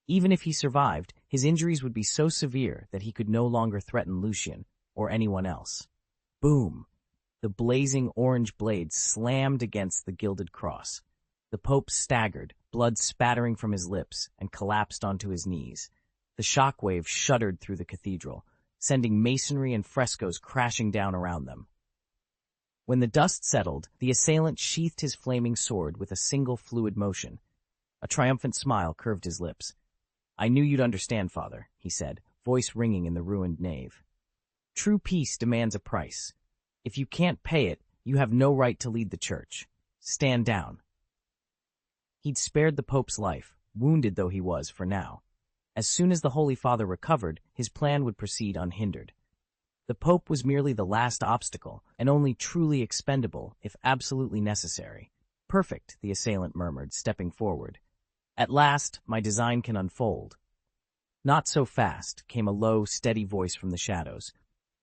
Even if he survived, his injuries would be so severe that he could no longer threaten Lucian or anyone else. Boom! The blazing orange blade slammed against the gilded cross. The Pope staggered, blood spattering from his lips, and collapsed onto his knees. The shockwave shuddered through the cathedral, sending masonry and frescoes crashing down around them. When the dust settled, the assailant sheathed his flaming sword with a single fluid motion. A triumphant smile curved his lips. "I knew you'd understand, Father," he said, voice ringing in the ruined nave. "True peace demands a price. If you can't pay it, you have no right to lead the church. Stand down." He'd spared the Pope's life, wounded though he was for now. As soon as the Holy Father recovered, his plan would proceed unhindered. The Pope was merely the last obstacle, and only truly expendable if absolutely necessary. Perfect, the assailant murmured, stepping forward. At last, my design can unfold. Not so fast, came a low, steady voice from the shadows.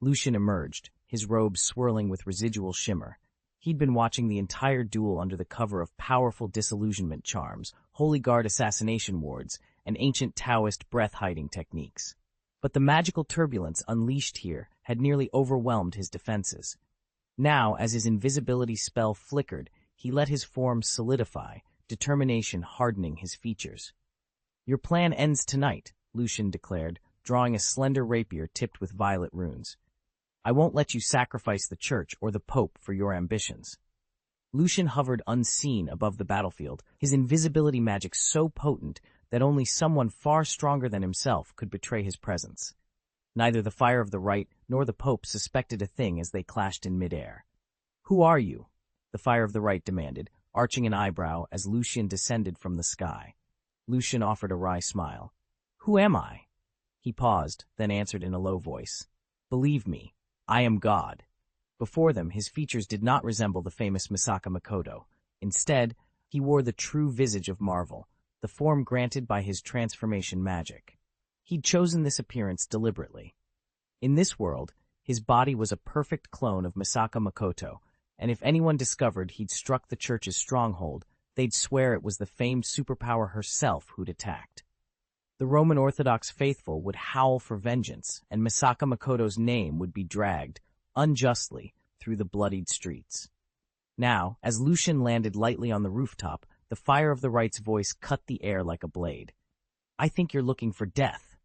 Lucian emerged, his robes swirling with residual shimmer. He'd been watching the entire duel under the cover of powerful disillusionment charms, Holy Guard assassination wards, and ancient Taoist breath-hiding techniques. But the magical turbulence unleashed here had nearly overwhelmed his defenses. Now, as his invisibility spell flickered, he let his form solidify, determination hardening his features. Your plan ends tonight, Lucian declared, drawing a slender rapier tipped with violet runes. I won't let you sacrifice the church or the Pope for your ambitions. Lucian hovered unseen above the battlefield, his invisibility magic so potent that only someone far stronger than himself could betray his presence. Neither the Fire of the Right nor the Pope suspected a thing as they clashed in midair. Who are you? The Fire of the Right demanded, arching an eyebrow as Lucian descended from the sky. Lucian offered a wry smile. Who am I? He paused, then answered in a low voice. Believe me, I am God. Before them, his features did not resemble the famous Misaka Makoto. Instead, he wore the true visage of marvel, the form granted by his transformation magic. He'd chosen this appearance deliberately. In this world, his body was a perfect clone of Misaka Makoto, and if anyone discovered he'd struck the church's stronghold, they'd swear it was the famed superpower herself who'd attacked. The Roman Orthodox faithful would howl for vengeance, and Misaka Makoto's name would be dragged, unjustly, through the bloodied streets. Now, as Lucian landed lightly on the rooftop, the Fire of the Right's voice cut the air like a blade. I think you're looking for death.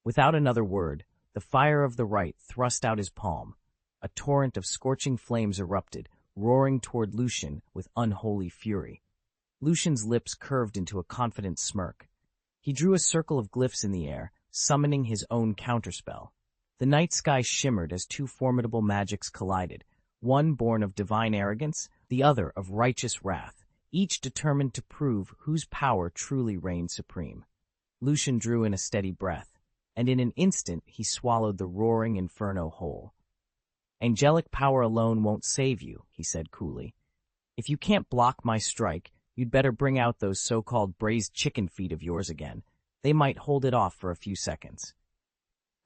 Without another word, the Fire of the Right thrust out his palm. A torrent of scorching flames erupted, roaring toward Lucian with unholy fury. Lucian's lips curved into a confident smirk. He drew a circle of glyphs in the air, summoning his own counterspell. The night sky shimmered as two formidable magics collided, one born of divine arrogance, the other of righteous wrath, each determined to prove whose power truly reigned supreme. Lucian drew in a steady breath, and in an instant he swallowed the roaring inferno whole. Angelic power alone won't save you, he said coolly. If you can't block my strike, you'd better bring out those so-called braised chicken feet of yours again. They might hold it off for a few seconds.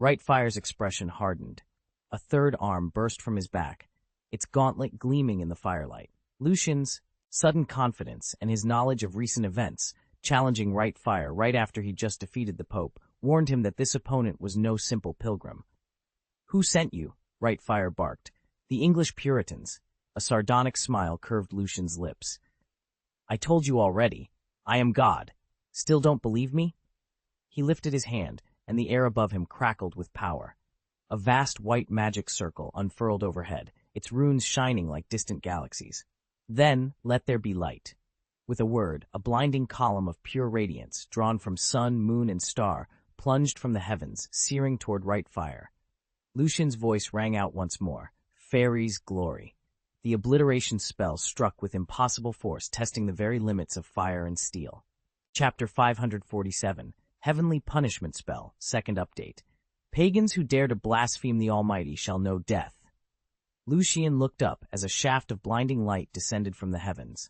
Rightfire's expression hardened. A third arm burst from his back, its gauntlet gleaming in the firelight. Lucian's sudden confidence and his knowledge of recent events, challenging Rightfire right after he'd just defeated the Pope, warned him that this opponent was no simple pilgrim. Who sent you? Rightfire barked. The English Puritans. A sardonic smile curved Lucian's lips. I told you already. I am God. Still don't believe me? He lifted his hand, and the air above him crackled with power. A vast white magic circle unfurled overhead, its runes shining like distant galaxies. Then, let there be light. With a word, a blinding column of pure radiance, drawn from sun, moon, and star, plunged from the heavens, searing toward Rightfire. Lucian's voice rang out once more. Fairy's glory. The obliteration spell struck with impossible force, testing the very limits of fire and steel. Chapter 547, Heavenly Punishment Spell, Second Update. Pagans who dare to blaspheme the Almighty shall know death. Lucian looked up as a shaft of blinding light descended from the heavens.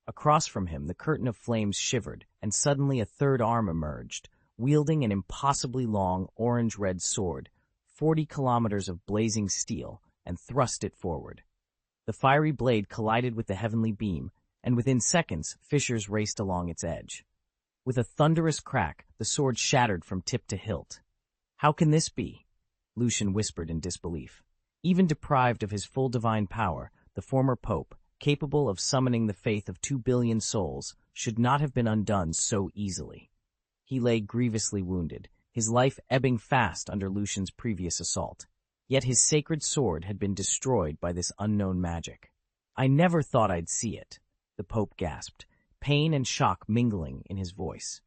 Across from him, the curtain of flames shivered, and suddenly a third arm emerged, wielding an impossibly long orange-red sword, 40 kilometers of blazing steel, and thrust it forward. The fiery blade collided with the heavenly beam, and within seconds, fissures raced along its edge. With a thunderous crack, the sword shattered from tip to hilt. How can this be? Lucian whispered in disbelief. Even deprived of his full divine power, the former pope, capable of summoning the faith of 2 billion souls, should not have been undone so easily. He lay grievously wounded, his life ebbing fast under Lucian's previous assault. Yet his sacred sword had been destroyed by this unknown magic. I never thought I'd see it, the Pope gasped, pain and shock mingling in his voice.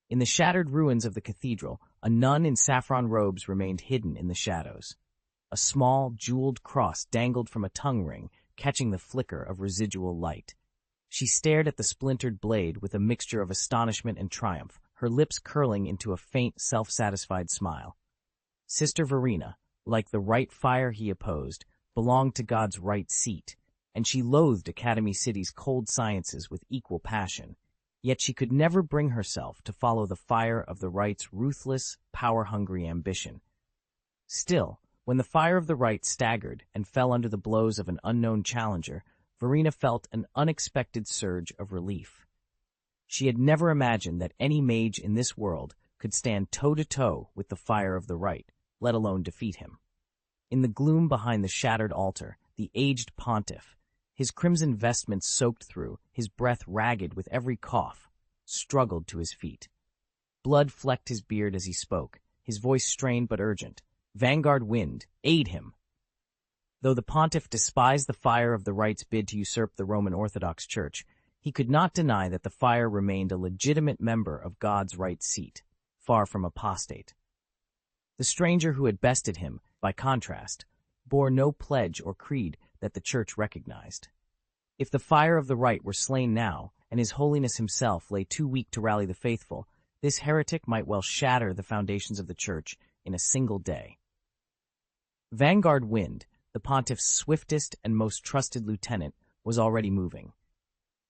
In the shattered ruins of the cathedral, a nun in saffron robes remained hidden in the shadows. A small, jeweled cross dangled from a tongue ring, catching the flicker of residual light. She stared at the splintered blade with a mixture of astonishment and triumph, her lips curling into a faint, self-satisfied smile. Sister Verena, like the right fire he opposed, belonged to God's right seat, and she loathed Academy City's cold sciences with equal passion. Yet she could never bring herself to follow the fire of the right's ruthless, power-hungry ambition. Still, when the fire of the right staggered and fell under the blows of an unknown challenger, Verena felt an unexpected surge of relief. She had never imagined that any mage in this world could stand toe-to-toe with the fire of the right, let alone defeat him. In the gloom behind the shattered altar, the aged pontiff, his crimson vestments soaked through, his breath ragged with every cough, struggled to his feet. Blood flecked his beard as he spoke, his voice strained but urgent. "Vanguard Wind, aid him!" Though the pontiff despised the fire of the right's bid to usurp the Roman Orthodox Church, he could not deny that the fire remained a legitimate member of God's right seat, far from apostate. The stranger who had bested him, by contrast, bore no pledge or creed that the Church recognized. If the fire of the right were slain now, and His Holiness himself lay too weak to rally the faithful, this heretic might well shatter the foundations of the Church in a single day. Vanguard Wind, the pontiff's swiftest and most trusted lieutenant, was already moving.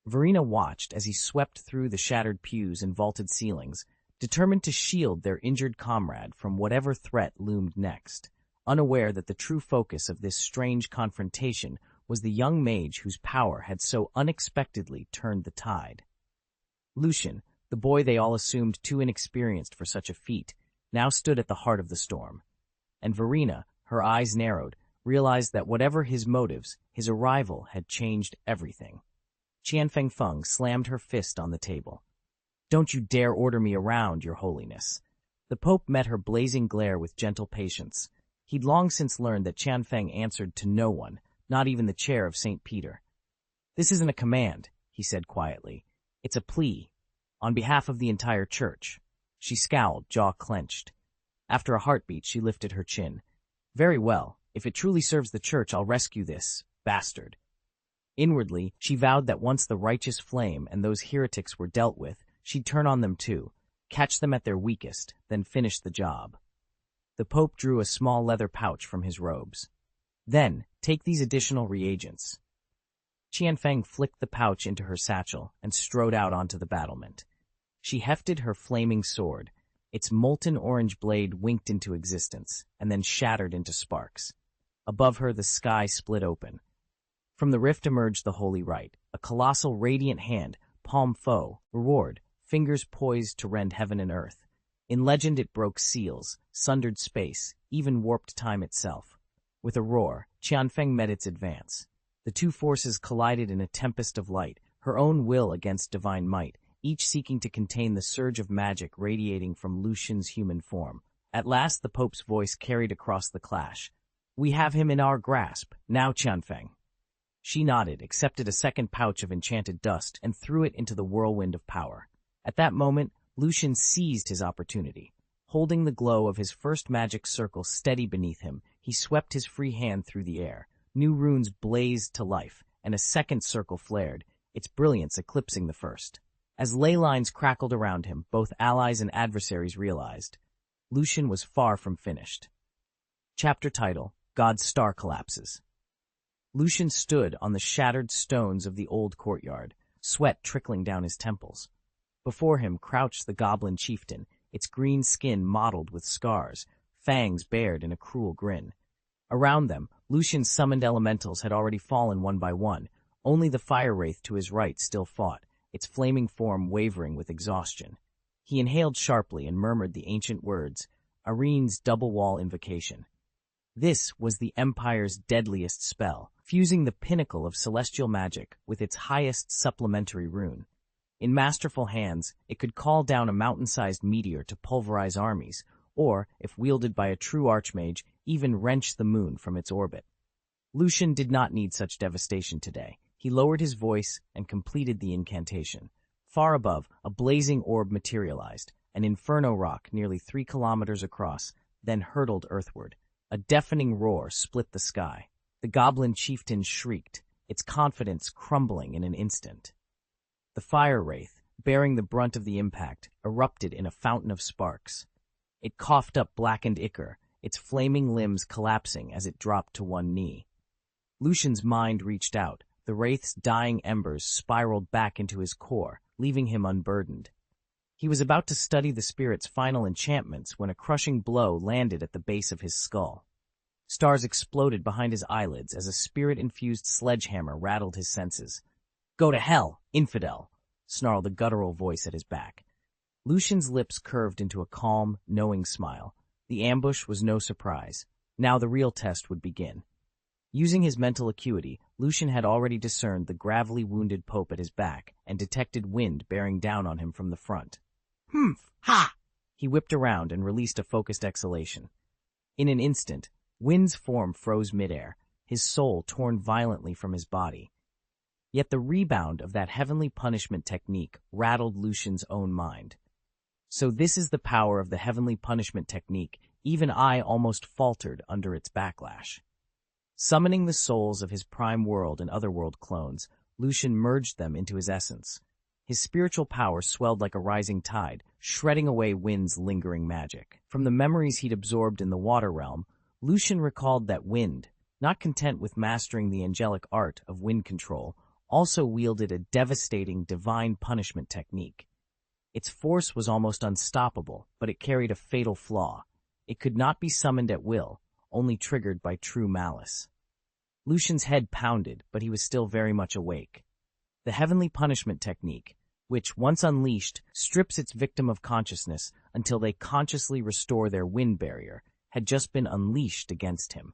Verena watched as he swept through the shattered pews and vaulted ceilings, determined to shield their injured comrade from whatever threat loomed next, unaware that the true focus of this strange confrontation was the young mage whose power had so unexpectedly turned the tide. Lucian, the boy they all assumed too inexperienced for such a feat, now stood at the heart of the storm. And Verena, her eyes narrowed, realized that whatever his motives, his arrival had changed everything. Qianfeng Feng slammed her fist on the table. "Don't you dare order me around, Your Holiness." The Pope met her blazing glare with gentle patience. He'd long since learned that Qianfeng answered to no one, not even the chair of St. Peter. "This isn't a command," he said quietly. "It's a plea, on behalf of the entire Church." She scowled, jaw clenched. After a heartbeat, she lifted her chin. "Very well. If it truly serves the Church, I'll rescue this bastard." Inwardly, she vowed that once the righteous flame and those heretics were dealt with, she'd turn on them too, catch them at their weakest, then finish the job. The Pope drew a small leather pouch from his robes. "Then, take these additional reagents." Qianfeng flicked the pouch into her satchel and strode out onto the battlement. She hefted her flaming sword. Its molten orange blade winked into existence, and then shattered into sparks. Above her, the sky split open. From the rift emerged the Holy Rite, a colossal radiant hand, palm foe, reward, fingers poised to rend heaven and earth. In legend it broke seals, sundered space, even warped time itself. With a roar, Qianfeng met its advance. The two forces collided in a tempest of light, her own will against divine might, each seeking to contain the surge of magic radiating from Lucian's human form. At last the Pope's voice carried across the clash. "We have him in our grasp. Now, Qianfeng." She nodded, accepted a second pouch of enchanted dust, and threw it into the whirlwind of power. At that moment, Lucian seized his opportunity. Holding the glow of his first magic circle steady beneath him, he swept his free hand through the air. New runes blazed to life, and a second circle flared, its brilliance eclipsing the first. As ley lines crackled around him, both allies and adversaries realized Lucian was far from finished. Chapter title: God's Star Collapses. Lucian stood on the shattered stones of the old courtyard, sweat trickling down his temples. Before him crouched the goblin chieftain, its green skin mottled with scars, fangs bared in a cruel grin. Around them, Lucian's summoned elementals had already fallen one by one. Only the fire wraith to his right still fought, its flaming form wavering with exhaustion. He inhaled sharply and murmured the ancient words, Arene's double wall invocation. This was the Empire's deadliest spell, fusing the pinnacle of celestial magic with its highest supplementary rune. In masterful hands, it could call down a mountain-sized meteor to pulverize armies, or, if wielded by a true archmage, even wrench the moon from its orbit. Lucian did not need such devastation today. He lowered his voice and completed the incantation. Far above, a blazing orb materialized, an inferno rock nearly 3 kilometers across, then hurtled earthward. A deafening roar split the sky. The goblin chieftain shrieked, its confidence crumbling in an instant. The fire wraith, bearing the brunt of the impact, erupted in a fountain of sparks. It coughed up blackened ichor, its flaming limbs collapsing as it dropped to one knee. Lucian's mind reached out. The wraith's dying embers spiraled back into his core, leaving him unburdened. He was about to study the spirit's final enchantments when a crushing blow landed at the base of his skull. Stars exploded behind his eyelids as a spirit-infused sledgehammer rattled his senses. "Go to hell, infidel!" snarled a guttural voice at his back. Lucian's lips curved into a calm, knowing smile. The ambush was no surprise. Now the real test would begin. Using his mental acuity, Lucian had already discerned the gravely wounded Pope at his back and detected wind bearing down on him from the front. "Humph! Ha!" He whipped around and released a focused exhalation. In an instant, Wind's form froze midair, his soul torn violently from his body. Yet the rebound of that heavenly punishment technique rattled Lucian's own mind. So this is the power of the heavenly punishment technique. Even I almost faltered under its backlash. Summoning the souls of his prime world and otherworld clones, Lucian merged them into his essence. His spiritual power swelled like a rising tide, shredding away Wind's lingering magic. From the memories he'd absorbed in the water realm, Lucian recalled that Wind, not content with mastering the angelic art of wind control, also wielded a devastating divine punishment technique. Its force was almost unstoppable, but it carried a fatal flaw. It could not be summoned at will, only triggered by true malice. Lucian's head pounded, but he was still very much awake. The heavenly punishment technique, which, once unleashed, strips its victim of consciousness until they consciously restore their wind barrier, had just been unleashed against him.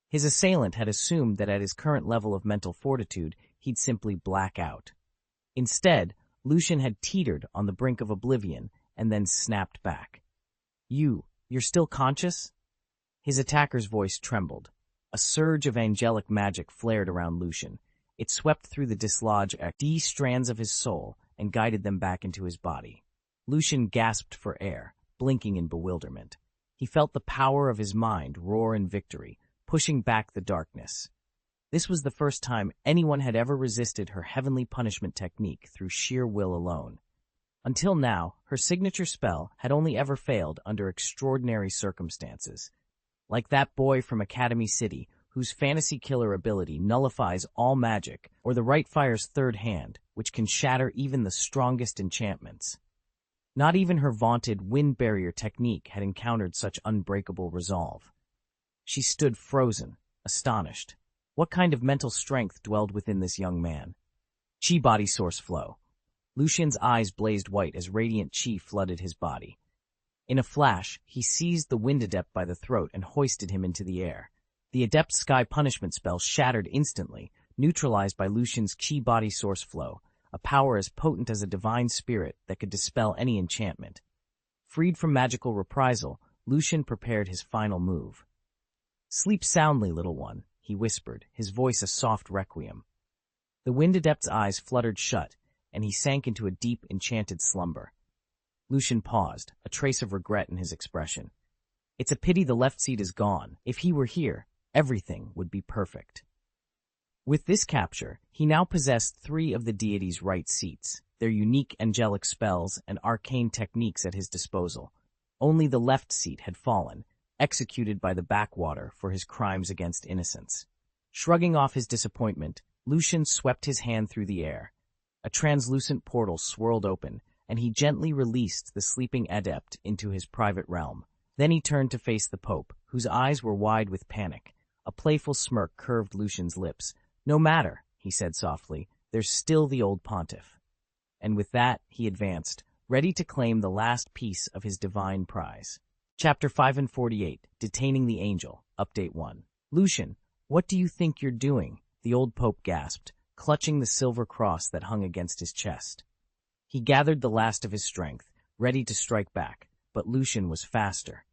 His assailant had assumed that at his current level of mental fortitude, he'd simply black out. Instead, Lucian had teetered on the brink of oblivion and then snapped back. You're still conscious?" His attacker's voice trembled. A surge of angelic magic flared around Lucian. It swept through the dislodged strands of his soul and guided them back into his body. Lucian gasped for air, blinking in bewilderment. He felt the power of his mind roar in victory, pushing back the darkness. This was the first time anyone had ever resisted her heavenly punishment technique through sheer will alone. Until now, her signature spell had only ever failed under extraordinary circumstances. Like that boy from Academy City, whose fantasy killer ability nullifies all magic, or the Right Fire's third hand, which can shatter even the strongest enchantments. Not even her vaunted wind barrier technique had encountered such unbreakable resolve. She stood frozen, astonished. What kind of mental strength dwelled within this young man? Chi body source flow. Lucian's eyes blazed white as radiant chi flooded his body. In a flash, he seized the wind adept by the throat and hoisted him into the air. The adept's sky punishment spell shattered instantly, neutralized by Lucian's chi body source flow, a power as potent as a divine spirit that could dispel any enchantment. Freed from magical reprisal, Lucian prepared his final move. "Sleep soundly, little one," he whispered, his voice a soft requiem. The wind adept's eyes fluttered shut, and he sank into a deep, enchanted slumber. Lucian paused, a trace of regret in his expression. It's a pity the left seat is gone. If he were here, everything would be perfect. With this capture, he now possessed 3 of the deity's right seats, their unique angelic spells and arcane techniques at his disposal. Only the left seat had fallen, executed by the backwater for his crimes against innocence. Shrugging off his disappointment, Lucian swept his hand through the air. A translucent portal swirled open, and he gently released the sleeping adept into his private realm. Then he turned to face the Pope, whose eyes were wide with panic. A playful smirk curved Lucian's lips. "No matter," he said softly, "there's still the old pontiff." And with that, he advanced, ready to claim the last piece of his divine prize. Chapter 548, Detaining the Angel, Update 1. "Lucian, what do you think you're doing?" the old Pope gasped, clutching the silver cross that hung against his chest. He gathered the last of his strength, ready to strike back, but Lucian was faster.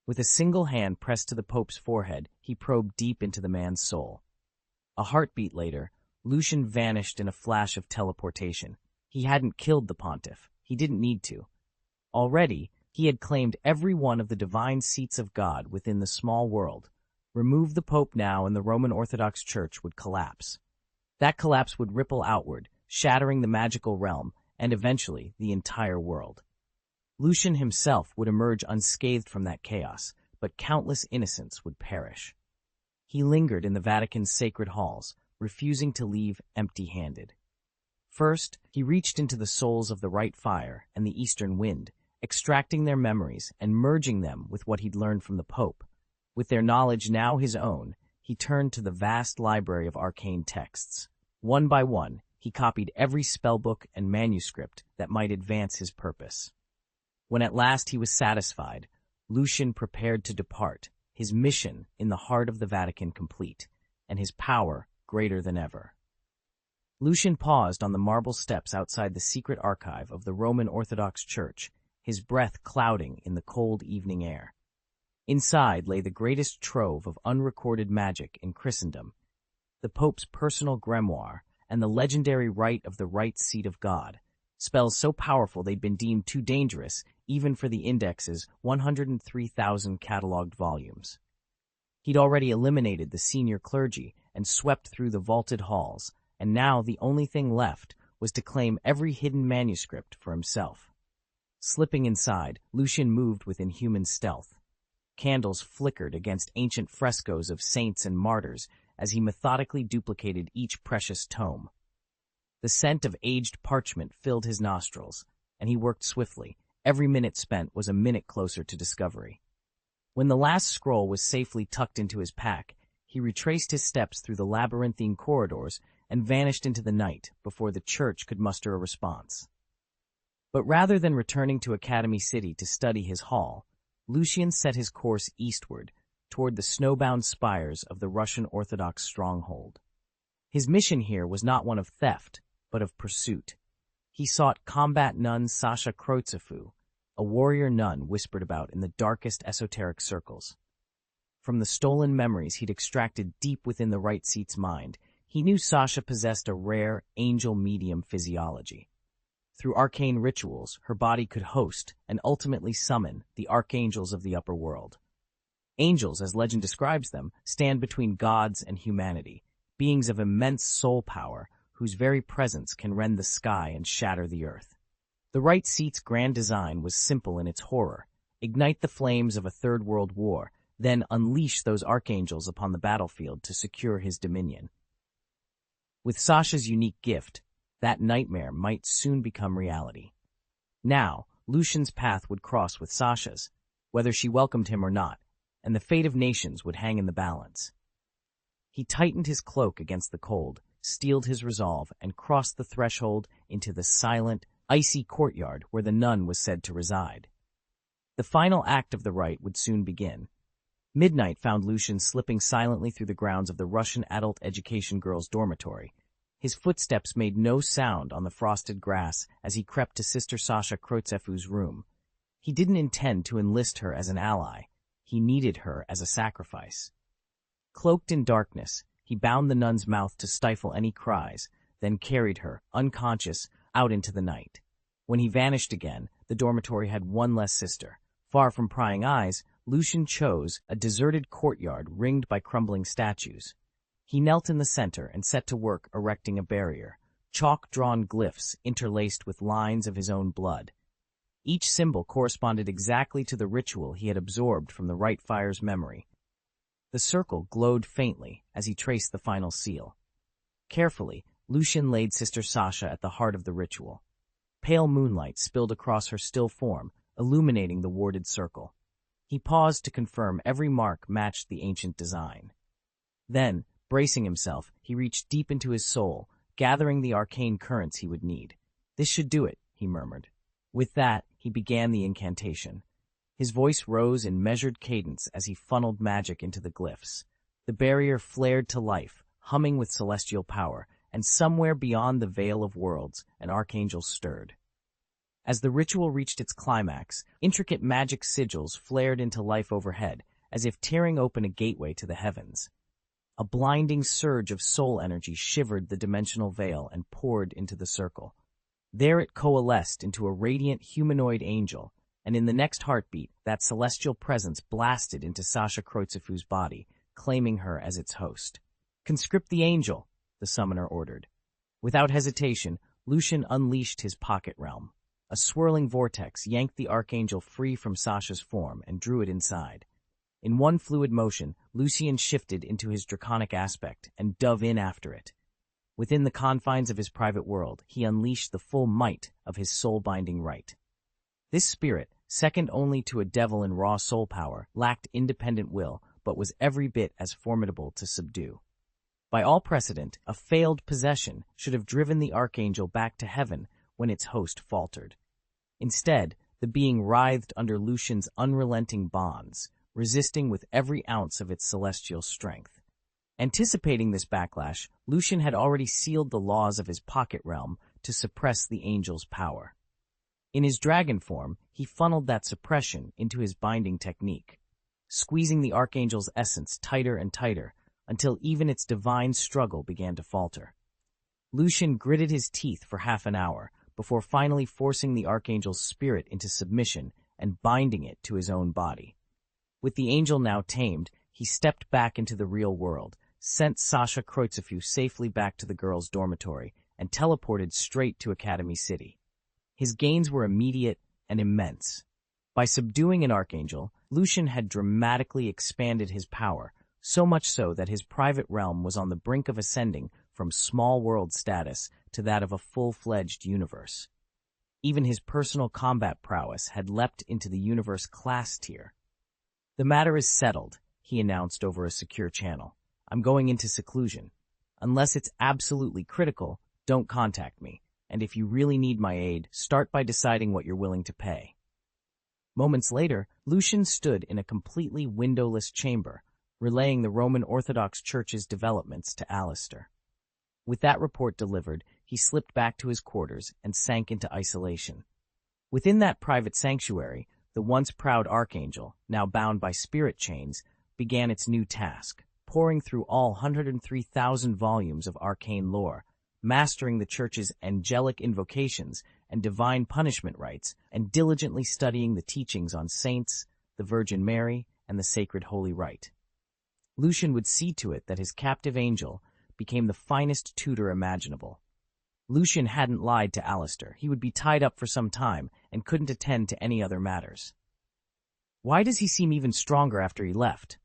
With a single hand pressed to the Pope's forehead, he probed deep into the man's soul. A heartbeat later, Lucian vanished in a flash of teleportation. He hadn't killed the pontiff. He didn't need to. Already, he had claimed every one of the divine seats of God within the small world. Remove the Pope now and the Roman Orthodox Church would collapse. That collapse would ripple outward, shattering the magical realm, and eventually the entire world. Lucian himself would emerge unscathed from that chaos, but countless innocents would perish. He lingered in the Vatican's sacred halls, refusing to leave empty-handed. First, he reached into the souls of the Right Fire and the Eastern Wind, extracting their memories and merging them with what he'd learned from the Pope. With their knowledge now his own, he turned to the vast library of arcane texts. One by one, he copied every spellbook and manuscript that might advance his purpose. When at last he was satisfied, Lucian prepared to depart, his mission in the heart of the Vatican complete, and his power greater than ever. Lucian paused on the marble steps outside the secret archive of the Roman Orthodox Church, his breath clouding in the cold evening air. Inside lay the greatest trove of unrecorded magic in Christendom, the Pope's personal grimoire and the legendary Rite of the Right Seat of God, spells so powerful they'd been deemed too dangerous even for the Index's 103,000 catalogued volumes. He'd already eliminated the senior clergy and swept through the vaulted halls, and now the only thing left was to claim every hidden manuscript for himself. Slipping inside, Lucian moved with inhuman stealth. Candles flickered against ancient frescoes of saints and martyrs as he methodically duplicated each precious tome. The scent of aged parchment filled his nostrils, and he worked swiftly. Every minute spent was a minute closer to discovery. When the last scroll was safely tucked into his pack, he retraced his steps through the labyrinthine corridors and vanished into the night before the church could muster a response. But rather than returning to Academy City to study his haul, Lucian set his course eastward, toward the snowbound spires of the Russian Orthodox stronghold. His mission here was not one of theft, but of pursuit. He sought combat nun Sasha Krotzefu, a warrior nun whispered about in the darkest esoteric circles. From the stolen memories he'd extracted deep within the Right Seat's mind, he knew Sasha possessed a rare angel medium physiology. Through arcane rituals, her body could host and ultimately summon the archangels of the upper world. Angels, as legend describes them, stand between gods and humanity, beings of immense soul power whose very presence can rend the sky and shatter the earth. The Right Seat's grand design was simple in its horror: ignite the flames of a third world war, then unleash those archangels upon the battlefield to secure his dominion. With Sasha's unique gift, that nightmare might soon become reality. Now, Lucian's path would cross with Sasha's, whether she welcomed him or not, and the fate of nations would hang in the balance. He tightened his cloak against the cold, steeled his resolve, and crossed the threshold into the silent, icy courtyard where the nun was said to reside. The final act of the rite would soon begin. Midnight found Lucian slipping silently through the grounds of the Russian adult education girls' dormitory. His footsteps made no sound on the frosted grass as he crept to Sister Sasha Krotzefu's room. He didn't intend to enlist her as an ally. He needed her as a sacrifice. Cloaked in darkness, he bound the nun's mouth to stifle any cries, then carried her, unconscious, out into the night. When he vanished again, the dormitory had one less sister. Far from prying eyes, Lucian chose a deserted courtyard ringed by crumbling statues. He knelt in the center and set to work erecting a barrier, chalk-drawn glyphs interlaced with lines of his own blood. Each symbol corresponded exactly to the ritual he had absorbed from the Right Fire's memory. The circle glowed faintly as he traced the final seal. Carefully, Lucian laid Sister Sasha at the heart of the ritual. Pale moonlight spilled across her still form, illuminating the warded circle. He paused to confirm every mark matched the ancient design. Then, bracing himself, he reached deep into his soul, gathering the arcane currents he would need. "This should do it," he murmured. With that, he began the incantation. His voice rose in measured cadence as he funneled magic into the glyphs. The barrier flared to life, humming with celestial power, and somewhere beyond the veil of worlds, an archangel stirred. As the ritual reached its climax, intricate magic sigils flared into life overhead, as if tearing open a gateway to the heavens. A blinding surge of soul energy shivered the dimensional veil and poured into the circle. There it coalesced into a radiant humanoid angel, and in the next heartbeat, that celestial presence blasted into Sasha Krotzefu's body, claiming her as its host. "Conscript the angel," the summoner ordered. Without hesitation, Lucian unleashed his pocket realm. A swirling vortex yanked the archangel free from Sasha's form and drew it inside. In one fluid motion, Lucian shifted into his draconic aspect and dove in after it. Within the confines of his private world, he unleashed the full might of his soul-binding right. This spirit, second only to a devil in raw soul power, lacked independent will, but was every bit as formidable to subdue. By all precedent, a failed possession should have driven the archangel back to heaven when its host faltered. Instead, the being writhed under Lucian's unrelenting bonds, resisting with every ounce of its celestial strength. Anticipating this backlash, Lucian had already sealed the laws of his pocket realm to suppress the angel's power. In his dragon form, he funneled that suppression into his binding technique, squeezing the archangel's essence tighter and tighter until even its divine struggle began to falter. Lucian gritted his teeth for half an hour before finally forcing the archangel's spirit into submission and binding it to his own body. With the angel now tamed, he stepped back into the real world, sent Sasha Kreutzefeu safely back to the girls' dormitory, and teleported straight to Academy City. His gains were immediate and immense. By subduing an archangel, Lucian had dramatically expanded his power, so much so that his private realm was on the brink of ascending from small world status to that of a full-fledged universe. Even his personal combat prowess had leapt into the universe class tier. "The matter is settled," he announced over a secure channel. "I'm going into seclusion. Unless it's absolutely critical, don't contact me, and if you really need my aid, start by deciding what you're willing to pay." Moments later, Lucian stood in a completely windowless chamber, relaying the Roman Orthodox Church's developments to Alistair. With that report delivered, he slipped back to his quarters and sank into isolation. Within that private sanctuary, the once proud archangel, now bound by spirit chains, began its new task, pouring through all 103,000 volumes of arcane lore, mastering the Church's angelic invocations and divine punishment rites, and diligently studying the teachings on saints, the Virgin Mary, and the sacred Holy Rite. Lucian would see to it that his captive angel became the finest tutor imaginable. Lucian hadn't lied to Alistair. He would be tied up for some time and couldn't attend to any other matters. "Why does he seem even stronger after he left?"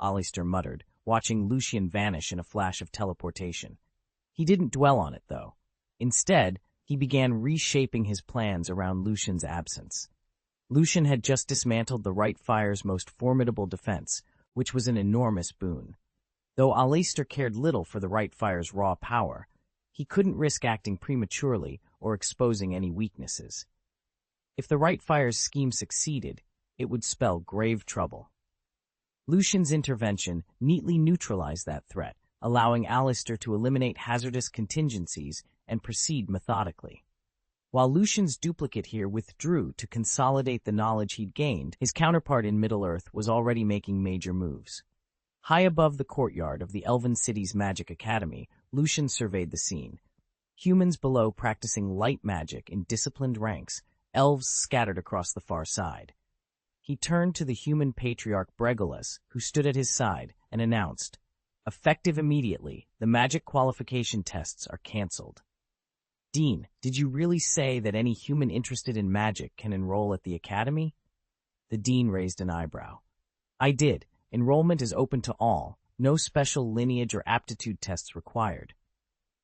Alistair muttered, watching Lucian vanish in a flash of teleportation. He didn't dwell on it, though. Instead, he began reshaping his plans around Lucian's absence. Lucian had just dismantled the Right Fire's most formidable defense, which was an enormous boon. Though Alistair cared little for the Right Fire's raw power, he couldn't risk acting prematurely or exposing any weaknesses. If the Right Fire's scheme succeeded, it would spell grave trouble. Lucian's intervention neatly neutralized that threat, allowing Alistair to eliminate hazardous contingencies and proceed methodically. While Lucian's duplicate here withdrew to consolidate the knowledge he'd gained, his counterpart in Middle-earth was already making major moves. High above the courtyard of the Elven City's Magic Academy, Lucian surveyed the scene. Humans below practicing light magic in disciplined ranks, elves scattered across the far side. He turned to the human patriarch Bregolas, who stood at his side, and announced, "Effective immediately, the magic qualification tests are cancelled." "Dean, did you really say that any human interested in magic can enroll at the academy?" The dean raised an eyebrow. "I did. Enrollment is open to all. No special lineage or aptitude tests required."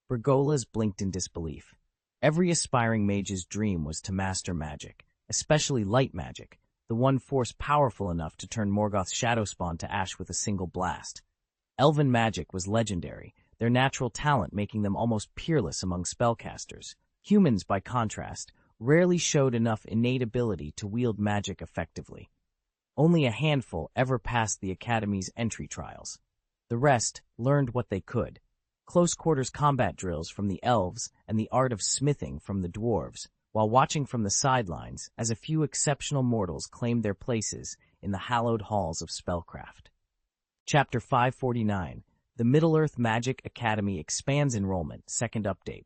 Bergolas blinked in disbelief. Every aspiring mage's dream was to master magic, especially light magic, the one force powerful enough to turn Morgoth's Shadowspawn to ash with a single blast. Elven magic was legendary, their natural talent making them almost peerless among spellcasters. Humans, by contrast, rarely showed enough innate ability to wield magic effectively. Only a handful ever passed the Academy's entry trials. The rest learned what they could: close-quarters combat drills from the elves and the art of smithing from the dwarves, while watching from the sidelines as a few exceptional mortals claimed their places in the hallowed halls of spellcraft. Chapter 549, The Middle-earth Magic Academy Expands Enrollment, Second Update.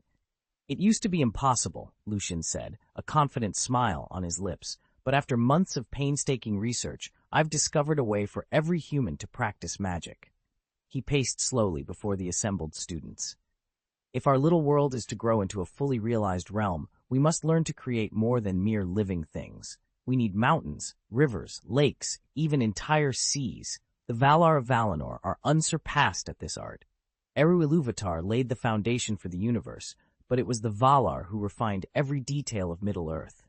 "It used to be impossible," Lucian said, a confident smile on his lips, "but after months of painstaking research, I've discovered a way for every human to practice magic." He paced slowly before the assembled students. If our little world is to grow into a fully realized realm, we must learn to create more than mere living things. We need mountains, rivers, lakes, even entire seas. The Valar of Valinor are unsurpassed at this art. Eru Ilúvatar laid the foundation for the universe, but it was the Valar who refined every detail of Middle-earth.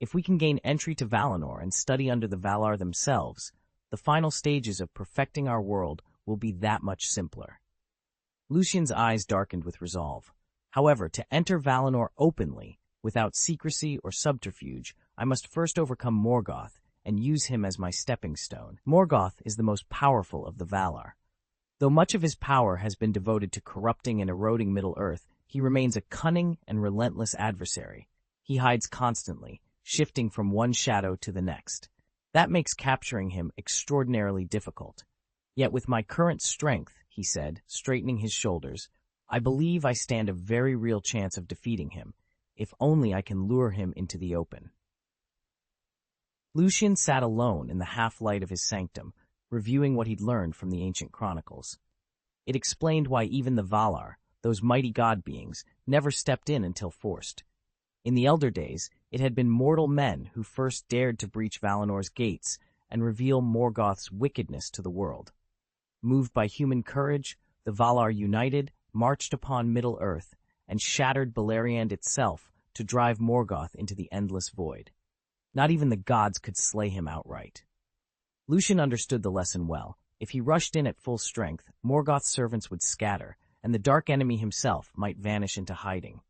If we can gain entry to Valinor and study under the Valar themselves, the final stages of perfecting our world will be that much simpler. Lucian's eyes darkened with resolve. However, to enter Valinor openly, without secrecy or subterfuge, I must first overcome Morgoth and use him as my stepping stone. Morgoth is the most powerful of the Valar. Though much of his power has been devoted to corrupting and eroding Middle-earth, he remains a cunning and relentless adversary. He hides constantly, shifting from one shadow to the next. That makes capturing him extraordinarily difficult. Yet with my current strength, he said, straightening his shoulders, I believe I stand a very real chance of defeating him, if only I can lure him into the open. Lucian sat alone in the half-light of his sanctum, reviewing what he'd learned from the ancient chronicles. It explained why even the Valar, those mighty god beings, never stepped in until forced. In the Elder Days, it had been mortal men who first dared to breach Valinor's gates and reveal Morgoth's wickedness to the world. Moved by human courage, the Valar united, marched upon Middle-earth, and shattered Beleriand itself to drive Morgoth into the endless void. Not even the gods could slay him outright. Lucian understood the lesson well. If he rushed in at full strength, Morgoth's servants would scatter, and the dark enemy himself might vanish into hiding.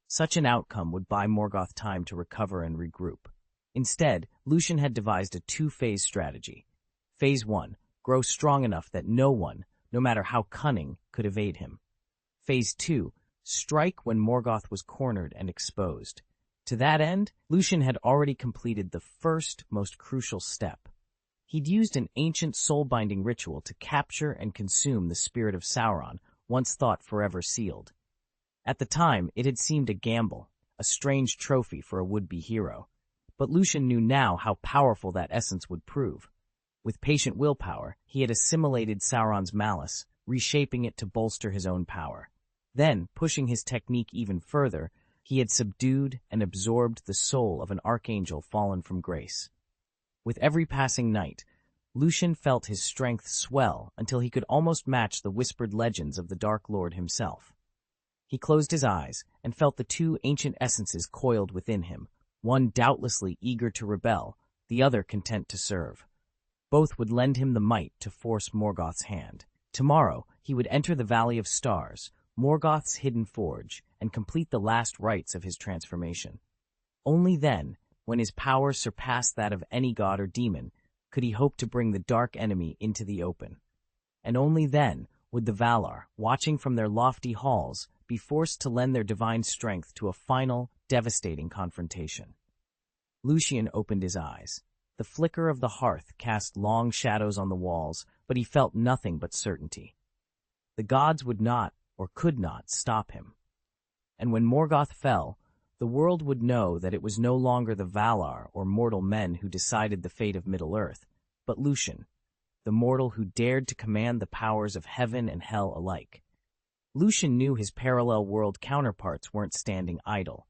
Such an outcome would buy Morgoth time to recover and regroup. Instead, Lucian had devised a two-phase strategy. Phase 1, grow strong enough that no one, no matter how cunning, could evade him. Phase 2, strike when Morgoth was cornered and exposed. To that end, Lucian had already completed the first, most crucial step. He'd used an ancient soul-binding ritual to capture and consume the spirit of Sauron, once thought forever sealed. At the time, it had seemed a gamble, a strange trophy for a would-be hero. But Lucian knew now how powerful that essence would prove. With patient willpower, he had assimilated Sauron's malice, reshaping it to bolster his own power. Then, pushing his technique even further, he had subdued and absorbed the soul of an archangel fallen from grace. With every passing night, Lucian felt his strength swell until he could almost match the whispered legends of the Dark Lord himself. He closed his eyes and felt the two ancient essences coiled within him, one doubtlessly eager to rebel, the other content to serve. Both would lend him the might to force Morgoth's hand. Tomorrow, he would enter the Valley of Stars, Morgoth's hidden forge, and complete the last rites of his transformation. Only then, when his power surpassed that of any god or demon, could he hope to bring the dark enemy into the open. And only then would the Valar, watching from their lofty halls, be forced to lend their divine strength to a final, devastating confrontation. Lucian opened his eyes. The flicker of the hearth cast long shadows on the walls, but he felt nothing but certainty. The gods would not, or could not, stop him. And when Morgoth fell, the world would know that it was no longer the Valar or mortal men who decided the fate of Middle-earth, but Lucian, the mortal who dared to command the powers of heaven and hell alike. Lucian knew his parallel world counterparts weren't standing idle.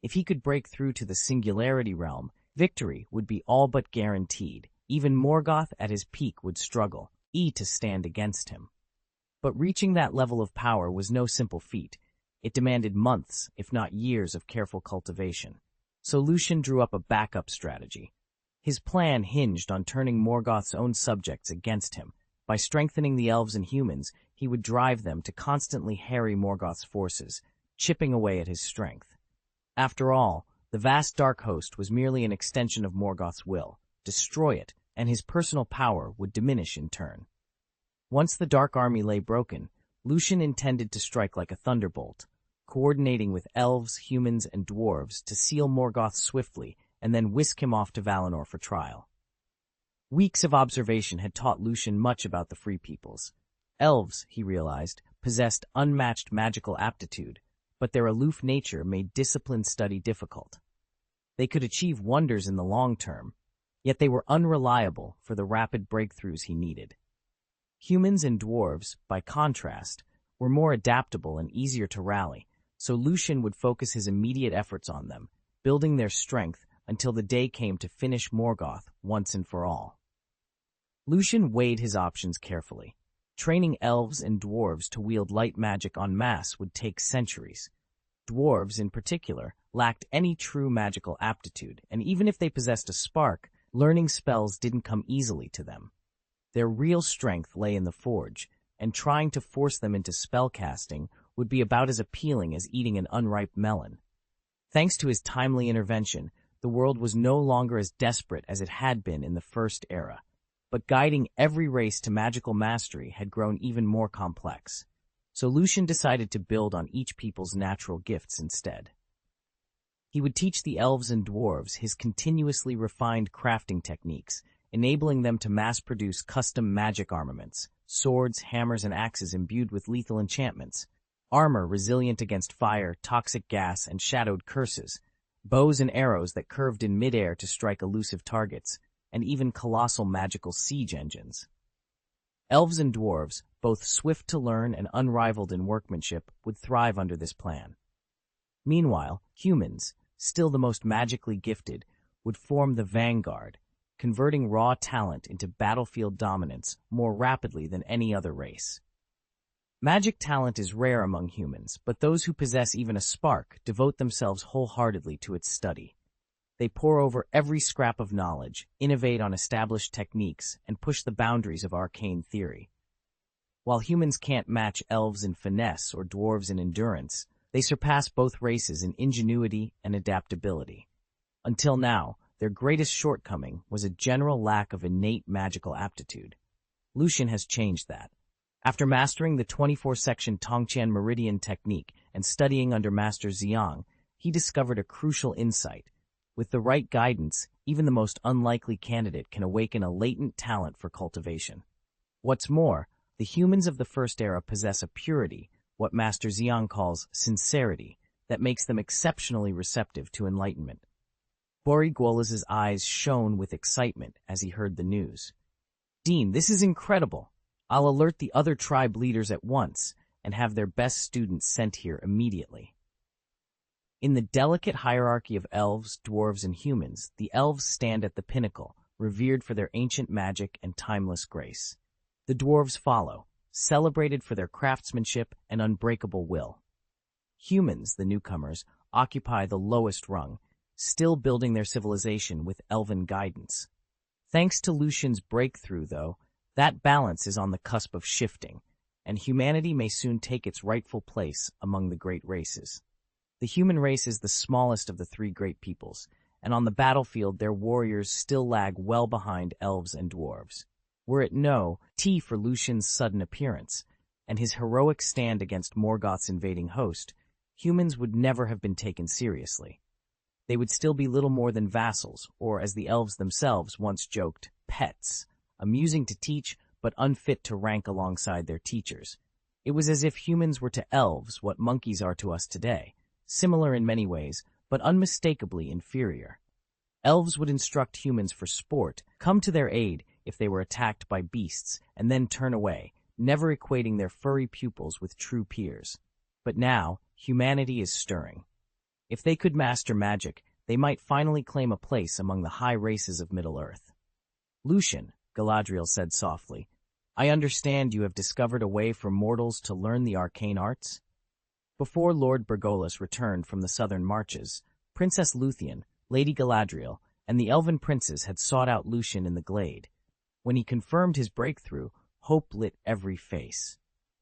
If he could break through to the Singularity realm, victory would be all but guaranteed. Even Morgoth at his peak would struggle, to stand against him. But reaching that level of power was no simple feat. It demanded months, if not years, of careful cultivation. So Lucian drew up a backup strategy. His plan hinged on turning Morgoth's own subjects against him. By strengthening the elves and humans, he would drive them to constantly harry Morgoth's forces, chipping away at his strength. After all, the vast dark host was merely an extension of Morgoth's will. Destroy it, and his personal power would diminish in turn. Once the Dark Army lay broken, Lucian intended to strike like a thunderbolt, coordinating with elves, humans, and dwarves to seal Morgoth swiftly and then whisk him off to Valinor for trial. Weeks of observation had taught Lucian much about the Free Peoples. Elves, he realized, possessed unmatched magical aptitude, but their aloof nature made disciplined study difficult. They could achieve wonders in the long term, yet they were unreliable for the rapid breakthroughs he needed. Humans and dwarves, by contrast, were more adaptable and easier to rally, so Lucian would focus his immediate efforts on them, building their strength until the day came to finish Morgoth once and for all. Lucian weighed his options carefully. Training elves and dwarves to wield light magic en masse would take centuries. Dwarves, in particular, lacked any true magical aptitude, and even if they possessed a spark, learning spells didn't come easily to them. Their real strength lay in the forge, and trying to force them into spellcasting would be about as appealing as eating an unripe melon. Thanks to his timely intervention, the world was no longer as desperate as it had been in the First Era, but guiding every race to magical mastery had grown even more complex. So Lucian decided to build on each people's natural gifts instead. He would teach the elves and dwarves his continuously refined crafting techniques, enabling them to mass-produce custom magic armaments, swords, hammers, and axes imbued with lethal enchantments, armor resilient against fire, toxic gas, and shadowed curses, bows and arrows that curved in midair to strike elusive targets, and even colossal magical siege engines. Elves and dwarves, both swift to learn and unrivaled in workmanship, would thrive under this plan. Meanwhile, humans, still the most magically gifted, would form the vanguard, converting raw talent into battlefield dominance more rapidly than any other race. Magic talent is rare among humans, but those who possess even a spark devote themselves wholeheartedly to its study. They pore over every scrap of knowledge, innovate on established techniques, and push the boundaries of arcane theory. While humans can't match elves in finesse or dwarves in endurance, they surpass both races in ingenuity and adaptability. Until now, their greatest shortcoming was a general lack of innate magical aptitude. Lucian has changed that. After mastering the 24-section Tongtian Meridian technique and studying under Master Xiang, he discovered a crucial insight. With the right guidance, even the most unlikely candidate can awaken a latent talent for cultivation. What's more, the humans of the First Era possess a purity, what Master Xiang calls sincerity, that makes them exceptionally receptive to enlightenment. Boriguolas's eyes shone with excitement as he heard the news. "Dean, this is incredible. I'll alert the other tribe leaders at once and have their best students sent here immediately." In the delicate hierarchy of elves, dwarves, and humans, the elves stand at the pinnacle, revered for their ancient magic and timeless grace. The dwarves follow, celebrated for their craftsmanship and unbreakable will. Humans, the newcomers, occupy the lowest rung, still building their civilization with elven guidance. Thanks to Lucian's breakthrough, though, that balance is on the cusp of shifting, and humanity may soon take its rightful place among the great races. The human race is the smallest of the three great peoples, and on the battlefield their warriors still lag well behind elves and dwarves. Were it no T for Lucian's sudden appearance, and his heroic stand against Morgoth's invading host, humans would never have been taken seriously. They would still be little more than vassals, or as the elves themselves once joked, pets, amusing to teach but unfit to rank alongside their teachers. It was as if humans were to elves what monkeys are to us today, similar in many ways, but unmistakably inferior. Elves would instruct humans for sport, come to their aid if they were attacked by beasts, and then turn away, never equating their furry pupils with true peers. But now, humanity is stirring. If they could master magic, they might finally claim a place among the high races of Middle-earth. "Lucian," Galadriel said softly, "I understand you have discovered a way for mortals to learn the arcane arts?" Before Lord Bergolas returned from the southern marches, Princess Luthien, Lady Galadriel, and the elven princes had sought out Lucian in the glade. When he confirmed his breakthrough, hope lit every face.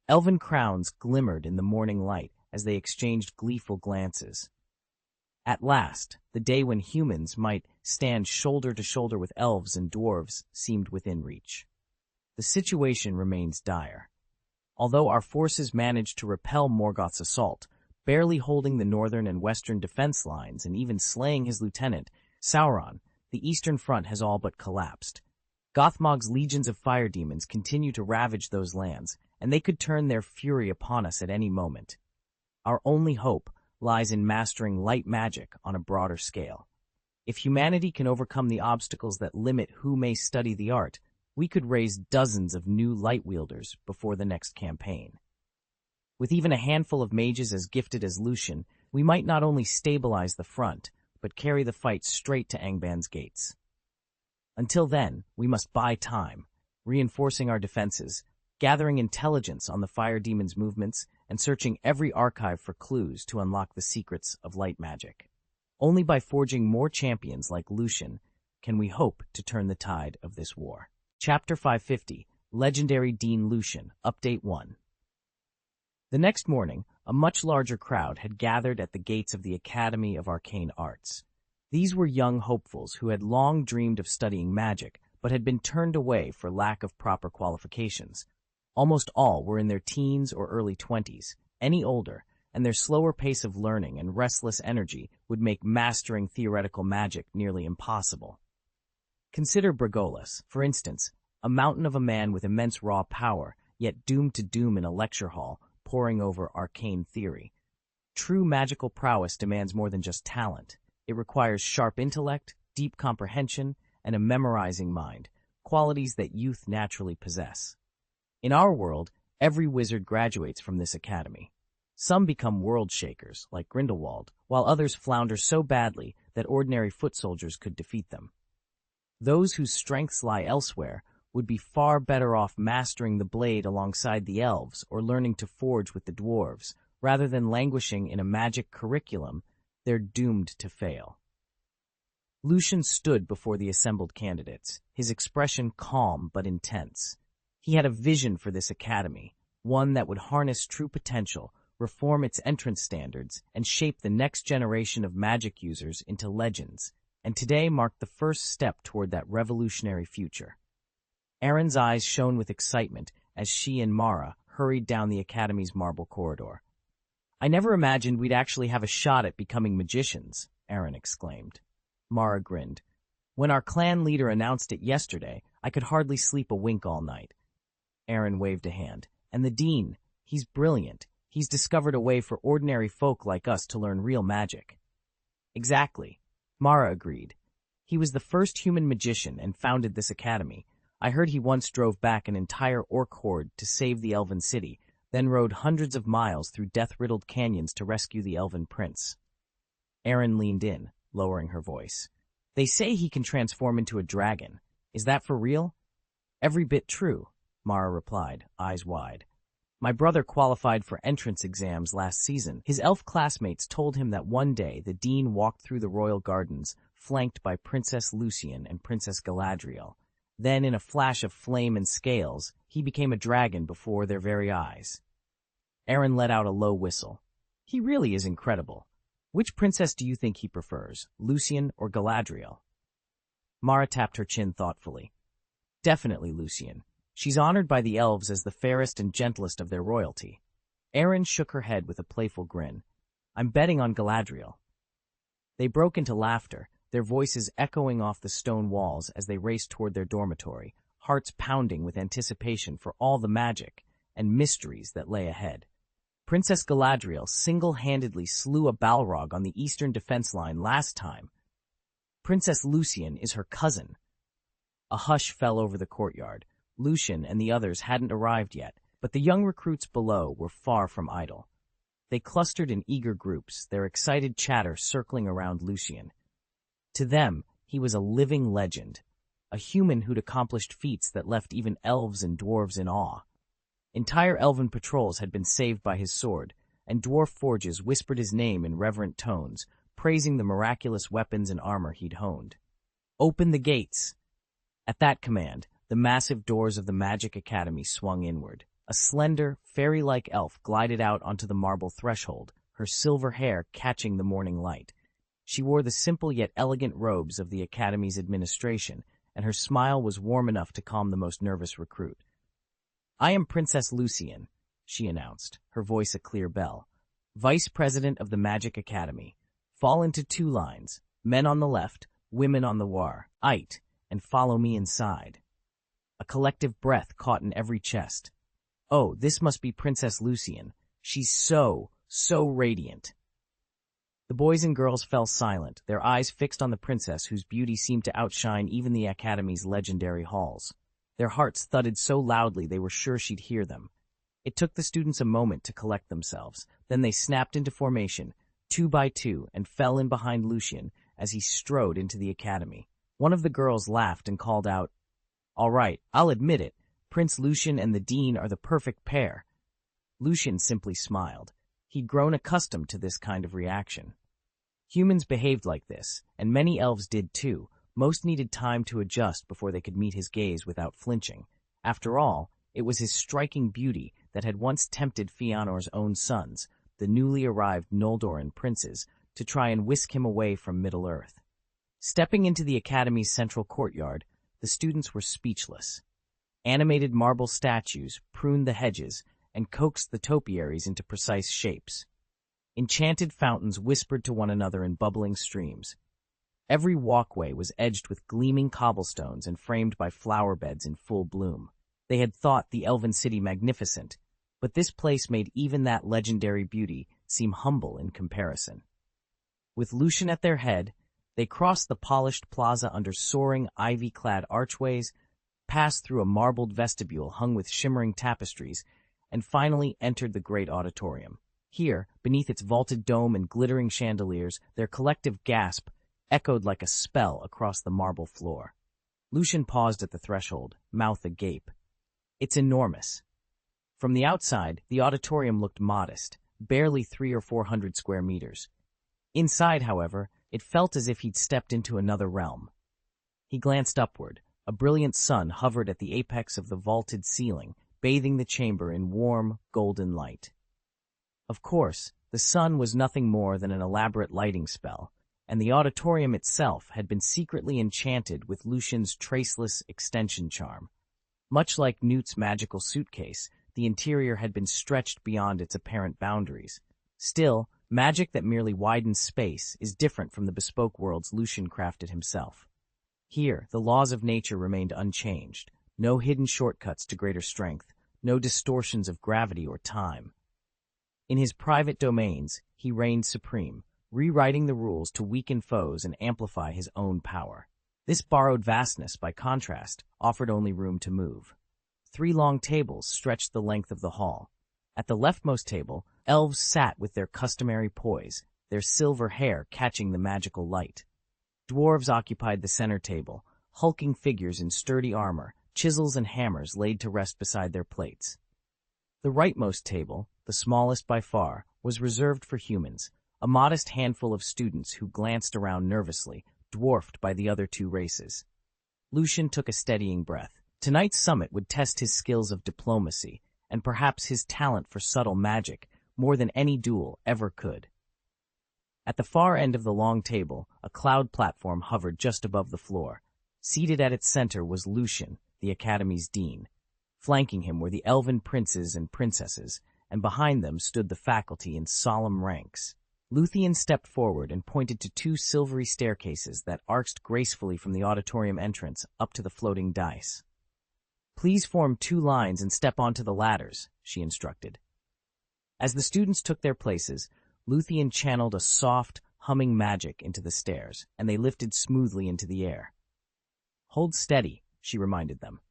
Elven crowns glimmered in the morning light as they exchanged gleeful glances. At last, the day when humans might stand shoulder to shoulder with elves and dwarves seemed within reach. The situation remains dire. Although our forces managed to repel Morgoth's assault, barely holding the northern and western defense lines and even slaying his lieutenant, Sauron, the eastern front has all but collapsed. Gothmog's legions of fire demons continue to ravage those lands, and they could turn their fury upon us at any moment. Our only hope lies in mastering light magic on a broader scale. If humanity can overcome the obstacles that limit who may study the art, we could raise dozens of new light wielders before the next campaign. With even a handful of mages as gifted as Lucian, we might not only stabilize the front, but carry the fight straight to Angband's gates. Until then, we must buy time, reinforcing our defenses, gathering intelligence on the fire demon's movements, and searching every archive for clues to unlock the secrets of light magic. Only by forging more champions like Lucian can we hope to turn the tide of this war. Chapter 550, Legendary Dean Lucian, Update 1. The next morning, a much larger crowd had gathered at the gates of the Academy of Arcane Arts. These were young hopefuls who had long dreamed of studying magic, but had been turned away for lack of proper qualifications. Almost all were in their teens or early 20s, any older, and their slower pace of learning and restless energy would make mastering theoretical magic nearly impossible. Consider Bregolas, for instance, a mountain of a man with immense raw power, yet doomed to doom in a lecture hall, poring over arcane theory. True magical prowess demands more than just talent. It requires sharp intellect, deep comprehension, and a memorizing mind, qualities that youth naturally possess. In our world, every wizard graduates from this academy. Some become world shakers, like Grindelwald, while others flounder so badly that ordinary foot soldiers could defeat them. Those whose strengths lie elsewhere would be far better off mastering the blade alongside the elves or learning to forge with the dwarves, rather than languishing in a magic curriculum. They're doomed to fail. Lucian stood before the assembled candidates, his expression calm but intense. He had a vision for this academy, one that would harness true potential, reform its entrance standards, and shape the next generation of magic users into legends, and today marked the first step toward that revolutionary future. Erin's eyes shone with excitement as she and Mara hurried down the academy's marble corridor. "I never imagined we'd actually have a shot at becoming magicians," Erin exclaimed. Mara grinned. "When our clan leader announced it yesterday, I could hardly sleep a wink all night." Erin waved a hand. "And the dean, he's brilliant. He's discovered a way for ordinary folk like us to learn real magic." "Exactly," Mara agreed. "He was the first human magician and founded this academy. I heard he once drove back an entire orc horde to save the elven city, then rode hundreds of miles through death-riddled canyons to rescue the elven prince." Erin leaned in, lowering her voice. "They say he can transform into a dragon. Is that for real?" "Every bit true," Mara replied, eyes wide. "My brother qualified for entrance exams last season. His elf classmates told him that one day the dean walked through the royal gardens, flanked by Princess Lucian and Princess Galadriel. Then, in a flash of flame and scales, he became a dragon before their very eyes." Erin let out a low whistle. "He really is incredible. Which princess do you think he prefers, Lucian or Galadriel?" Mara tapped her chin thoughtfully. "Definitely Lucian. She's honored by the elves as the fairest and gentlest of their royalty." Erin shook her head with a playful grin. "I'm betting on Galadriel." They broke into laughter, their voices echoing off the stone walls as they raced toward their dormitory, hearts pounding with anticipation for all the magic and mysteries that lay ahead. Princess Galadriel single-handedly slew a Balrog on the eastern defense line last time. Princess Lucian is her cousin. A hush fell over the courtyard. Lucian and the others hadn't arrived yet, but the young recruits below were far from idle. They clustered in eager groups, their excited chatter circling around Lucian. To them, he was a living legend, a human who'd accomplished feats that left even elves and dwarves in awe. Entire elven patrols had been saved by his sword, and dwarf forges whispered his name in reverent tones, praising the miraculous weapons and armor he'd honed. "Open the gates!" At that command, the massive doors of the Magic Academy swung inward. A slender, fairy-like elf glided out onto the marble threshold, her silver hair catching the morning light. She wore the simple yet elegant robes of the Academy's administration, and her smile was warm enough to calm the most nervous recruit. "I am Princess Lucian," she announced, her voice a clear bell. "Vice President of the Magic Academy. Fall into 2 lines, men on the left, women on the right, and follow me inside." A collective breath caught in every chest. "Oh, this must be Princess Lucian. She's so radiant." The boys and girls fell silent, their eyes fixed on the princess whose beauty seemed to outshine even the Academy's legendary halls. Their hearts thudded so loudly they were sure she'd hear them. It took the students a moment to collect themselves. Then they snapped into formation, 2 by 2, and fell in behind Lucian as he strode into the academy. One of the girls laughed and called out, "All right, I'll admit it. Prince Lucian and the Dean are the perfect pair." Lucian simply smiled. He'd grown accustomed to this kind of reaction. Humans behaved like this, and many elves did too. Most needed time to adjust before they could meet his gaze without flinching. After all, it was his striking beauty that had once tempted Fëanor's own sons, the newly arrived Noldoran princes, to try and whisk him away from Middle-earth. Stepping into the academy's central courtyard, the students were speechless. Animated marble statues pruned the hedges and coaxed the topiaries into precise shapes. Enchanted fountains whispered to one another in bubbling streams. Every walkway was edged with gleaming cobblestones and framed by flower beds in full bloom. They had thought the elven city magnificent, but this place made even that legendary beauty seem humble in comparison. With Lucian at their head, they crossed the polished plaza under soaring, ivy-clad archways, passed through a marbled vestibule hung with shimmering tapestries, and finally entered the great auditorium. Here, beneath its vaulted dome and glittering chandeliers, their collective gasp echoed like a spell across the marble floor. Lucian paused at the threshold, mouth agape. It's enormous. From the outside, the auditorium looked modest, barely 300 or 400 square meters. Inside, however, it felt as if he'd stepped into another realm. He glanced upward. A brilliant sun hovered at the apex of the vaulted ceiling, bathing the chamber in warm, golden light. Of course, the sun was nothing more than an elaborate lighting spell, and the auditorium itself had been secretly enchanted with Lucian's traceless extension charm. Much like Newt's magical suitcase, the interior had been stretched beyond its apparent boundaries. Still, magic that merely widens space is different from the bespoke worlds Lucian crafted himself. Here, the laws of nature remained unchanged. No hidden shortcuts to greater strength, no distortions of gravity or time. In his private domains, he reigned supreme, rewriting the rules to weaken foes and amplify his own power. This borrowed vastness, by contrast, offered only room to move. 3 long tables stretched the length of the hall. At the leftmost table, elves sat with their customary poise, their silver hair catching the magical light. Dwarves occupied the center table, hulking figures in sturdy armor, chisels and hammers laid to rest beside their plates. The rightmost table, the smallest by far, was reserved for humans, a modest handful of students who glanced around nervously, dwarfed by the other 2 races. Lucian took a steadying breath. Tonight's summit would test his skills of diplomacy, and perhaps his talent for subtle magic, more than any duel ever could. At the far end of the long table, a cloud platform hovered just above the floor. Seated at its center was Lucian, the academy's dean. Flanking him were the elven princes and princesses, and behind them stood the faculty in solemn ranks. Lucian stepped forward and pointed to 2 silvery staircases that arched gracefully from the auditorium entrance up to the floating dais. "Please form 2 lines and step onto the ladders," she instructed. As the students took their places, Lucian channeled a soft, humming magic into the stairs, and they lifted smoothly into the air. "Hold steady," she reminded them.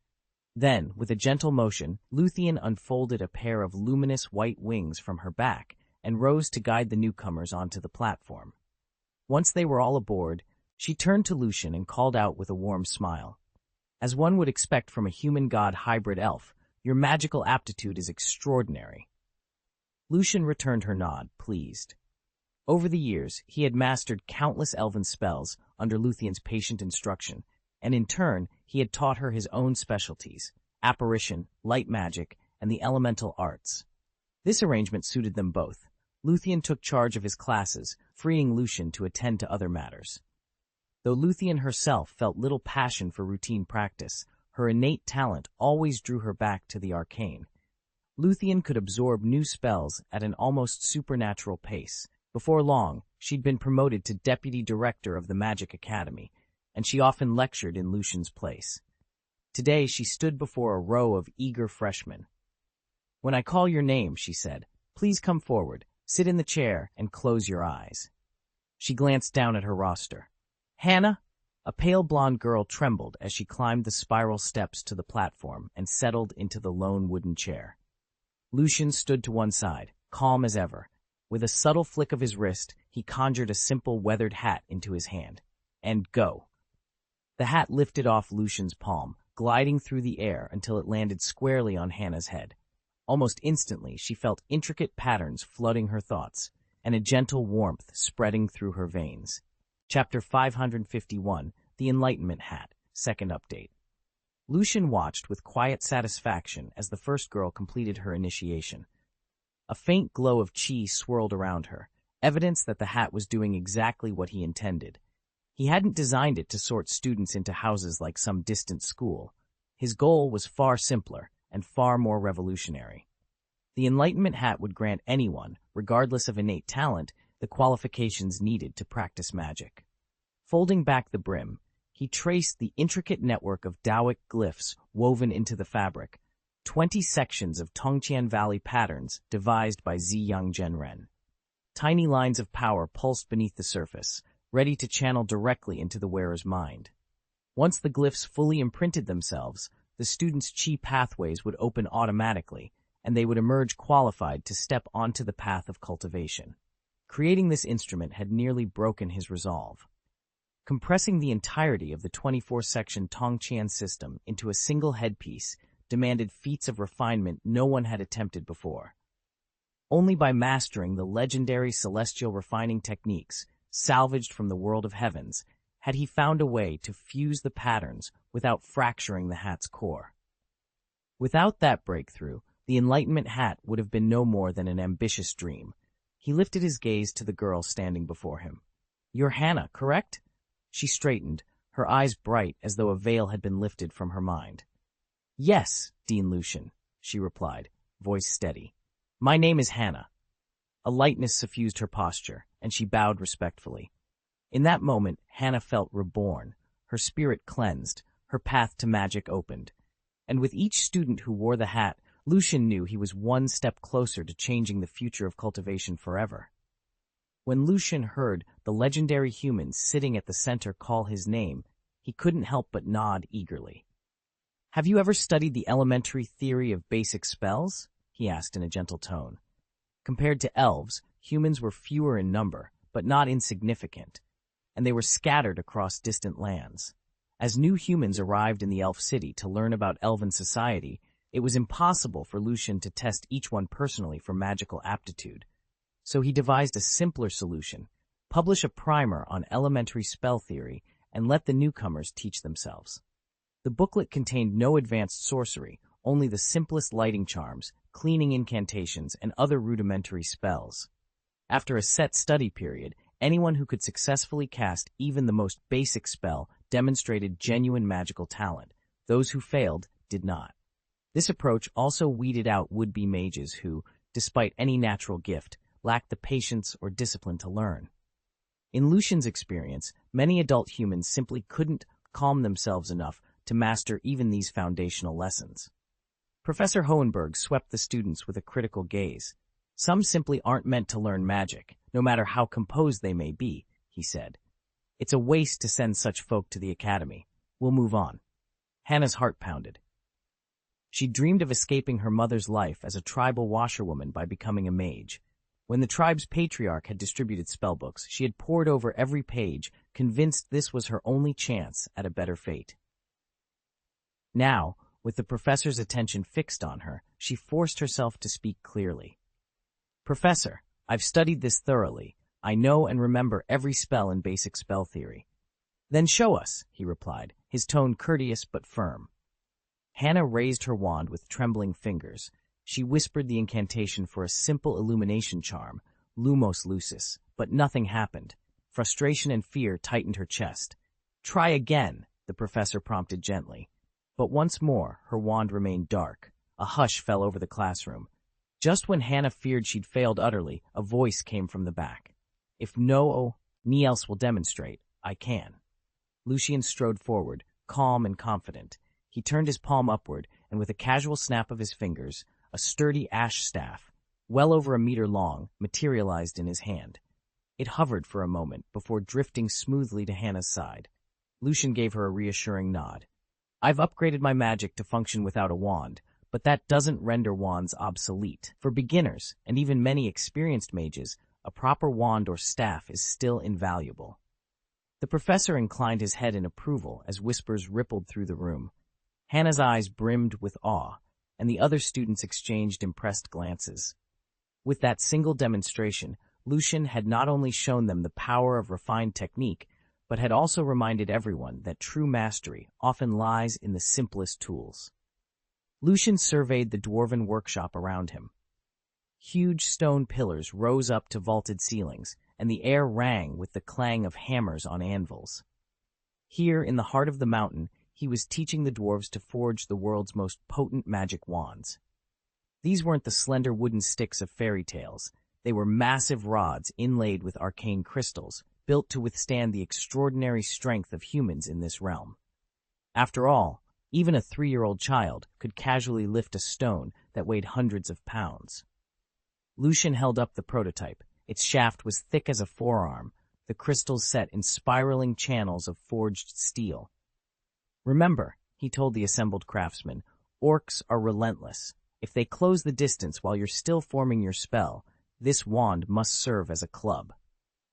Then, with a gentle motion, Lucian unfolded a pair of luminous white wings from her back and rose to guide the newcomers onto the platform. Once they were all aboard, she turned to Lucian and called out with a warm smile. "As one would expect from a human-god hybrid elf, your magical aptitude is extraordinary." Lucian returned her nod, pleased. Over the years, he had mastered countless elven spells under Lucian's patient instruction, and in turn, he had taught her his own specialties: apparition, light magic, and the elemental arts. This arrangement suited them both. Lucian took charge of his classes, freeing Lucian to attend to other matters. Though Lucian herself felt little passion for routine practice, her innate talent always drew her back to the arcane. Lucian could absorb new spells at an almost supernatural pace. Before long, she'd been promoted to deputy director of the Magic Academy, and she often lectured in Lucian's place. Today she stood before a row of eager freshmen. "When I call your name," she said, "please come forward, sit in the chair, and close your eyes." She glanced down at her roster. "Hannah?" A pale blonde girl trembled as she climbed the spiral steps to the platform and settled into the lone wooden chair. Lucian stood to one side, calm as ever. With a subtle flick of his wrist, he conjured a simple weathered hat into his hand. And go. The hat lifted off Lucian's palm, gliding through the air until it landed squarely on Hannah's head. Almost instantly, she felt intricate patterns flooding her thoughts, and a gentle warmth spreading through her veins. Chapter 551, The Enlightenment Hat, Second Update. Lucian watched with quiet satisfaction as the first girl completed her initiation. A faint glow of chi swirled around her, evidence that the hat was doing exactly what he intended. He hadn't designed it to sort students into houses like some distant school. His goal was far simpler and far more revolutionary. The Enlightenment Hat would grant anyone, regardless of innate talent, the qualifications needed to practice magic. Folding back the brim, he traced the intricate network of Taoic glyphs woven into the fabric, 20 sections of Tongqian Valley patterns devised by Ziyang Zhenren. Tiny lines of power pulsed beneath the surface, ready to channel directly into the wearer's mind. Once the glyphs fully imprinted themselves, the students' chi pathways would open automatically, and they would emerge qualified to step onto the path of cultivation. Creating this instrument had nearly broken his resolve. Compressing the entirety of the 24-section Tongqian system into a single headpiece demanded feats of refinement no one had attempted before. Only by mastering the legendary celestial refining techniques salvaged from the world of heavens had he found a way to fuse the patterns without fracturing the hat's core. Without that breakthrough, the Enlightenment Hat would have been no more than an ambitious dream. He lifted his gaze to the girl standing before him. "You're Hannah, correct?" She straightened, her eyes bright as though a veil had been lifted from her mind. "Yes, Dean Lucian," she replied, voice steady. "My name is Hannah." A lightness suffused her posture, and she bowed respectfully. In that moment, Hannah felt reborn, her spirit cleansed, her path to magic opened. And with each student who wore the hat, Lucian knew he was one step closer to changing the future of cultivation forever. When Lucian heard the legendary humans sitting at the center call his name, he couldn't help but nod eagerly. "Have you ever studied the elementary theory of basic spells?" he asked in a gentle tone. Compared to elves, humans were fewer in number, but not insignificant, and they were scattered across distant lands. As new humans arrived in the elf city to learn about elven society, it was impossible for Lucian to test each one personally for magical aptitude. So he devised a simpler solution: publish a primer on elementary spell theory and let the newcomers teach themselves. The booklet contained no advanced sorcery, only the simplest lighting charms, cleaning incantations, and other rudimentary spells. After a set study period, anyone who could successfully cast even the most basic spell demonstrated genuine magical talent. Those who failed did not. This approach also weeded out would-be mages who, despite any natural gift, lacked the patience or discipline to learn. In Lucian's experience, many adult humans simply couldn't calm themselves enough to master even these foundational lessons. Professor Hohenberg swept the students with a critical gaze. "Some simply aren't meant to learn magic, no matter how composed they may be," he said. "It's a waste to send such folk to the academy. We'll move on." Hannah's heart pounded. She dreamed of escaping her mother's life as a tribal washerwoman by becoming a mage. When the tribe's patriarch had distributed spellbooks, she had pored over every page, convinced this was her only chance at a better fate. Now, with the professor's attention fixed on her, she forced herself to speak clearly. "Professor, I've studied this thoroughly. I know and remember every spell in basic spell theory." "Then show us," he replied, his tone courteous but firm. Hannah raised her wand with trembling fingers. She whispered the incantation for a simple illumination charm, Lumos Lucis, but nothing happened. Frustration and fear tightened her chest. "Try again," the professor prompted gently. But once more, her wand remained dark. A hush fell over the classroom. Just when Hannah feared she'd failed utterly, a voice came from the back. "If no one else will demonstrate, I can." Lucian strode forward, calm and confident. He turned his palm upward, and with a casual snap of his fingers, a sturdy ash staff, well over a meter long, materialized in his hand. It hovered for a moment before drifting smoothly to Hannah's side. Lucian gave her a reassuring nod. "I've upgraded my magic to function without a wand, but that doesn't render wands obsolete. For beginners, and even many experienced mages, a proper wand or staff is still invaluable. The professor inclined his head in approval as whispers rippled through the room. Hannah's eyes brimmed with awe, and the other students exchanged impressed glances. With that single demonstration, Lucian had not only shown them the power of refined technique, but had also reminded everyone that true mastery often lies in the simplest tools. Lucian surveyed the dwarven workshop around him. Huge stone pillars rose up to vaulted ceilings, and the air rang with the clang of hammers on anvils. Here, in the heart of the mountain, he was teaching the dwarves to forge the world's most potent magic wands. These weren't the slender wooden sticks of fairy tales. They were massive rods inlaid with arcane crystals, built to withstand the extraordinary strength of humans in this realm. After all, even a 3-year-old child could casually lift a stone that weighed hundreds of pounds. Lucian held up the prototype. Its shaft was thick as a forearm, the crystals set in spiraling channels of forged steel. "Remember," he told the assembled craftsmen, "orcs are relentless. If they close the distance while you're still forming your spell, this wand must serve as a club."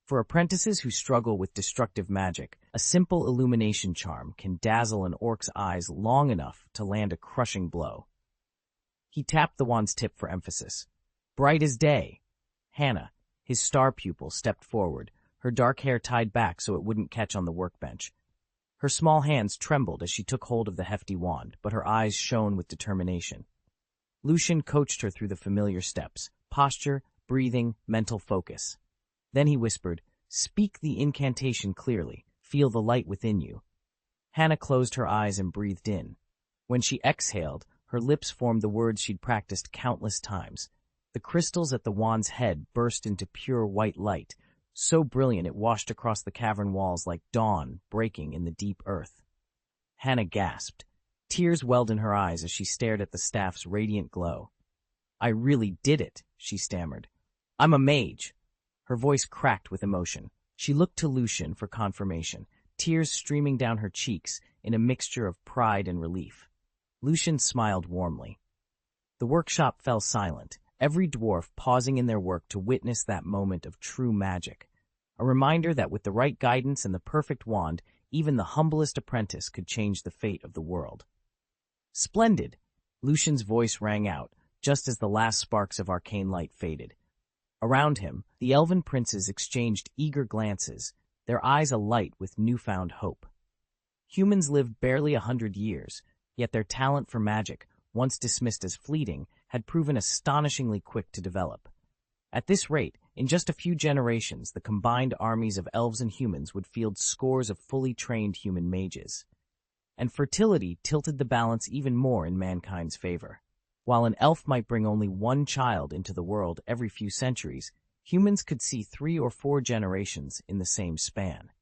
For apprentices who struggle with destructive magic, a simple illumination charm can dazzle an orc's eyes long enough to land a crushing blow. He tapped the wand's tip for emphasis. "Bright as day." Hannah, his star pupil, stepped forward, her dark hair tied back so it wouldn't catch on the workbench. Her small hands trembled as she took hold of the hefty wand, but her eyes shone with determination. Lucian coached her through the familiar steps: posture, breathing, mental focus. Then he whispered, "Speak the incantation clearly. Feel the light within you." Hannah closed her eyes and breathed in. When she exhaled, her lips formed the words she'd practiced countless times. The crystals at the wand's head burst into pure white light, so brilliant it washed across the cavern walls like dawn breaking in the deep earth. Hannah gasped. Tears welled in her eyes as she stared at the staff's radiant glow. "I really did it," she stammered. "I'm a mage." Her voice cracked with emotion. She looked to Lucian for confirmation, tears streaming down her cheeks in a mixture of pride and relief. Lucian smiled warmly. The workshop fell silent, every dwarf pausing in their work to witness that moment of true magic, a reminder that with the right guidance and the perfect wand, even the humblest apprentice could change the fate of the world. "Splendid!" Lucian's voice rang out, just as the last sparks of arcane light faded. Around him, the elven princes exchanged eager glances, their eyes alight with newfound hope. Humans lived barely 100 years, yet their talent for magic, once dismissed as fleeting, had proven astonishingly quick to develop. At this rate, in just a few generations, the combined armies of elves and humans would field scores of fully trained human mages. And fertility tilted the balance even more in mankind's favor. While an elf might bring only one child into the world every few centuries, humans could see 3 or 4 generations in the same span.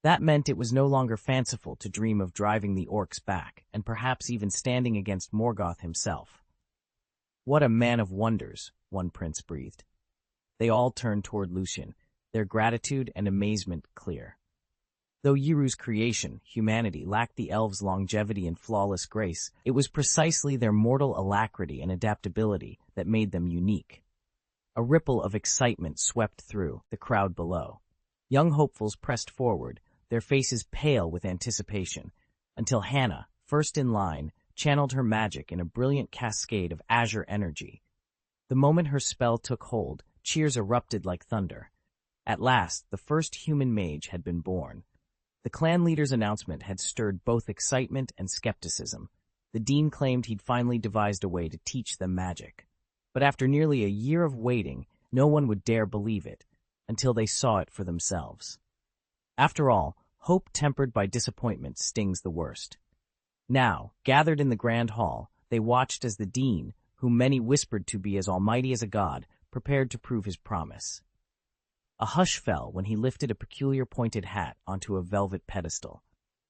That meant it was no longer fanciful to dream of driving the orcs back, and perhaps even standing against Morgoth himself. "What a man of wonders," one prince breathed. They all turned toward Lucian, their gratitude and amazement clear. Though Yiru's creation, humanity, lacked the elves' longevity and flawless grace, it was precisely their mortal alacrity and adaptability that made them unique. A ripple of excitement swept through the crowd below. Young hopefuls pressed forward, their faces pale with anticipation, until Hannah, first in line, channeled her magic in a brilliant cascade of azure energy. The moment her spell took hold, cheers erupted like thunder. At last, the first human mage had been born. The clan leader's announcement had stirred both excitement and skepticism. The dean claimed he'd finally devised a way to teach them magic. But after nearly a year of waiting, no one would dare believe it, until they saw it for themselves. After all, hope tempered by disappointment stings the worst. Now, gathered in the grand hall, they watched as the dean, whom many whispered to be as almighty as a god, prepared to prove his promise. A hush fell when he lifted a peculiar pointed hat onto a velvet pedestal.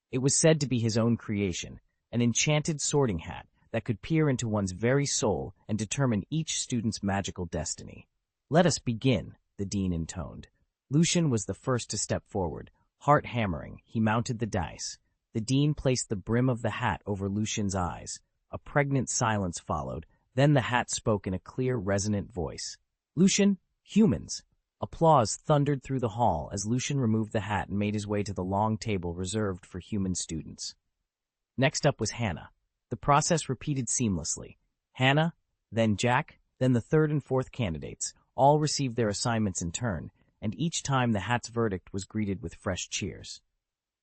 It was said to be his own creation, an enchanted sorting hat that could peer into one's very soul and determine each student's magical destiny. "Let us begin," the dean intoned. Lucian was the first to step forward. Heart hammering, he mounted the dice. The dean placed the brim of the hat over Lucian's eyes. A pregnant silence followed. Then the hat spoke in a clear, resonant voice. "Lucian, humans!" Applause thundered through the hall as Lucian removed the hat and made his way to the long table reserved for human students. Next up was Hannah. The process repeated seamlessly. Hannah, then Jack, then the third and fourth candidates, all received their assignments in turn, and each time the hat's verdict was greeted with fresh cheers.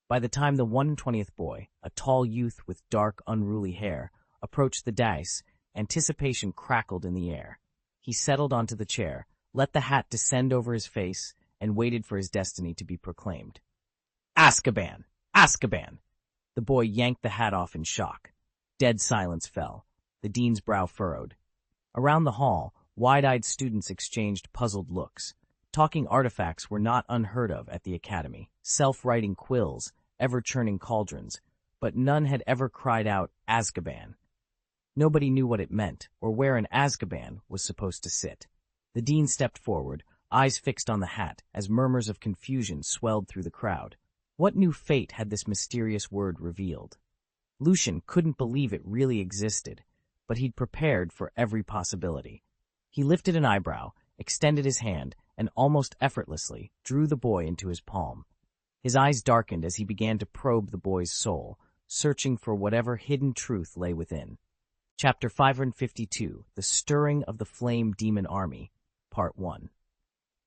By the time the 120th boy, a tall youth with dark, unruly hair, approached the dais, anticipation crackled in the air. He settled onto the chair, let the hat descend over his face, and waited for his destiny to be proclaimed. "Azkaban! Azkaban!" The boy yanked the hat off in shock. Dead silence fell. The dean's brow furrowed. Around the hall, wide-eyed students exchanged puzzled looks. Talking artifacts were not unheard of at the academy. Self-writing quills, ever-churning cauldrons, but none had ever cried out, "Azkaban." Nobody knew what it meant, or where an Azkaban was supposed to sit. The dean stepped forward, eyes fixed on the hat, as murmurs of confusion swelled through the crowd. What new fate had this mysterious word revealed? Lucian couldn't believe it really existed, but he'd prepared for every possibility. He lifted an eyebrow, extended his hand, and almost effortlessly drew the boy into his palm. His eyes darkened as he began to probe the boy's soul, searching for whatever hidden truth lay within. Chapter 552, The Stirring of the Flame Demon Army, Part 1.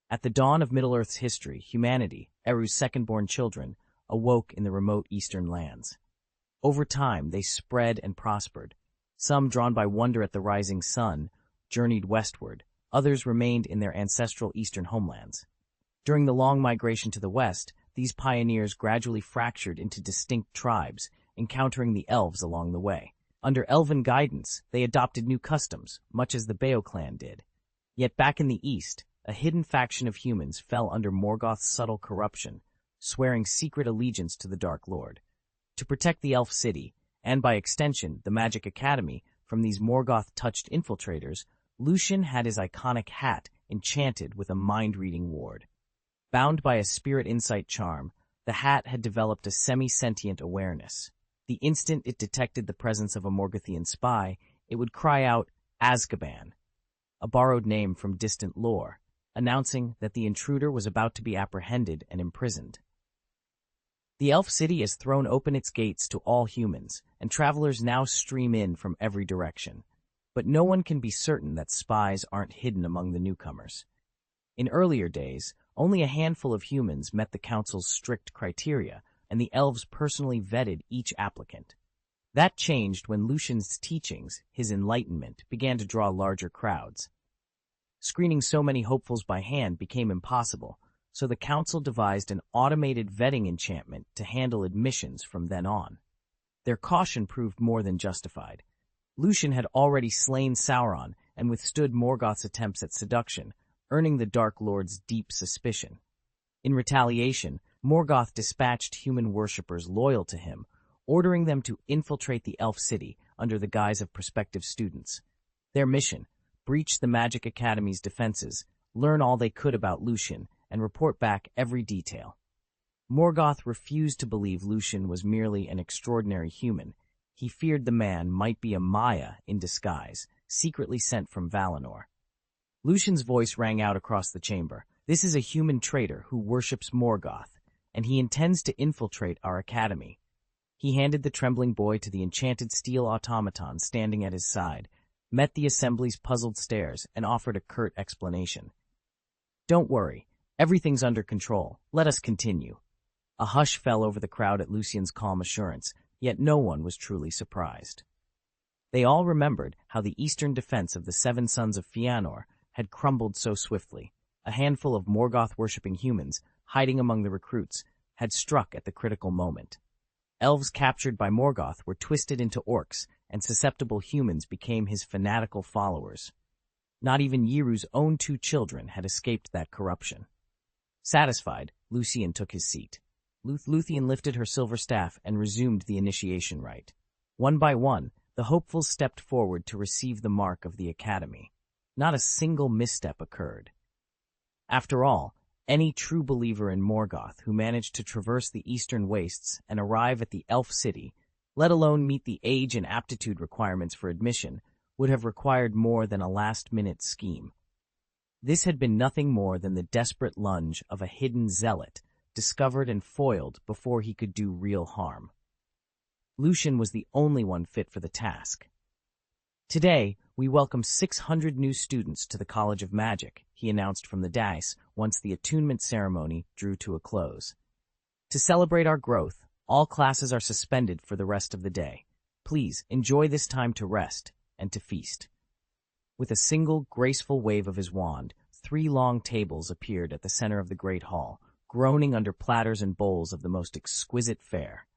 At the dawn of Middle-earth's history, humanity, Eru's second-born children, awoke in the remote eastern lands. Over time, they spread and prospered. Some, drawn by wonder at the rising sun, journeyed westward. Others remained in their ancestral eastern homelands. During the long migration to the west, these pioneers gradually fractured into distinct tribes, encountering the elves along the way. Under elven guidance, they adopted new customs, much as the Bayo clan did. Yet back in the east, a hidden faction of humans fell under Morgoth's subtle corruption, swearing secret allegiance to the Dark Lord. To protect the elf city, and by extension, the Magic Academy, from these Morgoth-touched infiltrators, Lucian had his iconic hat enchanted with a mind-reading ward. Bound by a spirit insight charm, the hat had developed a semi-sentient awareness. The instant it detected the presence of a Morgothian spy, it would cry out, "Azkaban," a borrowed name from distant lore, announcing that the intruder was about to be apprehended and imprisoned. The elf city has thrown open its gates to all humans, and travelers now stream in from every direction. But no one can be certain that spies aren't hidden among the newcomers. In earlier days, only a handful of humans met the council's strict criteria, and the elves personally vetted each applicant. That changed when Lucian's teachings, his enlightenment, began to draw larger crowds. Screening so many hopefuls by hand became impossible, so the council devised an automated vetting enchantment to handle admissions from then on. Their caution proved more than justified. Lucian had already slain Sauron and withstood Morgoth's attempts at seduction, earning the Dark Lord's deep suspicion. In retaliation, Morgoth dispatched human worshippers loyal to him, ordering them to infiltrate the elf city under the guise of prospective students. Their mission: breach the Magic Academy's defenses, learn all they could about Lucian, and report back every detail. Morgoth refused to believe Lucian was merely an extraordinary human. He feared the man might be a Maya in disguise, secretly sent from Valinor. Lucian's voice rang out across the chamber. "This is a human traitor who worships Morgoth, and he intends to infiltrate our academy." He handed the trembling boy to the enchanted steel automaton standing at his side, met the assembly's puzzled stares, and offered a curt explanation. "Don't worry, everything's under control. Let us continue." A hush fell over the crowd at Lucian's calm assurance, yet no one was truly surprised. They all remembered how the eastern defense of the Seven Sons of Fëanor had crumbled so swiftly. A handful of Morgoth-worshipping humans, hiding among the recruits, had struck at the critical moment. Elves captured by Morgoth were twisted into orcs, and susceptible humans became his fanatical followers. Not even Yiru's own 2 children had escaped that corruption. Satisfied, Lucian took his seat. Luthien lifted her silver staff and resumed the initiation rite. One by one, the hopefuls stepped forward to receive the mark of the academy. Not a single misstep occurred. After all, any true believer in Morgoth who managed to traverse the eastern wastes and arrive at the elf city let alone meet the age and aptitude requirements for admission, would have required more than a last-minute scheme. This had been nothing more than the desperate lunge of a hidden zealot, discovered and foiled before he could do real harm. Lucian was the only one fit for the task. "Today, we welcome 600 new students to the College of Magic," he announced from the dais once the attunement ceremony drew to a close. "To celebrate our growth, all classes are suspended for the rest of the day. Please enjoy this time to rest and to feast." With a single, graceful wave of his wand, 3 long tables appeared at the center of the great hall, groaning under platters and bowls of the most exquisite fare.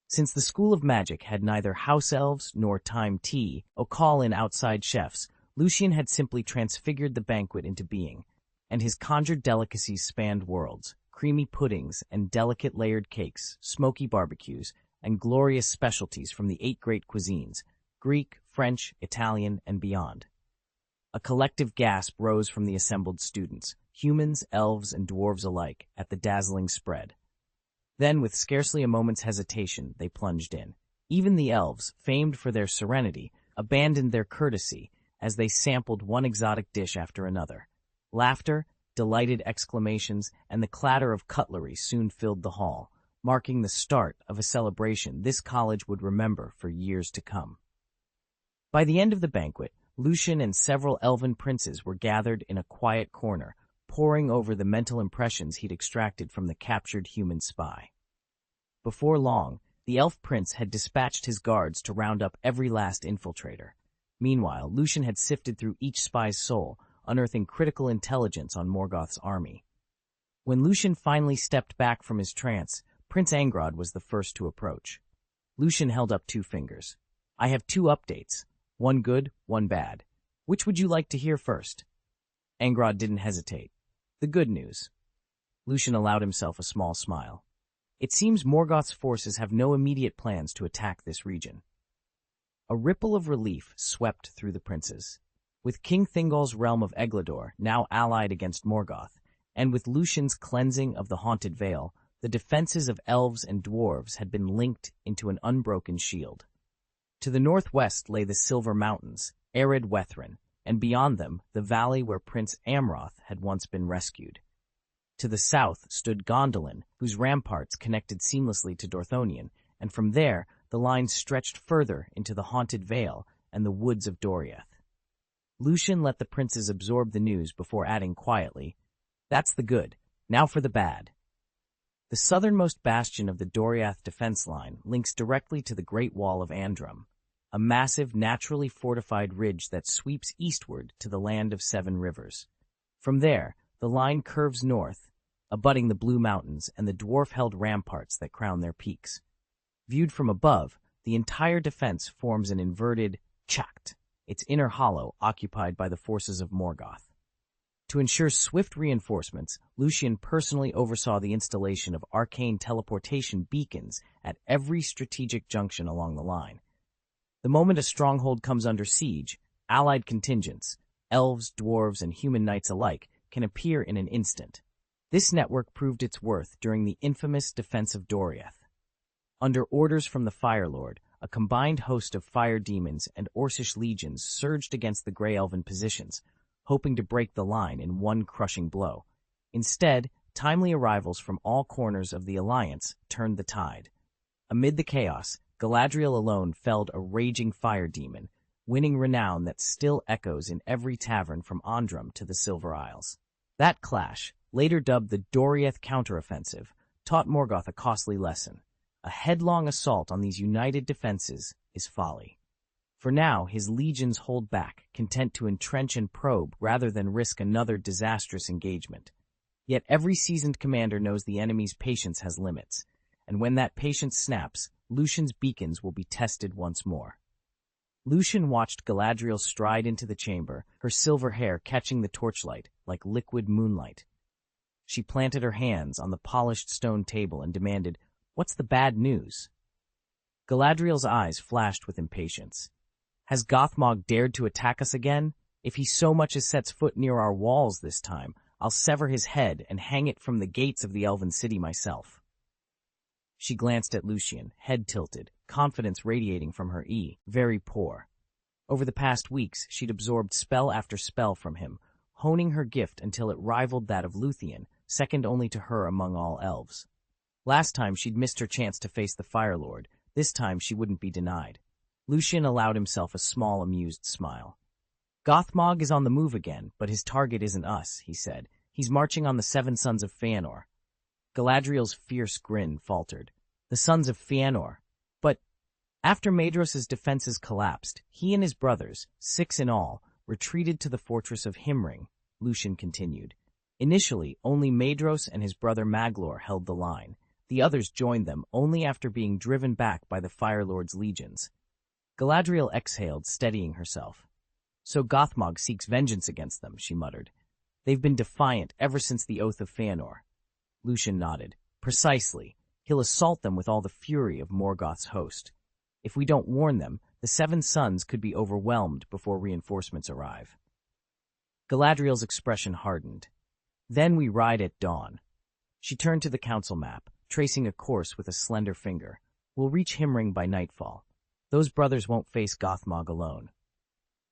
Since the School of Magic had neither house elves nor time tea or call-in outside chefs, Lucian had simply transfigured the banquet into being, and his conjured delicacies spanned worlds: creamy puddings and delicate layered cakes, smoky barbecues, and glorious specialties from the 8 great cuisines: Greek, French, Italian, and beyond. A collective gasp rose from the assembled students, humans, elves, and dwarves alike, at the dazzling spread. Then, with scarcely a moment's hesitation, they plunged in. Even the elves, famed for their serenity, abandoned their courtesy as they sampled one exotic dish after another. Laughter, delighted exclamations, and the clatter of cutlery soon filled the hall, marking the start of a celebration this college would remember for years to come. By the end of the banquet, Lucian and several elven princes were gathered in a quiet corner, poring over the mental impressions he'd extracted from the captured human spy. Before long, the elf prince had dispatched his guards to round up every last infiltrator. Meanwhile, Lucian had sifted through each spy's soul, unearthing critical intelligence on Morgoth's army. When Lucian finally stepped back from his trance, Prince Angrod was the first to approach. Lucian held up 2 fingers. "I have 2 updates. One good, one bad. Which would you like to hear first?" Angrod didn't hesitate. "The good news." Lucian allowed himself a small smile. "It seems Morgoth's forces have no immediate plans to attack this region." A ripple of relief swept through the princes. With King Thingol's realm of Eglador now allied against Morgoth, and with Lucian's cleansing of the Haunted Vale, the defenses of elves and dwarves had been linked into an unbroken shield. To the northwest lay the Silver Mountains, arid Wethrin, and beyond them the valley where Prince Amroth had once been rescued. To the south stood Gondolin, whose ramparts connected seamlessly to Dorthonion, and from there the line stretched further into the Haunted Vale and the woods of Doriath. Lucian let the princes absorb the news before adding quietly, "That's the good. Now for the bad." The southernmost bastion of the Doriath defense line links directly to the Great Wall of Andrum, a massive, naturally fortified ridge that sweeps eastward to the land of 7 rivers. From there, the line curves north, abutting the Blue Mountains and the dwarf-held ramparts that crown their peaks. Viewed from above, the entire defense forms an inverted chacht, its inner hollow occupied by the forces of Morgoth. To ensure swift reinforcements, Lucian personally oversaw the installation of arcane teleportation beacons at every strategic junction along the line. The moment a stronghold comes under siege, allied contingents, elves, dwarves, and human knights alike, can appear in an instant. This network proved its worth during the infamous defense of Doriath. Under orders from the Fire Lord, a combined host of fire demons and Orcish legions surged against the Grey Elven positions, hoping to break the line in one crushing blow. Instead, timely arrivals from all corners of the Alliance turned the tide. Amid the chaos, Galadriel alone felled a raging fire demon, winning renown that still echoes in every tavern from Andrum to the Silver Isles. That clash, later dubbed the Doriath counteroffensive, taught Morgoth a costly lesson. A headlong assault on these united defenses is folly. For now, his legions hold back, content to entrench and probe rather than risk another disastrous engagement. Yet every seasoned commander knows the enemy's patience has limits, and when that patience snaps, Lucian's beacons will be tested once more. Lucian watched Galadriel stride into the chamber, her silver hair catching the torchlight like liquid moonlight. She planted her hands on the polished stone table and demanded, "What's the bad news?" Galadriel's eyes flashed with impatience. "Has Gothmog dared to attack us again? If he so much as sets foot near our walls this time, I'll sever his head and hang it from the gates of the Elven City myself." She glanced at Lucian, head tilted, confidence radiating from her very poor. Over the past weeks, she'd absorbed spell after spell from him, honing her gift until it rivaled that of Lucian, second only to her among all elves. Last time she'd missed her chance to face the Fire Lord. This time she wouldn't be denied. Lucian allowed himself a small, amused smile. Gothmog is on the move again, but his target isn't us, he said. He's marching on the 7 sons of Fëanor. Galadriel's fierce grin faltered. The sons of Fëanor. But after Maedros's defenses collapsed, he and his brothers, 6 in all, retreated to the fortress of Himring, Lucian continued. Initially, only Maedros and his brother Maglor held the line. The others joined them only after being driven back by the Fire Lord's legions. Galadriel exhaled, steadying herself. So Gothmog seeks vengeance against them, she muttered. They've been defiant ever since the Oath of Fëanor. Lucian nodded. Precisely. He'll assault them with all the fury of Morgoth's host. If we don't warn them, the 7 sons could be overwhelmed before reinforcements arrive. Galadriel's expression hardened. Then we ride at dawn. She turned to the council map, tracing a course with a slender finger. We'll reach Himring by nightfall. Those brothers won't face Gothmog alone.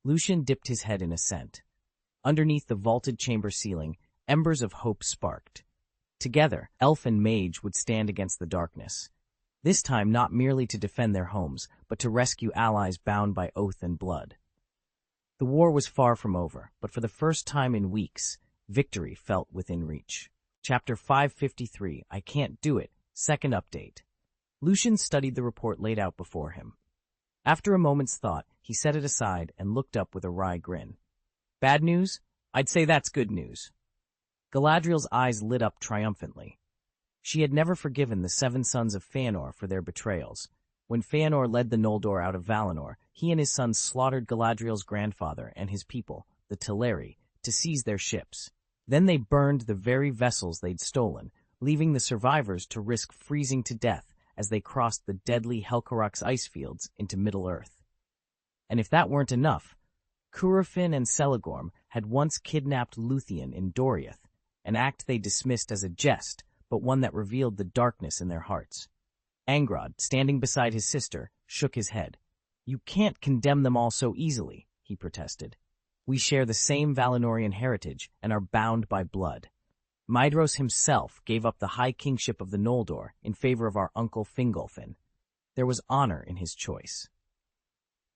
Lucian dipped his head in assent. Underneath the vaulted chamber ceiling, embers of hope sparked. Together, elf and mage would stand against the darkness. This time not merely to defend their homes, but to rescue allies bound by oath and blood. The war was far from over, but for the first time in weeks, victory felt within reach. Chapter 553, I Can't Do It, Second Update. Lucian studied the report laid out before him. After a moment's thought, he set it aside and looked up with a wry grin. Bad news? I'd say that's good news. Galadriel's eyes lit up triumphantly. She had never forgiven the 7 sons of Fëanor for their betrayals. When Fëanor led the Noldor out of Valinor, he and his sons slaughtered Galadriel's grandfather and his people, the Teleri, to seize their ships. Then they burned the very vessels they'd stolen, leaving the survivors to risk freezing to death as they crossed the deadly Helcarax ice fields into Middle-earth. And if that weren't enough, Curufin and Celegorm had once kidnapped Luthien in Doriath, an act they dismissed as a jest, but one that revealed the darkness in their hearts. Angrod, standing beside his sister, shook his head. You can't condemn them all so easily, he protested. We share the same Valinorian heritage and are bound by blood. Maedros himself gave up the high kingship of the Noldor in favor of our uncle Fingolfin. There was honor in his choice.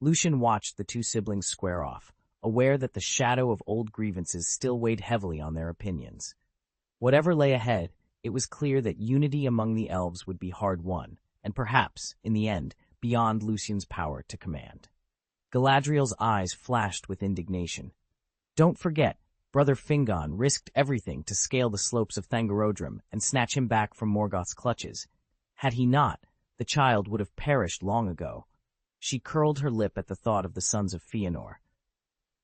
Lucian watched the 2 siblings square off, aware that the shadow of old grievances still weighed heavily on their opinions. Whatever lay ahead, it was clear that unity among the elves would be hard-won, and perhaps, in the end, beyond Lucian's power to command. Galadriel's eyes flashed with indignation. Don't forget, Brother Fingon risked everything to scale the slopes of Thangorodrim and snatch him back from Morgoth's clutches. Had he not, the child would have perished long ago. She curled her lip at the thought of the sons of Fëanor.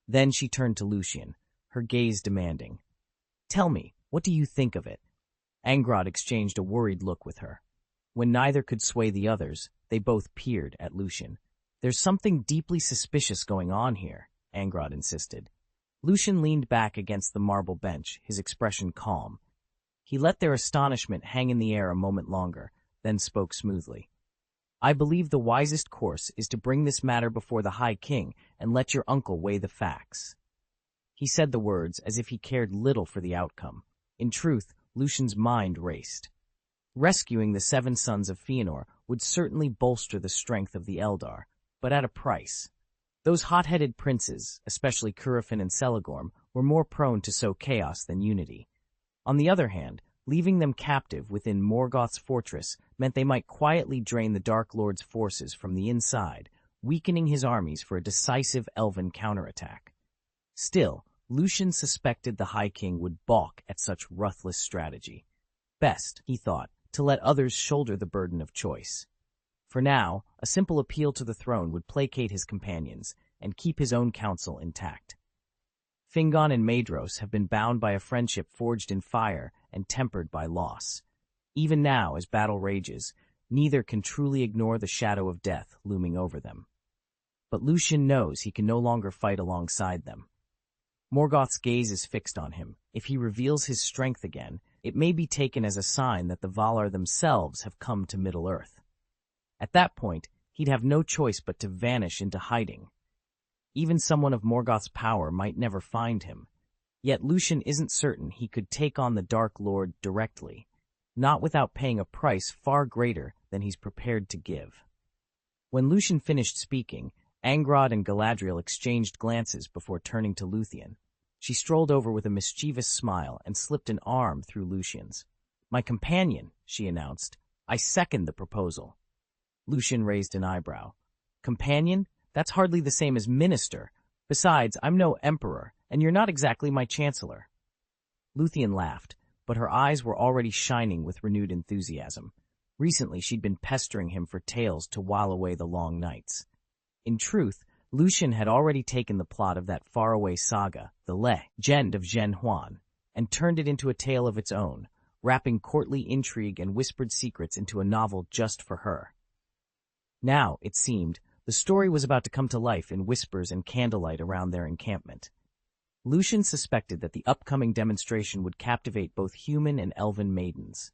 Then she turned to Lucian, her gaze demanding. Tell me, what do you think of it? Angrod exchanged a worried look with her. When neither could sway the others, they both peered at Lucian. There's something deeply suspicious going on here, Angrod insisted. Lucian leaned back against the marble bench, his expression calm. He let their astonishment hang in the air a moment longer, then spoke smoothly. I believe the wisest course is to bring this matter before the High King and let your uncle weigh the facts. He said the words as if he cared little for the outcome. In truth, Lucian's mind raced. Rescuing the 7 sons of Fëanor would certainly bolster the strength of the Eldar, but at a price. Those hot-headed princes, especially Curufin and Celegorm, were more prone to sow chaos than unity. On the other hand, leaving them captive within Morgoth's fortress meant they might quietly drain the Dark Lord's forces from the inside, weakening his armies for a decisive elven counterattack. Still, Lucian suspected the High King would balk at such ruthless strategy. Best, he thought, to let others shoulder the burden of choice. For now, a simple appeal to the throne would placate his companions and keep his own counsel intact. Fingon and Maedros have been bound by a friendship forged in fire and tempered by loss. Even now, as battle rages, neither can truly ignore the shadow of death looming over them. But Lucian knows he can no longer fight alongside them. Morgoth's gaze is fixed on him. If he reveals his strength again, it may be taken as a sign that the Valar themselves have come to Middle-earth. At that point, he'd have no choice but to vanish into hiding. Even someone of Morgoth's power might never find him. Yet Lucian isn't certain he could take on the Dark Lord directly, not without paying a price far greater than he's prepared to give. When Lucian finished speaking, Angrod and Galadriel exchanged glances before turning to Luthien. She strolled over with a mischievous smile and slipped an arm through Lucian's. "My companion," she announced. "I second the proposal." Lucian raised an eyebrow. "Companion? That's hardly the same as minister. Besides, I'm no emperor, and you're not exactly my chancellor." Luthien laughed, but her eyes were already shining with renewed enthusiasm. Recently, she'd been pestering him for tales to while away the long nights. In truth, Lucian had already taken the plot of that faraway saga, the Legend of Zhen Huan, and turned it into a tale of its own, wrapping courtly intrigue and whispered secrets into a novel just for her. Now, it seemed, the story was about to come to life in whispers and candlelight around their encampment. Lucian suspected that the upcoming demonstration would captivate both human and elven maidens.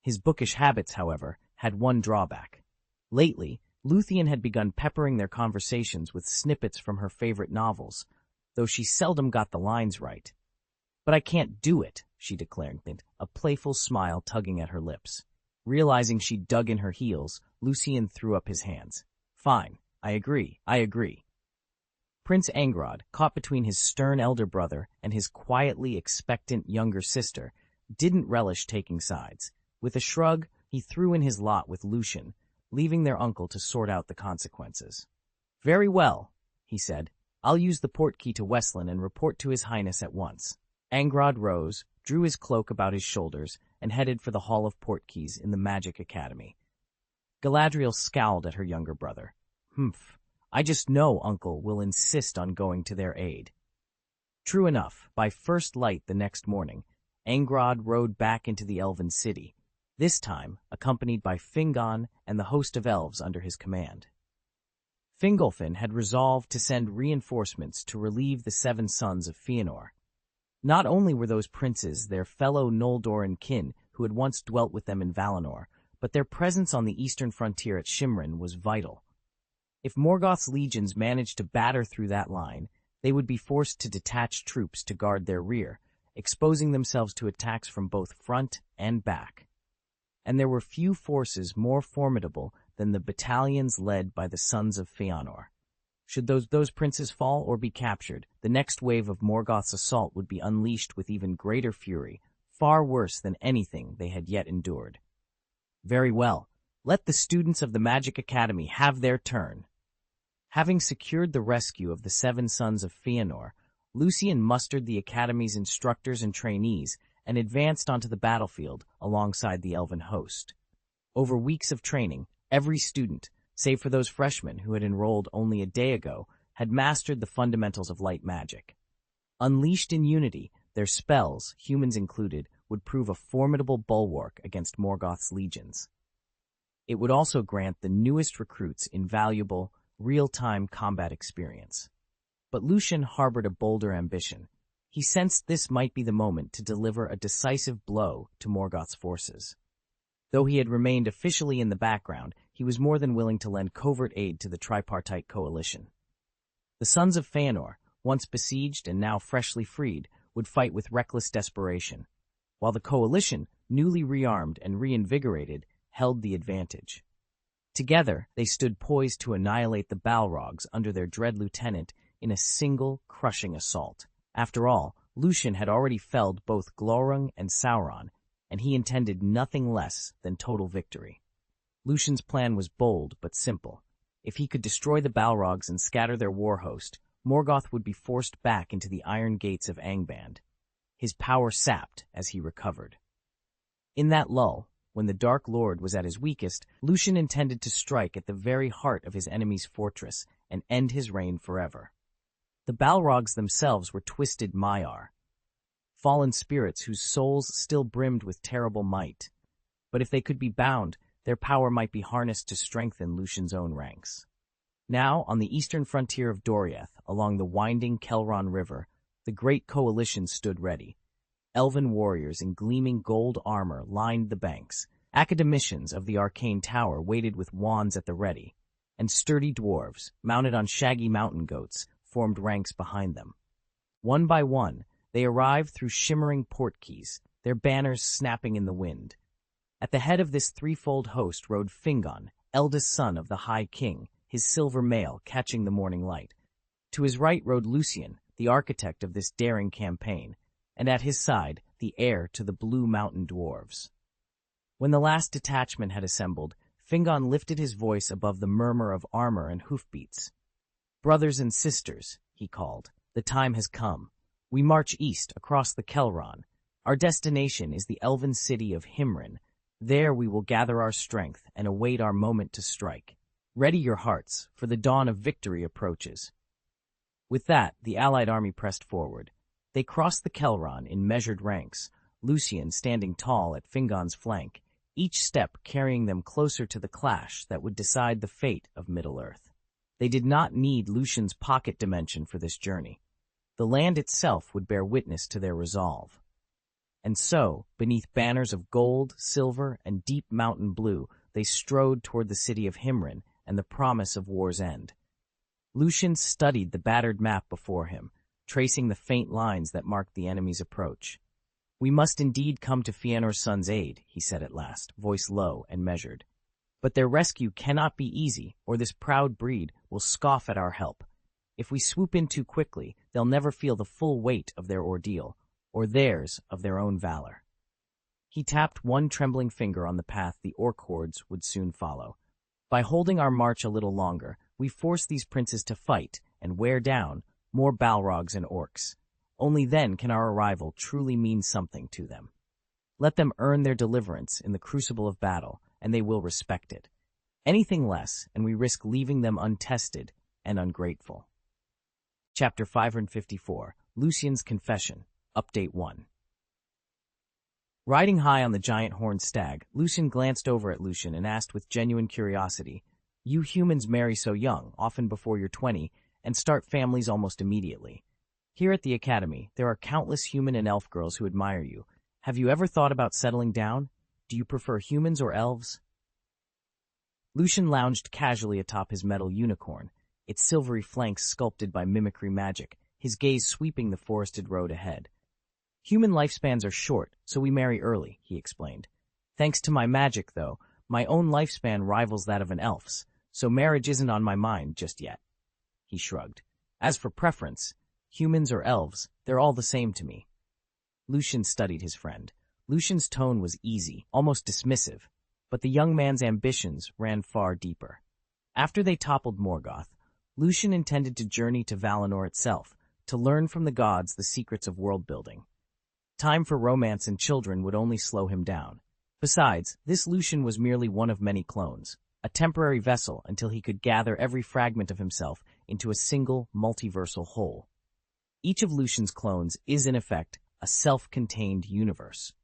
His bookish habits, however, had one drawback. Lately, Luthien had begun peppering their conversations with snippets from her favorite novels, though she seldom got the lines right. "But I can't do it," she declared, a playful smile tugging at her lips. Realizing she'd dug in her heels, Lucian threw up his hands. "Fine, I agree. Prince Angrod, caught between his stern elder brother and his quietly expectant younger sister, didn't relish taking sides. With a shrug, he threw in his lot with Lucian, leaving their uncle to sort out the consequences. "Very well," he said. "I'll use the portkey to Westland and report to His Highness at once." Angrod rose, drew his cloak about his shoulders, and headed for the Hall of Portkeys in the Magic Academy. Galadriel scowled at her younger brother. "Humph. I just know Uncle will insist on going to their aid." True enough, by first light the next morning, Angrod rode back into the elven city, this time accompanied by Fingon and the host of elves under his command. Fingolfin had resolved to send reinforcements to relieve the 7 sons of Fëanor. Not only were those princes their fellow Noldoran kin who had once dwelt with them in Valinor, but their presence on the eastern frontier at Shimrin was vital. If Morgoth's legions managed to batter through that line, they would be forced to detach troops to guard their rear, exposing themselves to attacks from both front and back. And there were few forces more formidable than the battalions led by the sons of Fëanor. Should those princes fall or be captured, the next wave of Morgoth's assault would be unleashed with even greater fury, far worse than anything they had yet endured. Very well, let the students of the Magic Academy have their turn. Having secured the rescue of the 7 sons of Fëanor, Lucian mustered the Academy's instructors and trainees and advanced onto the battlefield alongside the elven host. Over weeks of training, every student, save for those freshmen who had enrolled only a day ago, had mastered the fundamentals of light magic. Unleashed in unity, their spells, humans included, would prove a formidable bulwark against Morgoth's legions. It would also grant the newest recruits invaluable, real-time combat experience. But Lucian harbored a bolder ambition. He sensed this might be the moment to deliver a decisive blow to Morgoth's forces. Though he had remained officially in the background, he was more than willing to lend covert aid to the tripartite coalition. The sons of Fëanor, once besieged and now freshly freed, would fight with reckless desperation, while the coalition, newly rearmed and reinvigorated, held the advantage. Together, they stood poised to annihilate the Balrogs under their dread lieutenant in a single, crushing assault. After all, Lucian had already felled both Glorung and Sauron, and he intended nothing less than total victory. Lucian's plan was bold but simple. If he could destroy the Balrogs and scatter their war host, Morgoth would be forced back into the iron gates of Angband, his power sapped as he recovered. In that lull, when the Dark Lord was at his weakest, Lucian intended to strike at the very heart of his enemy's fortress and end his reign forever. The Balrogs themselves were twisted Maiar, fallen spirits whose souls still brimmed with terrible might. But if they could be bound, their power might be harnessed to strengthen Lucian's own ranks. Now, on the eastern frontier of Doriath, along the winding Kelron River, the great coalition stood ready. Elven warriors in gleaming gold armor lined the banks. Academicians of the arcane tower waited with wands at the ready, and sturdy dwarves, mounted on shaggy mountain goats, formed ranks behind them. One by one, they arrived through shimmering portkeys, their banners snapping in the wind. At the head of this threefold host rode Fingon, eldest son of the High King, his silver mail catching the morning light. To his right rode Lucian, the architect of this daring campaign, and at his side, the heir to the Blue Mountain Dwarves. When the last detachment had assembled, Fingon lifted his voice above the murmur of armor and hoofbeats. "Brothers and sisters," he called, "the time has come. We march east across the Kelron. Our destination is the elven city of Himrin. There we will gather our strength and await our moment to strike. Ready your hearts, for the dawn of victory approaches." With that, the allied army pressed forward. They crossed the Kelron in measured ranks, Lucian standing tall at Fingon's flank, each step carrying them closer to the clash that would decide the fate of Middle-earth. They did not need Lucian's pocket dimension for this journey. The land itself would bear witness to their resolve. And so, beneath banners of gold, silver, and deep mountain blue, they strode toward the city of Himrin and the promise of war's end. Lucian studied the battered map before him, tracing the faint lines that marked the enemy's approach. "We must indeed come to Fëanor's son's aid," he said at last, voice low and measured. "But their rescue cannot be easy, or this proud breed will scoff at our help. If we swoop in too quickly, they'll never feel the full weight of their ordeal, or theirs of their own valor." He tapped one trembling finger on the path the orc hordes would soon follow. "By holding our march a little longer, we force these princes to fight and wear down more Balrogs and orcs. Only then can our arrival truly mean something to them. Let them earn their deliverance in the crucible of battle, and they will respect it. Anything less, and we risk leaving them untested and ungrateful." Chapter 554, Lucian's Confession, Update 1. Riding high on the giant horned stag, Lucian glanced over at Lucian and asked with genuine curiosity, "You humans marry so young, often before you're 20, and start families almost immediately. Here at the Academy, there are countless human and elf girls who admire you. Have you ever thought about settling down? Do you prefer humans or elves?" Lucian lounged casually atop his metal unicorn, its silvery flanks sculpted by mimicry magic, his gaze sweeping the forested road ahead. "Human lifespans are short, so we marry early," he explained. "Thanks to my magic, though, my own lifespan rivals that of an elf's, so marriage isn't on my mind just yet." He shrugged. "As for preference, humans or elves, they're all the same to me." Lucian studied his friend. Lucian's tone was easy, almost dismissive, but the young man's ambitions ran far deeper. After they toppled Morgoth, Lucian intended to journey to Valinor itself, to learn from the gods the secrets of world-building. Time for romance and children would only slow him down. Besides, this Lucian was merely one of many clones, a temporary vessel until he could gather every fragment of himself into a single multiversal whole. Each of Lucian's clones is, in effect, a self-contained universe.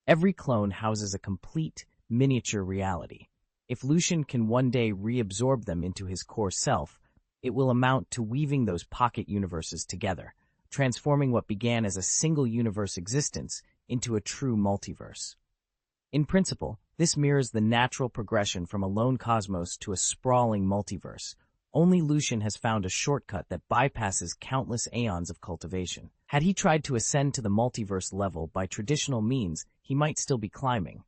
Every clone houses a complete, miniature reality. If Lucian can one day reabsorb them into his core self, it will amount to weaving those pocket universes together, transforming what began as a single universe existence into a true multiverse. In principle, this mirrors the natural progression from a lone cosmos to a sprawling multiverse. Only Lucian has found a shortcut that bypasses countless aeons of cultivation. Had he tried to ascend to the multiverse level by traditional means, he might still be climbing.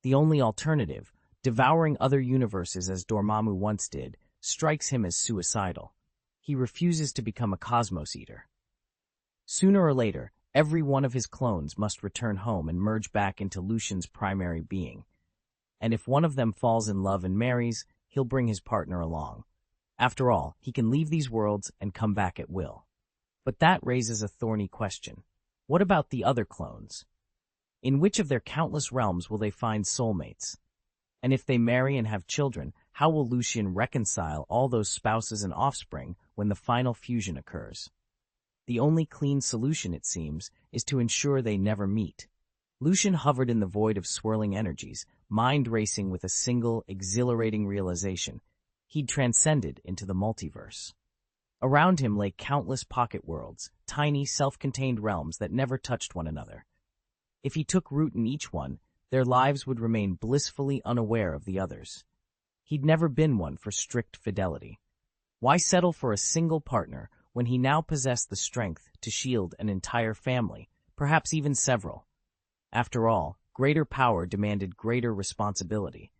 The only alternative, devouring other universes as Dormammu once did, strikes him as suicidal. He refuses to become a cosmos eater. Sooner or later, every one of his clones must return home and merge back into Lucian's primary being. And if one of them falls in love and marries, he'll bring his partner along. After all, he can leave these worlds and come back at will. But that raises a thorny question. What about the other clones? In which of their countless realms will they find soulmates? And if they marry and have children, how will Lucian reconcile all those spouses and offspring when the final fusion occurs? The only clean solution, it seems, is to ensure they never meet. Lucian hovered in the void of swirling energies, mind racing with a single, exhilarating realization. He'd transcended into the multiverse. Around him lay countless pocket worlds, tiny, self-contained realms that never touched one another. If he took root in each one, their lives would remain blissfully unaware of the others. He'd never been one for strict fidelity. Why settle for a single partner when he now possessed the strength to shield an entire family, perhaps even several? After all, greater power demanded greater responsibility.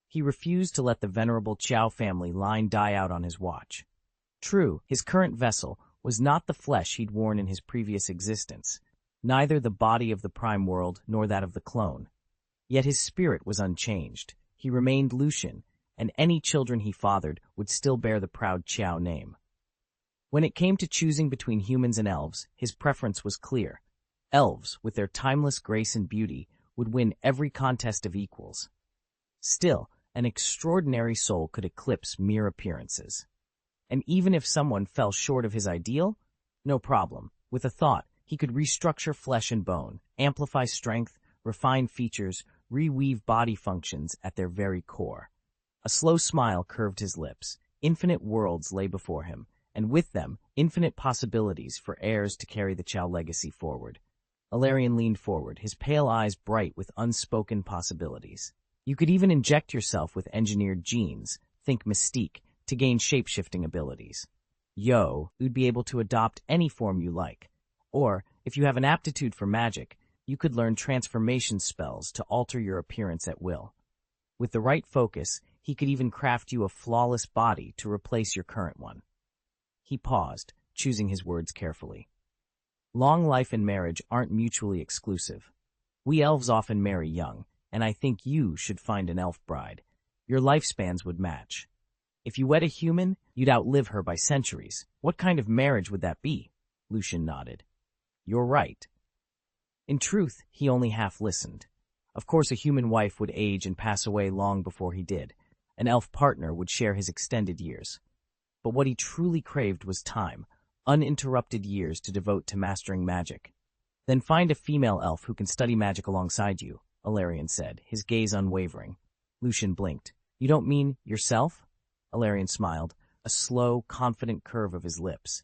He refused to let the venerable Qiao family line die out on his watch. True, his current vessel was not the flesh he'd worn in his previous existence, neither the body of the Prime World nor that of the clone. Yet his spirit was unchanged. He remained Lucian, and any children he fathered would still bear the proud Qiao name. When it came to choosing between humans and elves, his preference was clear. Elves, with their timeless grace and beauty, would win every contest of equals. Still, an extraordinary soul could eclipse mere appearances. And even if someone fell short of his ideal, no problem. With a thought, he could restructure flesh and bone, amplify strength, refine features, reweave body functions at their very core. A slow smile curved his lips. Infinite worlds lay before him, and with them, infinite possibilities for heirs to carry the Qiao legacy forward. Alarion leaned forward, his pale eyes bright with unspoken possibilities. You could even inject yourself with engineered genes, think Mystique, to gain shape-shifting abilities. You'd be able to adopt any form you like. Or, if you have an aptitude for magic, you could learn transformation spells to alter your appearance at will. With the right focus, he could even craft you a flawless body to replace your current one. He paused, choosing his words carefully. Long life and marriage aren't mutually exclusive. We elves often marry young, and I think you should find an elf bride. Your lifespans would match. If you wed a human, you'd outlive her by centuries. What kind of marriage would that be? Lucian nodded. You're right. In truth, he only half listened. Of course, a human wife would age and pass away long before he did. An elf partner would share his extended years. But what he truly craved was time, uninterrupted years to devote to mastering magic. Then find a female elf who can study magic alongside you, Alarion said, his gaze unwavering. Lucian blinked. You don't mean yourself? Alarion smiled, a slow, confident curve of his lips.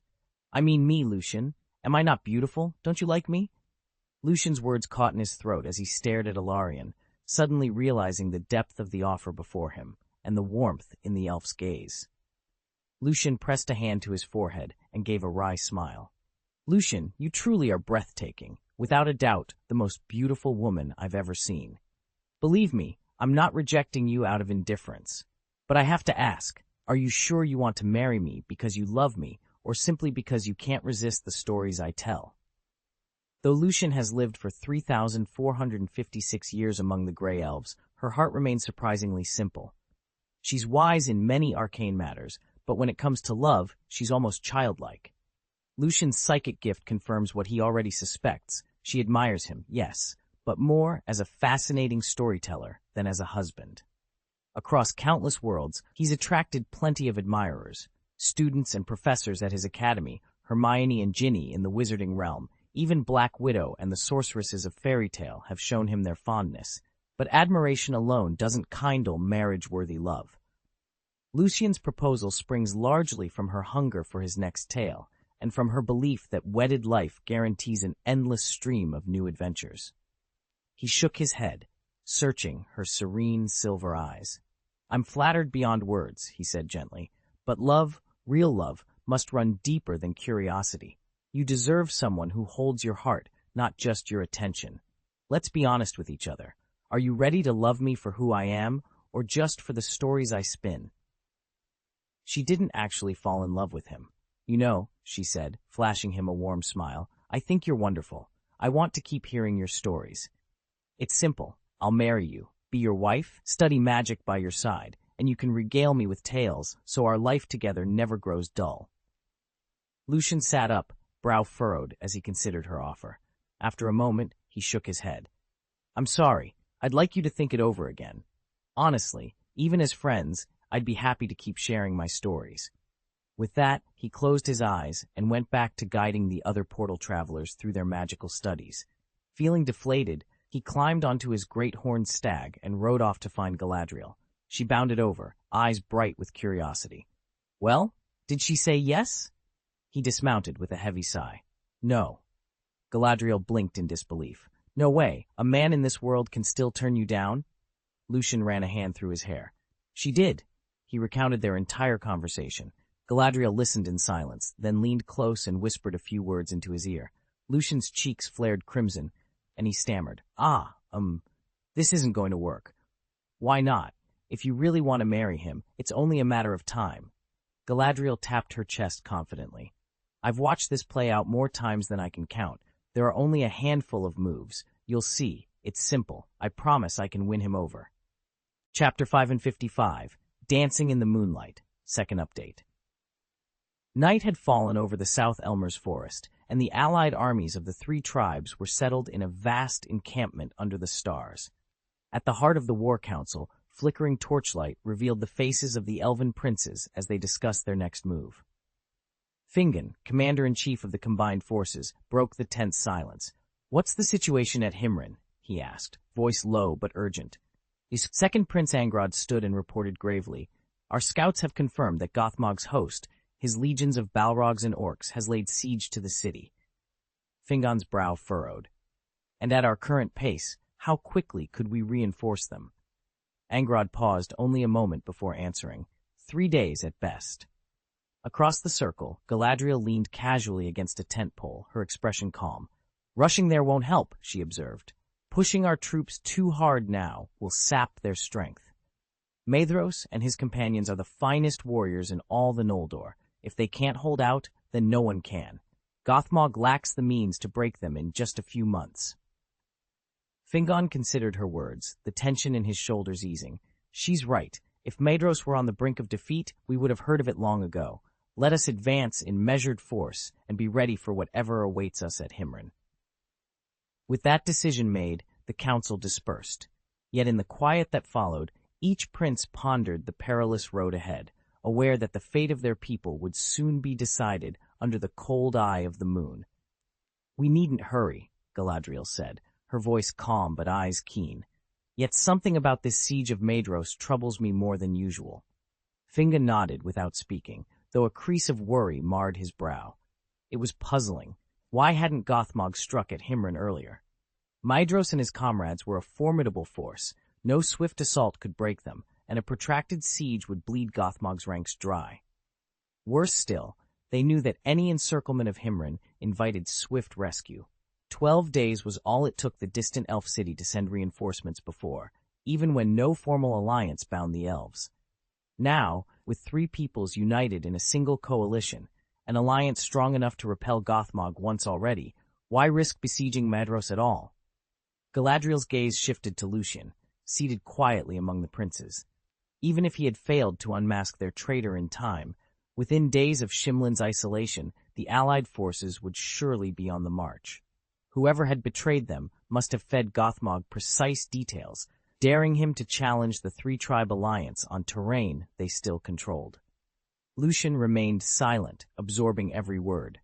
I mean me, Lucian. Am I not beautiful? Don't you like me? Lucian's words caught in his throat as he stared at Alarion, suddenly realizing the depth of the offer before him, and the warmth in the elf's gaze. Lucian pressed a hand to his forehead and gave a wry smile. Lucian, you truly are breathtaking, without a doubt the most beautiful woman I've ever seen. Believe me, I'm not rejecting you out of indifference. But I have to ask, are you sure you want to marry me because you love me, or simply because you can't resist the stories I tell? Though Lucian has lived for 3,456 years among the Grey Elves, her heart remains surprisingly simple. She's wise in many arcane matters, but when it comes to love, she's almost childlike. Lucian's psychic gift confirms what he already suspects. She admires him, yes, but more as a fascinating storyteller than as a husband. Across countless worlds, he's attracted plenty of admirers. Students and professors at his academy, Hermione and Ginny in the wizarding realm, even Black Widow and the sorceresses of fairy tale have shown him their fondness. But admiration alone doesn't kindle marriage-worthy love. Lucian's proposal springs largely from her hunger for his next tale, and from her belief that wedded life guarantees an endless stream of new adventures. He shook his head, searching her serene silver eyes. I'm flattered beyond words, he said gently, but love, real love, must run deeper than curiosity. You deserve someone who holds your heart, not just your attention. Let's be honest with each other. Are you ready to love me for who I am, or just for the stories I spin? She didn't actually fall in love with him. You know, she said, flashing him a warm smile, I think you're wonderful. I want to keep hearing your stories. It's simple. I'll marry you, be your wife, study magic by your side, and you can regale me with tales so our life together never grows dull. Lucian sat up, brow furrowed as he considered her offer. After a moment, he shook his head. I'm sorry. I'd like you to think it over again. Honestly, even as friends, I'd be happy to keep sharing my stories. With that, he closed his eyes and went back to guiding the other portal travelers through their magical studies. Feeling deflated, he climbed onto his great horned stag and rode off to find Galadriel. She bounded over, eyes bright with curiosity. Well, did she say yes? He dismounted with a heavy sigh. No. Galadriel blinked in disbelief. No way. A man in this world can still turn you down? Lucian ran a hand through his hair. She did. He recounted their entire conversation. Galadriel listened in silence, then leaned close and whispered a few words into his ear. Lucian's cheeks flared crimson, and he stammered. This isn't going to work. Why not? If you really want to marry him, it's only a matter of time. Galadriel tapped her chest confidently. I've watched this play out more times than I can count. There are only a handful of moves. You'll see. It's simple. I promise I can win him over. Chapter 5 and 55, Dancing in the Moonlight, second update. Night had fallen over the South Elmer's forest, and the allied armies of the three tribes were settled in a vast encampment under the stars. At the heart of the war council, flickering torchlight revealed the faces of the elven princes as they discussed their next move. Fingon, commander-in-chief of the combined forces, broke the tense silence. What's the situation at Himrin? He asked, voice low but urgent. His second Prince Angrod stood and reported gravely. Our scouts have confirmed that Gothmog's host, his legions of Balrogs and Orcs, has laid siege to the city. Fingon's brow furrowed. And at our current pace, how quickly could we reinforce them? Angrod paused only a moment before answering. 3 days at best. Across the circle, Galadriel leaned casually against a tent pole, her expression calm. Rushing there won't help, she observed. Pushing our troops too hard now will sap their strength. Maedhros and his companions are the finest warriors in all the Noldor. If they can't hold out, then no one can. Gothmog lacks the means to break them in just a few months. Fingon considered her words, the tension in his shoulders easing. She's right. If Maedhros were on the brink of defeat, we would have heard of it long ago. Let us advance in measured force and be ready for whatever awaits us at Himrin. With that decision made, the council dispersed. Yet in the quiet that followed, each prince pondered the perilous road ahead, aware that the fate of their people would soon be decided under the cold eye of the moon. We needn't hurry, Galadriel said, her voice calm but eyes keen. Yet something about this siege of Maedhros troubles me more than usual. Fingon nodded without speaking, though a crease of worry marred his brow. It was puzzling. Why hadn't Gothmog struck at Himrin earlier? Maedhros and his comrades were a formidable force. No swift assault could break them, and a protracted siege would bleed Gothmog's ranks dry. Worse still, they knew that any encirclement of Himrin invited swift rescue. 12 days was all it took the distant elf city to send reinforcements before, even when no formal alliance bound the elves. Now, with three peoples united in a single coalition, an alliance strong enough to repel Gothmog once already, why risk besieging Maedhros at all? Galadriel's gaze shifted to Lucian, seated quietly among the princes. Even if he had failed to unmask their traitor in time, within days of Shimlin's isolation, the allied forces would surely be on the march. Whoever had betrayed them must have fed Gothmog precise details, daring him to challenge the three-tribe alliance on terrain they still controlled. Lucian remained silent, absorbing every word.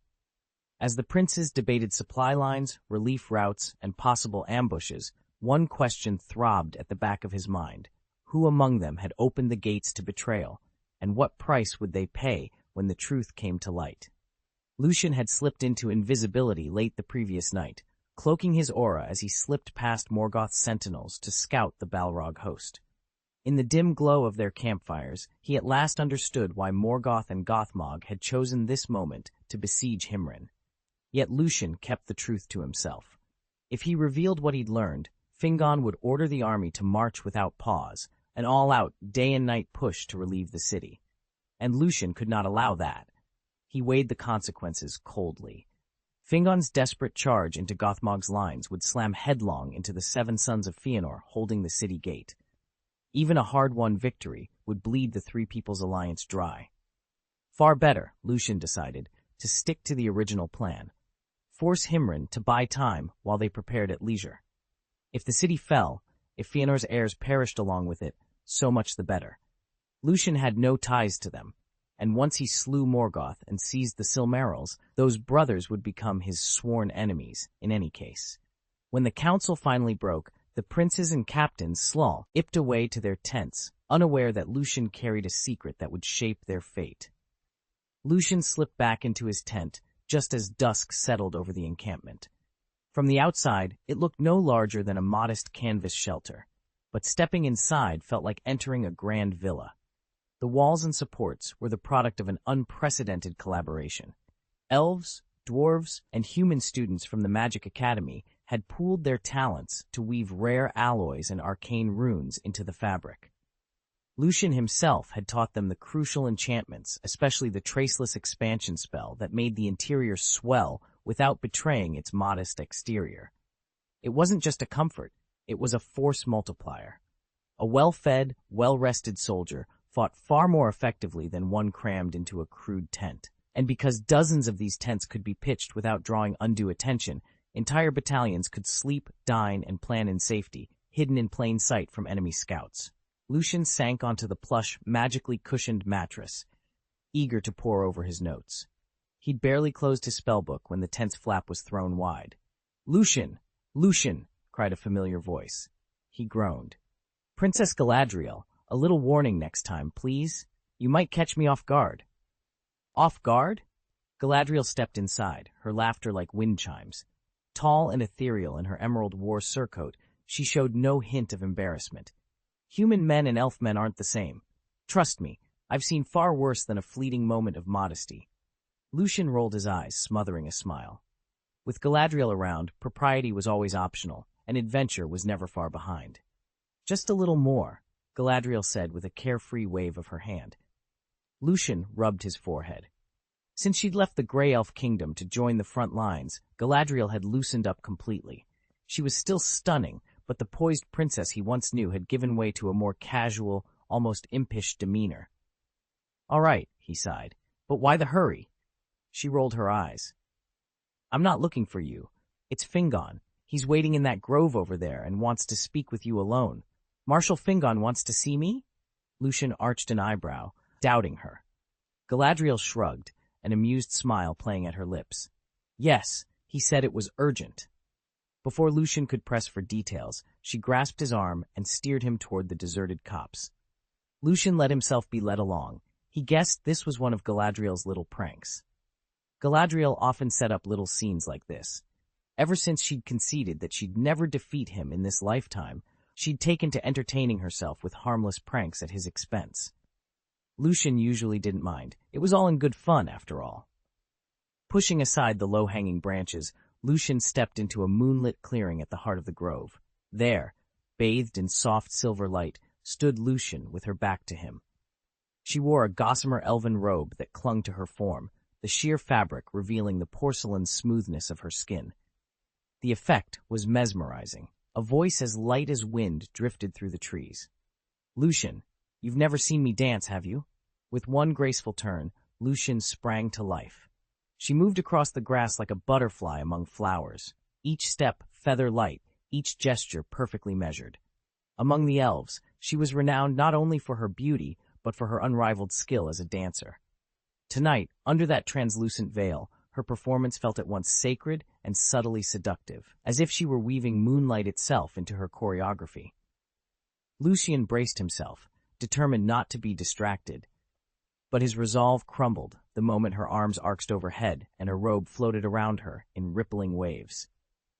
As the princes debated supply lines, relief routes, and possible ambushes, one question throbbed at the back of his mind. Who among them had opened the gates to betrayal, and what price would they pay when the truth came to light? Lucian had slipped into invisibility late the previous night, cloaking his aura as he slipped past Morgoth's sentinels to scout the Balrog host. In the dim glow of their campfires, he at last understood why Morgoth and Gothmog had chosen this moment to besiege Himrin. Yet Lucian kept the truth to himself. If he revealed what he'd learned, Fingon would order the army to march without pause, an all-out, day-and-night push to relieve the city. And Lucian could not allow that. He weighed the consequences coldly. Fingon's desperate charge into Gothmog's lines would slam headlong into the seven sons of Fëanor holding the city gate. Even a hard-won victory would bleed the three people's alliance dry. Far better, Lucian decided, to stick to the original plan. Force Himrin to buy time while they prepared at leisure. If the city fell, if Fëanor's heirs perished along with it, so much the better. Lucian had no ties to them, and once he slew Morgoth and seized the Silmarils, those brothers would become his sworn enemies, in any case. When the council finally broke, the princes and captains slipped away to their tents, unaware that Lucian carried a secret that would shape their fate. Lucian slipped back into his tent just as dusk settled over the encampment. From the outside, it looked no larger than a modest canvas shelter, but stepping inside felt like entering a grand villa. The walls and supports were the product of an unprecedented collaboration. Elves, dwarves, and human students from the Magic Academy had pooled their talents to weave rare alloys and arcane runes into the fabric. Lucian himself had taught them the crucial enchantments, especially the traceless expansion spell that made the interior swell without betraying its modest exterior. It wasn't just a comfort, it was a force multiplier. A well-fed, well-rested soldier fought far more effectively than one crammed into a crude tent. And because dozens of these tents could be pitched without drawing undue attention, entire battalions could sleep, dine, and plan in safety, hidden in plain sight from enemy scouts. Lucian sank onto the plush, magically cushioned mattress, eager to pore over his notes. He'd barely closed his spellbook when the tent's flap was thrown wide. "Lucian! Lucian!" cried a familiar voice. He groaned. "Princess Galadriel, a little warning next time, please. You might catch me off guard." "Off guard?" Galadriel stepped inside, her laughter like wind chimes. Tall and ethereal in her emerald war surcoat, she showed no hint of embarrassment. Human men and elf men aren't the same. Trust me, I've seen far worse than a fleeting moment of modesty. Lucian rolled his eyes, smothering a smile. With Galadriel around, propriety was always optional, and adventure was never far behind. "Just a little more," Galadriel said with a carefree wave of her hand. Lucian rubbed his forehead. Since she'd left the Grey Elf Kingdom to join the front lines, Galadriel had loosened up completely. She was still stunning, but the poised princess he once knew had given way to a more casual, almost impish demeanor. "All right," he sighed, "but why the hurry?" She rolled her eyes. "I'm not looking for you. It's Fingon. He's waiting in that grove over there and wants to speak with you alone. Marshal Fingon wants to see me?" Lucian arched an eyebrow, doubting her. Galadriel shrugged, an amused smile playing at her lips. "Yes, he said it was urgent." Before Lucian could press for details, she grasped his arm and steered him toward the deserted copse. Lucian let himself be led along. He guessed this was one of Galadriel's little pranks. Galadriel often set up little scenes like this. Ever since she'd conceded that she'd never defeat him in this lifetime, she'd taken to entertaining herself with harmless pranks at his expense. Lucian usually didn't mind. It was all in good fun, after all. Pushing aside the low-hanging branches, Lucian stepped into a moonlit clearing at the heart of the grove. There, bathed in soft silver light, stood Lucian with her back to him. She wore a gossamer elven robe that clung to her form, the sheer fabric revealing the porcelain smoothness of her skin. The effect was mesmerizing. A voice as light as wind drifted through the trees. "Lucian, you've never seen me dance, have you?" With one graceful turn, Lucian sprang to life. She moved across the grass like a butterfly among flowers, each step feather-light, each gesture perfectly measured. Among the elves, she was renowned not only for her beauty, but for her unrivaled skill as a dancer. Tonight, under that translucent veil, her performance felt at once sacred and subtly seductive, as if she were weaving moonlight itself into her choreography. Lucian braced himself, determined not to be distracted. But his resolve crumbled the moment her arms arched overhead and her robe floated around her in rippling waves.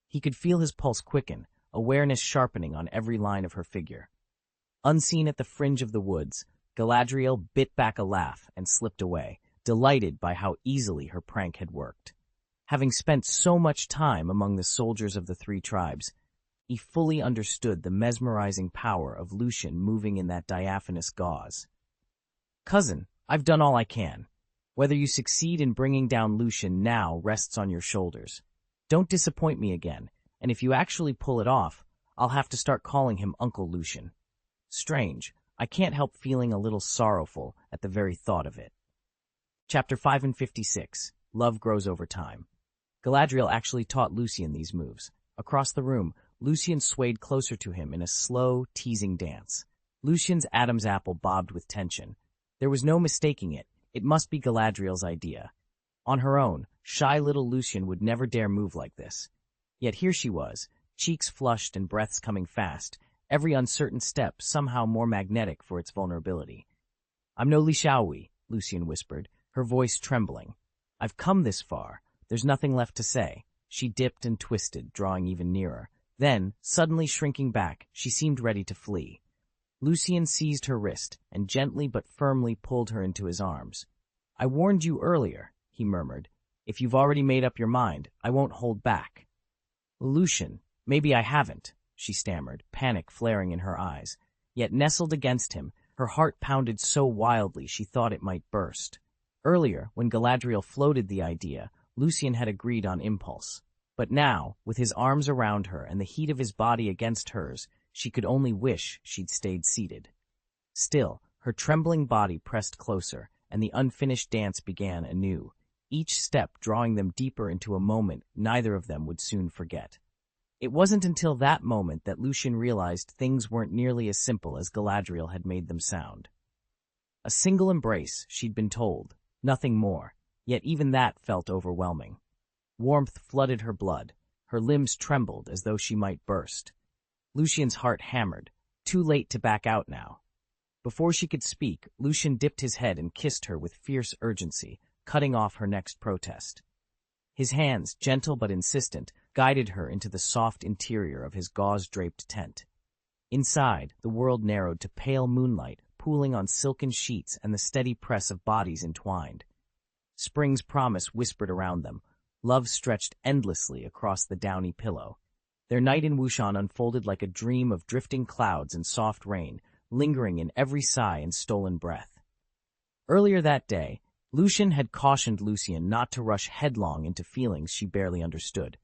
He could feel his pulse quicken, awareness sharpening on every line of her figure. Unseen at the fringe of the woods, Galadriel bit back a laugh and slipped away, delighted by how easily her prank had worked. Having spent so much time among the soldiers of the three tribes, he fully understood the mesmerizing power of Lucian moving in that diaphanous gauze. "Cousin, I've done all I can. Whether you succeed in bringing down Lucian now rests on your shoulders. Don't disappoint me again, and if you actually pull it off, I'll have to start calling him Uncle Lucian. Strange, I can't help feeling a little sorrowful at the very thought of it." Chapter 556, Love Grows Over Time. Galadriel actually taught Lucian these moves. Across the room, Lucian swayed closer to him in a slow, teasing dance. Lucian's Adam's apple bobbed with tension. There was no mistaking it. It must be Galadriel's idea. On her own, shy little Lucian would never dare move like this. Yet here she was, cheeks flushed and breaths coming fast, every uncertain step somehow more magnetic for its vulnerability. "I'm no Li Shaohui," Lucian whispered, her voice trembling. "I've come this far. There's nothing left to say." She dipped and twisted, drawing even nearer. Then, suddenly shrinking back, she seemed ready to flee. Lucian seized her wrist and gently but firmly pulled her into his arms. "I warned you earlier," he murmured. "If you've already made up your mind, I won't hold back." "Lucian, maybe I haven't," she stammered, panic flaring in her eyes. Yet nestled against him, her heart pounded so wildly she thought it might burst. Earlier, when Galadriel floated the idea, Lucian had agreed on impulse. But now, with his arms around her and the heat of his body against hers, she could only wish she'd stayed seated. Still, her trembling body pressed closer, and the unfinished dance began anew, each step drawing them deeper into a moment neither of them would soon forget. It wasn't until that moment that Lucian realized things weren't nearly as simple as Galadriel had made them sound. A single embrace, she'd been told, nothing more, yet even that felt overwhelming. Warmth flooded her blood, her limbs trembled as though she might burst. Lucian's heart hammered, too late to back out now. Before she could speak, Lucian dipped his head and kissed her with fierce urgency, cutting off her next protest. His hands, gentle but insistent, guided her into the soft interior of his gauze-draped tent. Inside, the world narrowed to pale moonlight, pooling on silken sheets and the steady press of bodies entwined. Spring's promise whispered around them. Love stretched endlessly across the downy pillow. Their night in Wushan unfolded like a dream of drifting clouds and soft rain, lingering in every sigh and stolen breath. Earlier that day, Lucian had cautioned Lucian not to rush headlong into feelings she barely understood.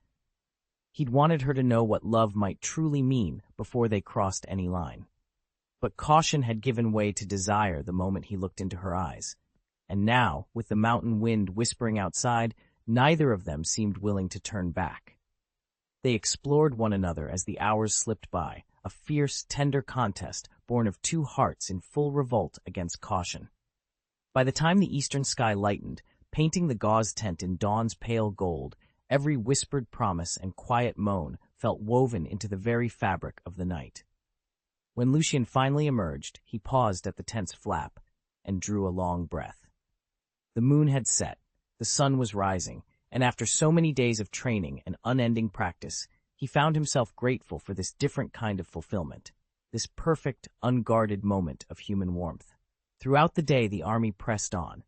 He'd wanted her to know what love might truly mean before they crossed any line. But caution had given way to desire the moment he looked into her eyes. And now, with the mountain wind whispering outside, neither of them seemed willing to turn back. They explored one another as the hours slipped by, a fierce, tender contest born of two hearts in full revolt against caution. By the time the eastern sky lightened, painting the gauze tent in dawn's pale gold, every whispered promise and quiet moan felt woven into the very fabric of the night. When Lucian finally emerged, he paused at the tent's flap and drew a long breath. The moon had set, the sun was rising, and after so many days of training and unending practice, he found himself grateful for this different kind of fulfillment, this perfect, unguarded moment of human warmth. Throughout the day, the army pressed on.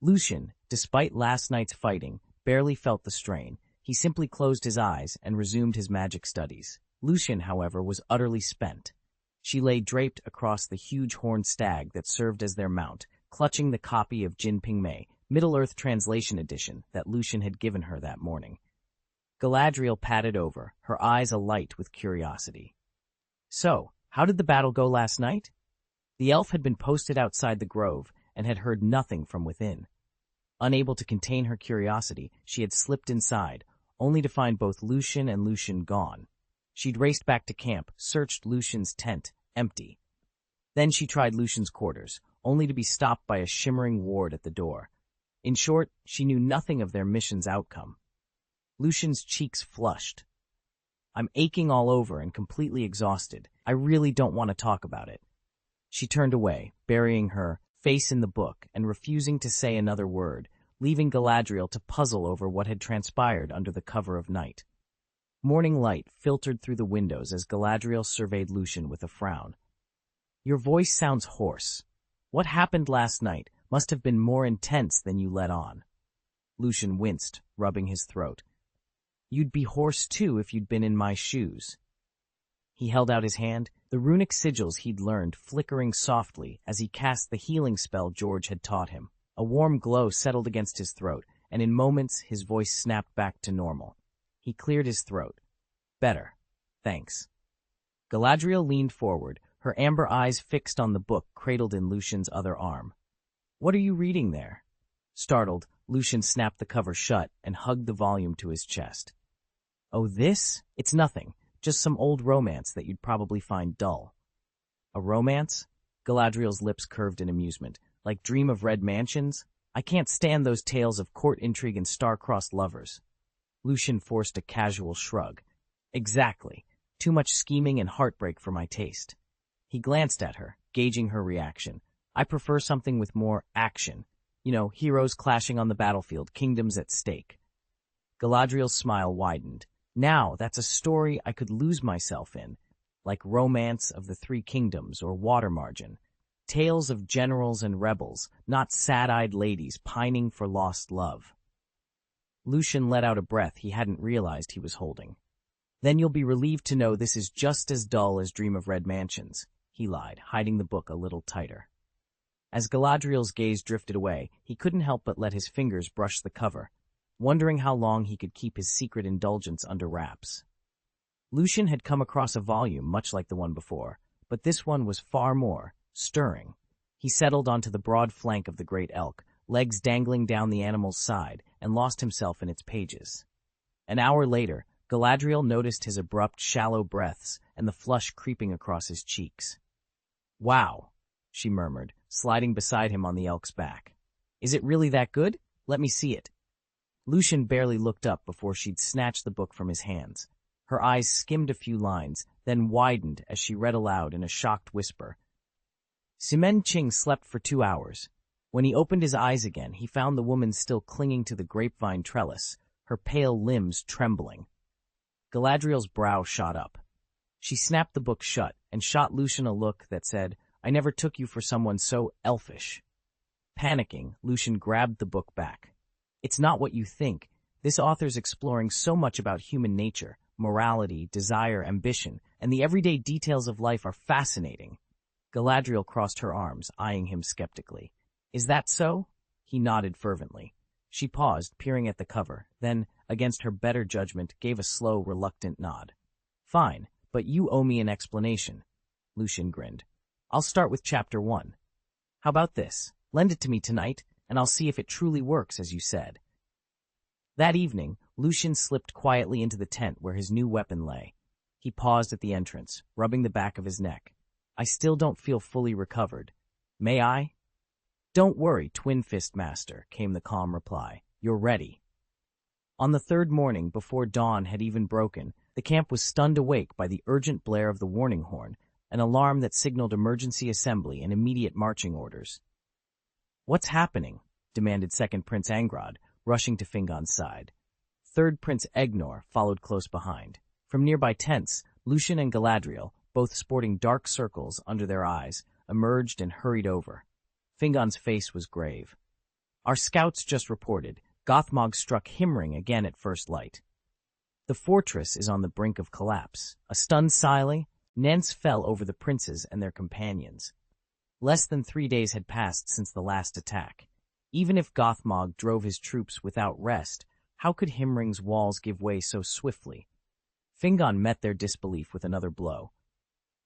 Lucian, despite last night's fighting, barely felt the strain. He simply closed his eyes and resumed his magic studies. Lucian, however, was utterly spent. She lay draped across the huge horned stag that served as their mount, clutching the copy of Jin Pingmei, Middle-earth Translation Edition, that Lucian had given her that morning. Galadriel padded over, her eyes alight with curiosity. "So, how did the battle go last night?" The elf had been posted outside the grove and had heard nothing from within. Unable to contain her curiosity, she had slipped inside, only to find both Lucian and Lucian gone. She'd raced back to camp, searched Lucian's tent, empty. Then she tried Lucian's quarters, only to be stopped by a shimmering ward at the door. In short, she knew nothing of their mission's outcome. Lucian's cheeks flushed. "I'm aching all over and completely exhausted. I really don't want to talk about it." She turned away, burying her face in the book and refusing to say another word, leaving Galadriel to puzzle over what had transpired under the cover of night. Morning light filtered through the windows as Galadriel surveyed Lucian with a frown. "Your voice sounds hoarse. What happened last night must have been more intense than you let on." Lucian winced, rubbing his throat. "You'd be hoarse too if you'd been in my shoes." He held out his hand, the runic sigils he'd learned flickering softly as he cast the healing spell George had taught him. A warm glow settled against his throat, and in moments his voice snapped back to normal. He cleared his throat. "Better. Thanks." Galadriel leaned forward, her amber eyes fixed on the book cradled in Lucian's other arm. "What are you reading there?" Startled, Lucian snapped the cover shut and hugged the volume to his chest. "Oh, this? It's nothing. Just some old romance that you'd probably find dull." "A romance?" Galadriel's lips curved in amusement. "Like Dream of Red Mansions? I can't stand those tales of court intrigue and star-crossed lovers." Lucian forced a casual shrug. "Exactly. Too much scheming and heartbreak for my taste." He glanced at her, gauging her reaction. "I prefer something with more action. You know, heroes clashing on the battlefield, kingdoms at stake. Galadriel's smile widened. Now, that's a story I could lose myself in, like Romance of the Three Kingdoms or Water Margin. Tales of generals and rebels, not sad-eyed ladies pining for lost love. Lucian let out a breath he hadn't realized he was holding. Then you'll be relieved to know this is just as dull as Dream of Red Mansions, he lied, hiding the book a little tighter. As Galadriel's gaze drifted away, he couldn't help but let his fingers brush the cover, wondering how long he could keep his secret indulgence under wraps. Lucian had come across a volume much like the one before, but this one was far more stirring. He settled onto the broad flank of the great elk, legs dangling down the animal's side, and lost himself in its pages. An hour later, Galadriel noticed his abrupt, shallow breaths and the flush creeping across his cheeks. "Wow," she murmured, sliding beside him on the elk's back. "Is it really that good? Let me see it." Lucian barely looked up before she'd snatched the book from his hands. Her eyes skimmed a few lines, then widened as she read aloud in a shocked whisper. Simen Ching slept for 2 hours. When he opened his eyes again, he found the woman still clinging to the grapevine trellis, her pale limbs trembling. Galadriel's brow shot up. She snapped the book shut and shot Lucian a look that said, "I never took you for someone so elfish." Panicking, Lucian grabbed the book back. "It's not what you think. This author's exploring so much about human nature, morality, desire, ambition, and the everyday details of life are fascinating." Galadriel crossed her arms, eyeing him skeptically. "Is that so?" He nodded fervently. She paused, peering at the cover, then, against her better judgment, gave a slow, reluctant nod. "Fine, but you owe me an explanation." Lucian grinned. "I'll start with Chapter 1. How about this? Lend it to me tonight, and I'll see if it truly works as you said." That evening, Lucian slipped quietly into the tent where his new weapon lay. He paused at the entrance, rubbing the back of his neck. "I still don't feel fully recovered. May I?" "Don't worry, Twin Fist Master," came the calm reply. "You're ready." On the third morning, before dawn had even broken, the camp was stunned awake by the urgent blare of the warning horn, an alarm that signaled emergency assembly and immediate marching orders. "What's happening?" demanded Second Prince Angrod, rushing to Fingon's side. Third Prince Egnor followed close behind. From nearby tents, Lucian and Galadriel, both sporting dark circles under their eyes, emerged and hurried over. Fingon's face was grave. "Our scouts just reported. Gothmog struck Himring again at first light. The fortress is on the brink of collapse." A stunned silence, Nence fell over the princes and their companions. Less than 3 days had passed since the last attack. Even if Gothmog drove his troops without rest, how could Himring's walls give way so swiftly? Fingon met their disbelief with another blow.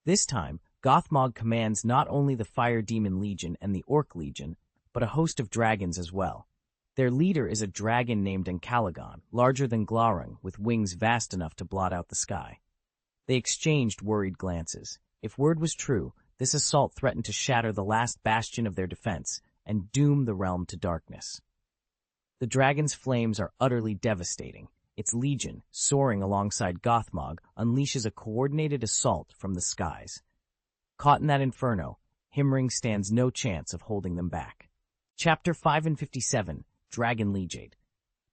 This time, Gothmog commands not only the Fire Demon Legion and the Orc Legion, but a host of dragons as well. Their leader is a dragon named Encalagon, larger than Glaurung, with wings vast enough to blot out the sky. They exchanged worried glances. If word was true, this assault threatened to shatter the last bastion of their defense and doom the realm to darkness. The dragon's flames are utterly devastating. Its legion, soaring alongside Gothmog, unleashes a coordinated assault from the skies. Caught in that inferno, Himring stands no chance of holding them back. Chapter 5 and 57, Dragon Legate.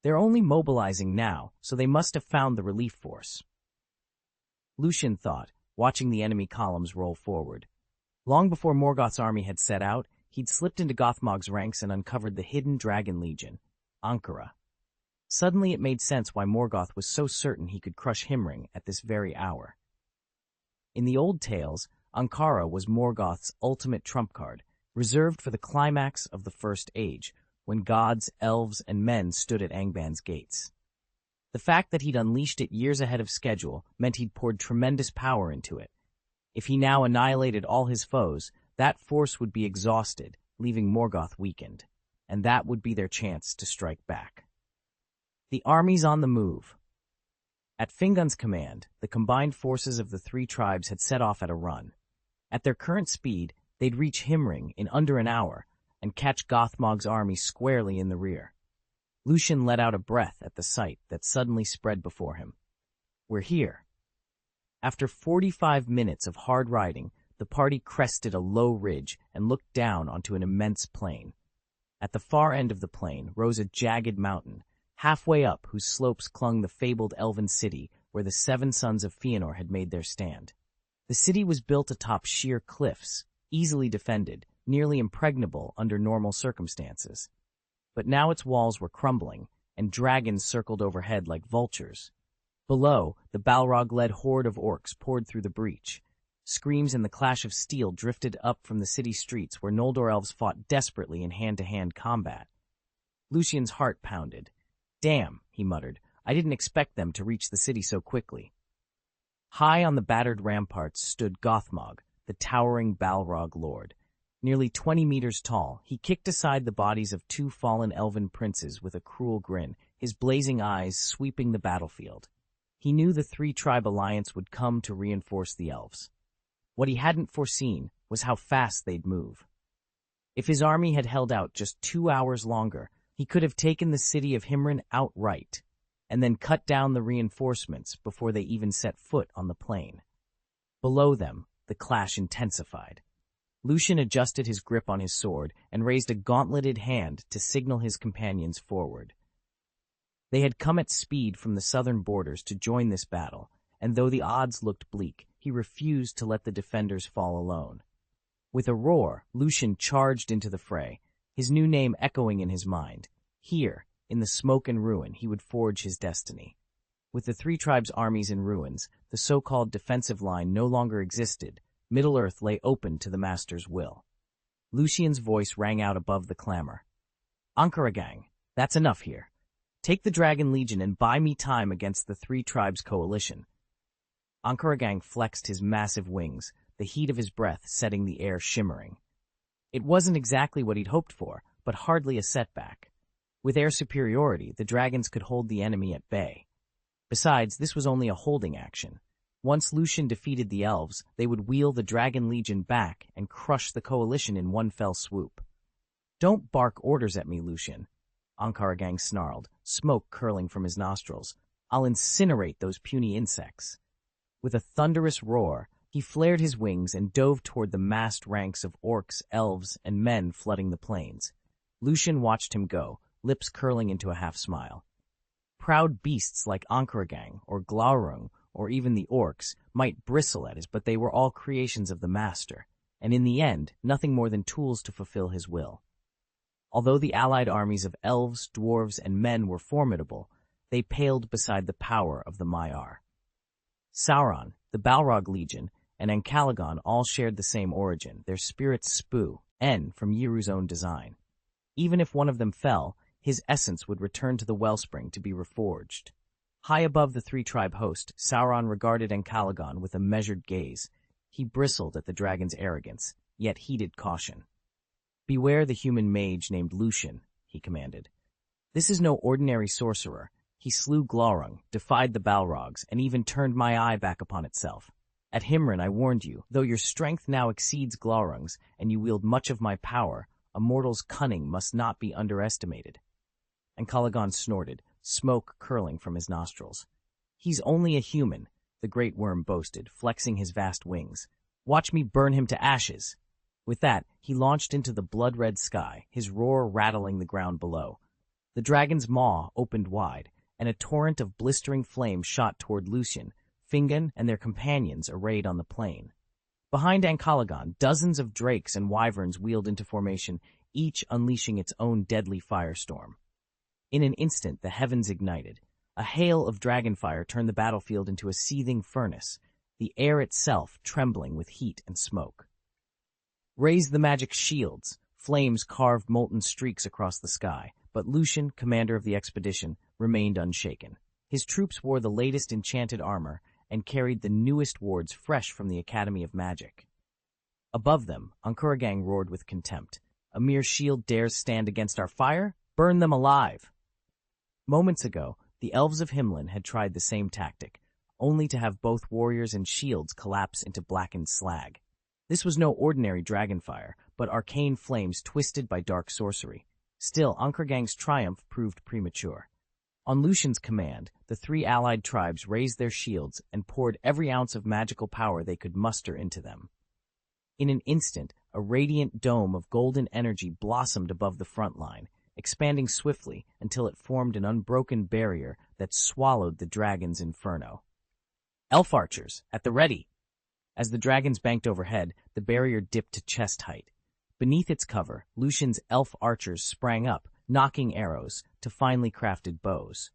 They're only mobilizing now, so they must have found the relief force. Lucian thought, watching the enemy columns roll forward. Long before Morgoth's army had set out, he'd slipped into Gothmog's ranks and uncovered the hidden Dragon Legion, Ankara. Suddenly it made sense why Morgoth was so certain he could crush Himring at this very hour. In the old tales, Ankara was Morgoth's ultimate trump card, reserved for the climax of the First Age, when gods, elves, and men stood at Angban's gates. The fact that he'd unleashed it years ahead of schedule meant he'd poured tremendous power into it. If he now annihilated all his foes, that force would be exhausted, leaving Morgoth weakened, and that would be their chance to strike back. The army's on the move. At Fingon's command, the combined forces of the three tribes had set off at a run. At their current speed, they'd reach Himring in under an hour and catch Gothmog's army squarely in the rear. Lucian let out a breath at the sight that suddenly spread before him. "We're here." After 45 minutes of hard riding, the party crested a low ridge and looked down onto an immense plain. At the far end of the plain rose a jagged mountain, halfway up whose slopes clung the fabled elven city where the 7 sons of Fëanor had made their stand. The city was built atop sheer cliffs, easily defended, nearly impregnable under normal circumstances. But now its walls were crumbling, and dragons circled overhead like vultures. Below, the Balrog-led horde of orcs poured through the breach. Screams and the clash of steel drifted up from the city streets where Noldor elves fought desperately in hand-to-hand combat. Lucian's heart pounded. "Damn," he muttered, "I didn't expect them to reach the city so quickly." High on the battered ramparts stood Gothmog, the towering Balrog lord. Nearly 20 meters tall, he kicked aside the bodies of 2 fallen elven princes with a cruel grin, his blazing eyes sweeping the battlefield. He knew the 3-tribe alliance would come to reinforce the elves. What he hadn't foreseen was how fast they'd move. If his army had held out just 2 hours longer, he could have taken the city of Himrin outright, and then cut down the reinforcements before they even set foot on the plain. Below them, the clash intensified. Lucian adjusted his grip on his sword and raised a gauntleted hand to signal his companions forward. They had come at speed from the southern borders to join this battle, and though the odds looked bleak, he refused to let the defenders fall alone. With a roar, Lucian charged into the fray, his new name echoing in his mind. Here, in the smoke and ruin, he would forge his destiny. With the 3 tribes' armies in ruins, the so-called defensive line no longer existed. Middle-earth lay open to the Master's will. Lucian's voice rang out above the clamor. "Ankaragang, that's enough here. Take the Dragon Legion and buy me time against the 3 tribes' coalition." Ankaragang flexed his massive wings, the heat of his breath setting the air shimmering. It wasn't exactly what he'd hoped for, but hardly a setback. With air superiority, the dragons could hold the enemy at bay. Besides, this was only a holding action. Once Lucian defeated the elves, they would wheel the Dragon Legion back and crush the coalition in one fell swoop. "Don't bark orders at me, Lucian," Ankaragang snarled, smoke curling from his nostrils. "I'll incinerate those puny insects." With a thunderous roar, he flared his wings and dove toward the massed ranks of orcs, elves, and men flooding the plains. Lucian watched him go, lips curling into a half-smile. Proud beasts like Ankaragang or Glaurung, or even the orcs, might bristle at us, but they were all creations of the Master, and in the end, nothing more than tools to fulfill his will. Although the allied armies of elves, dwarves, and men were formidable, they paled beside the power of the Maiar. Sauron, the Balrog Legion, and Ancalagon all shared the same origin, their spirits Spu, from Yeru's own design. Even if one of them fell, his essence would return to the wellspring to be reforged. High above the 3-tribe host, Sauron regarded Ancalagon with a measured gaze. He bristled at the dragon's arrogance, yet heeded caution. "Beware the human mage named Lucian," he commanded. "This is no ordinary sorcerer. He slew Glaurung, defied the Balrogs, and even turned my eye back upon itself. At Himrin I warned you, though your strength now exceeds Glaurung's, and you wield much of my power, a mortal's cunning must not be underestimated." Ancalagon snorted, smoke curling from his nostrils. "He's only a human," the great worm boasted, flexing his vast wings. "Watch me burn him to ashes." With that, he launched into the blood-red sky, his roar rattling the ground below. The dragon's maw opened wide, and a torrent of blistering flame shot toward Lucian, Fingon, and their companions arrayed on the plain. Behind Ancalagon, dozens of drakes and wyverns wheeled into formation, each unleashing its own deadly firestorm. In an instant, the heavens ignited. A hail of dragonfire turned the battlefield into a seething furnace, the air itself trembling with heat and smoke. "Raise the magic shields!" Flames carved molten streaks across the sky, but Lucian, commander of the expedition, remained unshaken. His troops wore the latest enchanted armor and carried the newest wards fresh from the Academy of Magic. Above them, Ankaragang roared with contempt. "A mere shield dares stand against our fire? Burn them alive!" Moments ago, the elves of Himlin had tried the same tactic, only to have both warriors and shields collapse into blackened slag. This was no ordinary dragonfire, but arcane flames twisted by dark sorcery. Still, Ankaragang's triumph proved premature. On Lucian's command, the 3 allied tribes raised their shields and poured every ounce of magical power they could muster into them. In an instant, a radiant dome of golden energy blossomed above the front line, expanding swiftly until it formed an unbroken barrier that swallowed the dragon's inferno. Elf archers, at the ready! As the dragons banked overhead, the barrier dipped to chest height. Beneath its cover, Lucian's elf archers sprang up, knocking arrows to finely crafted bows.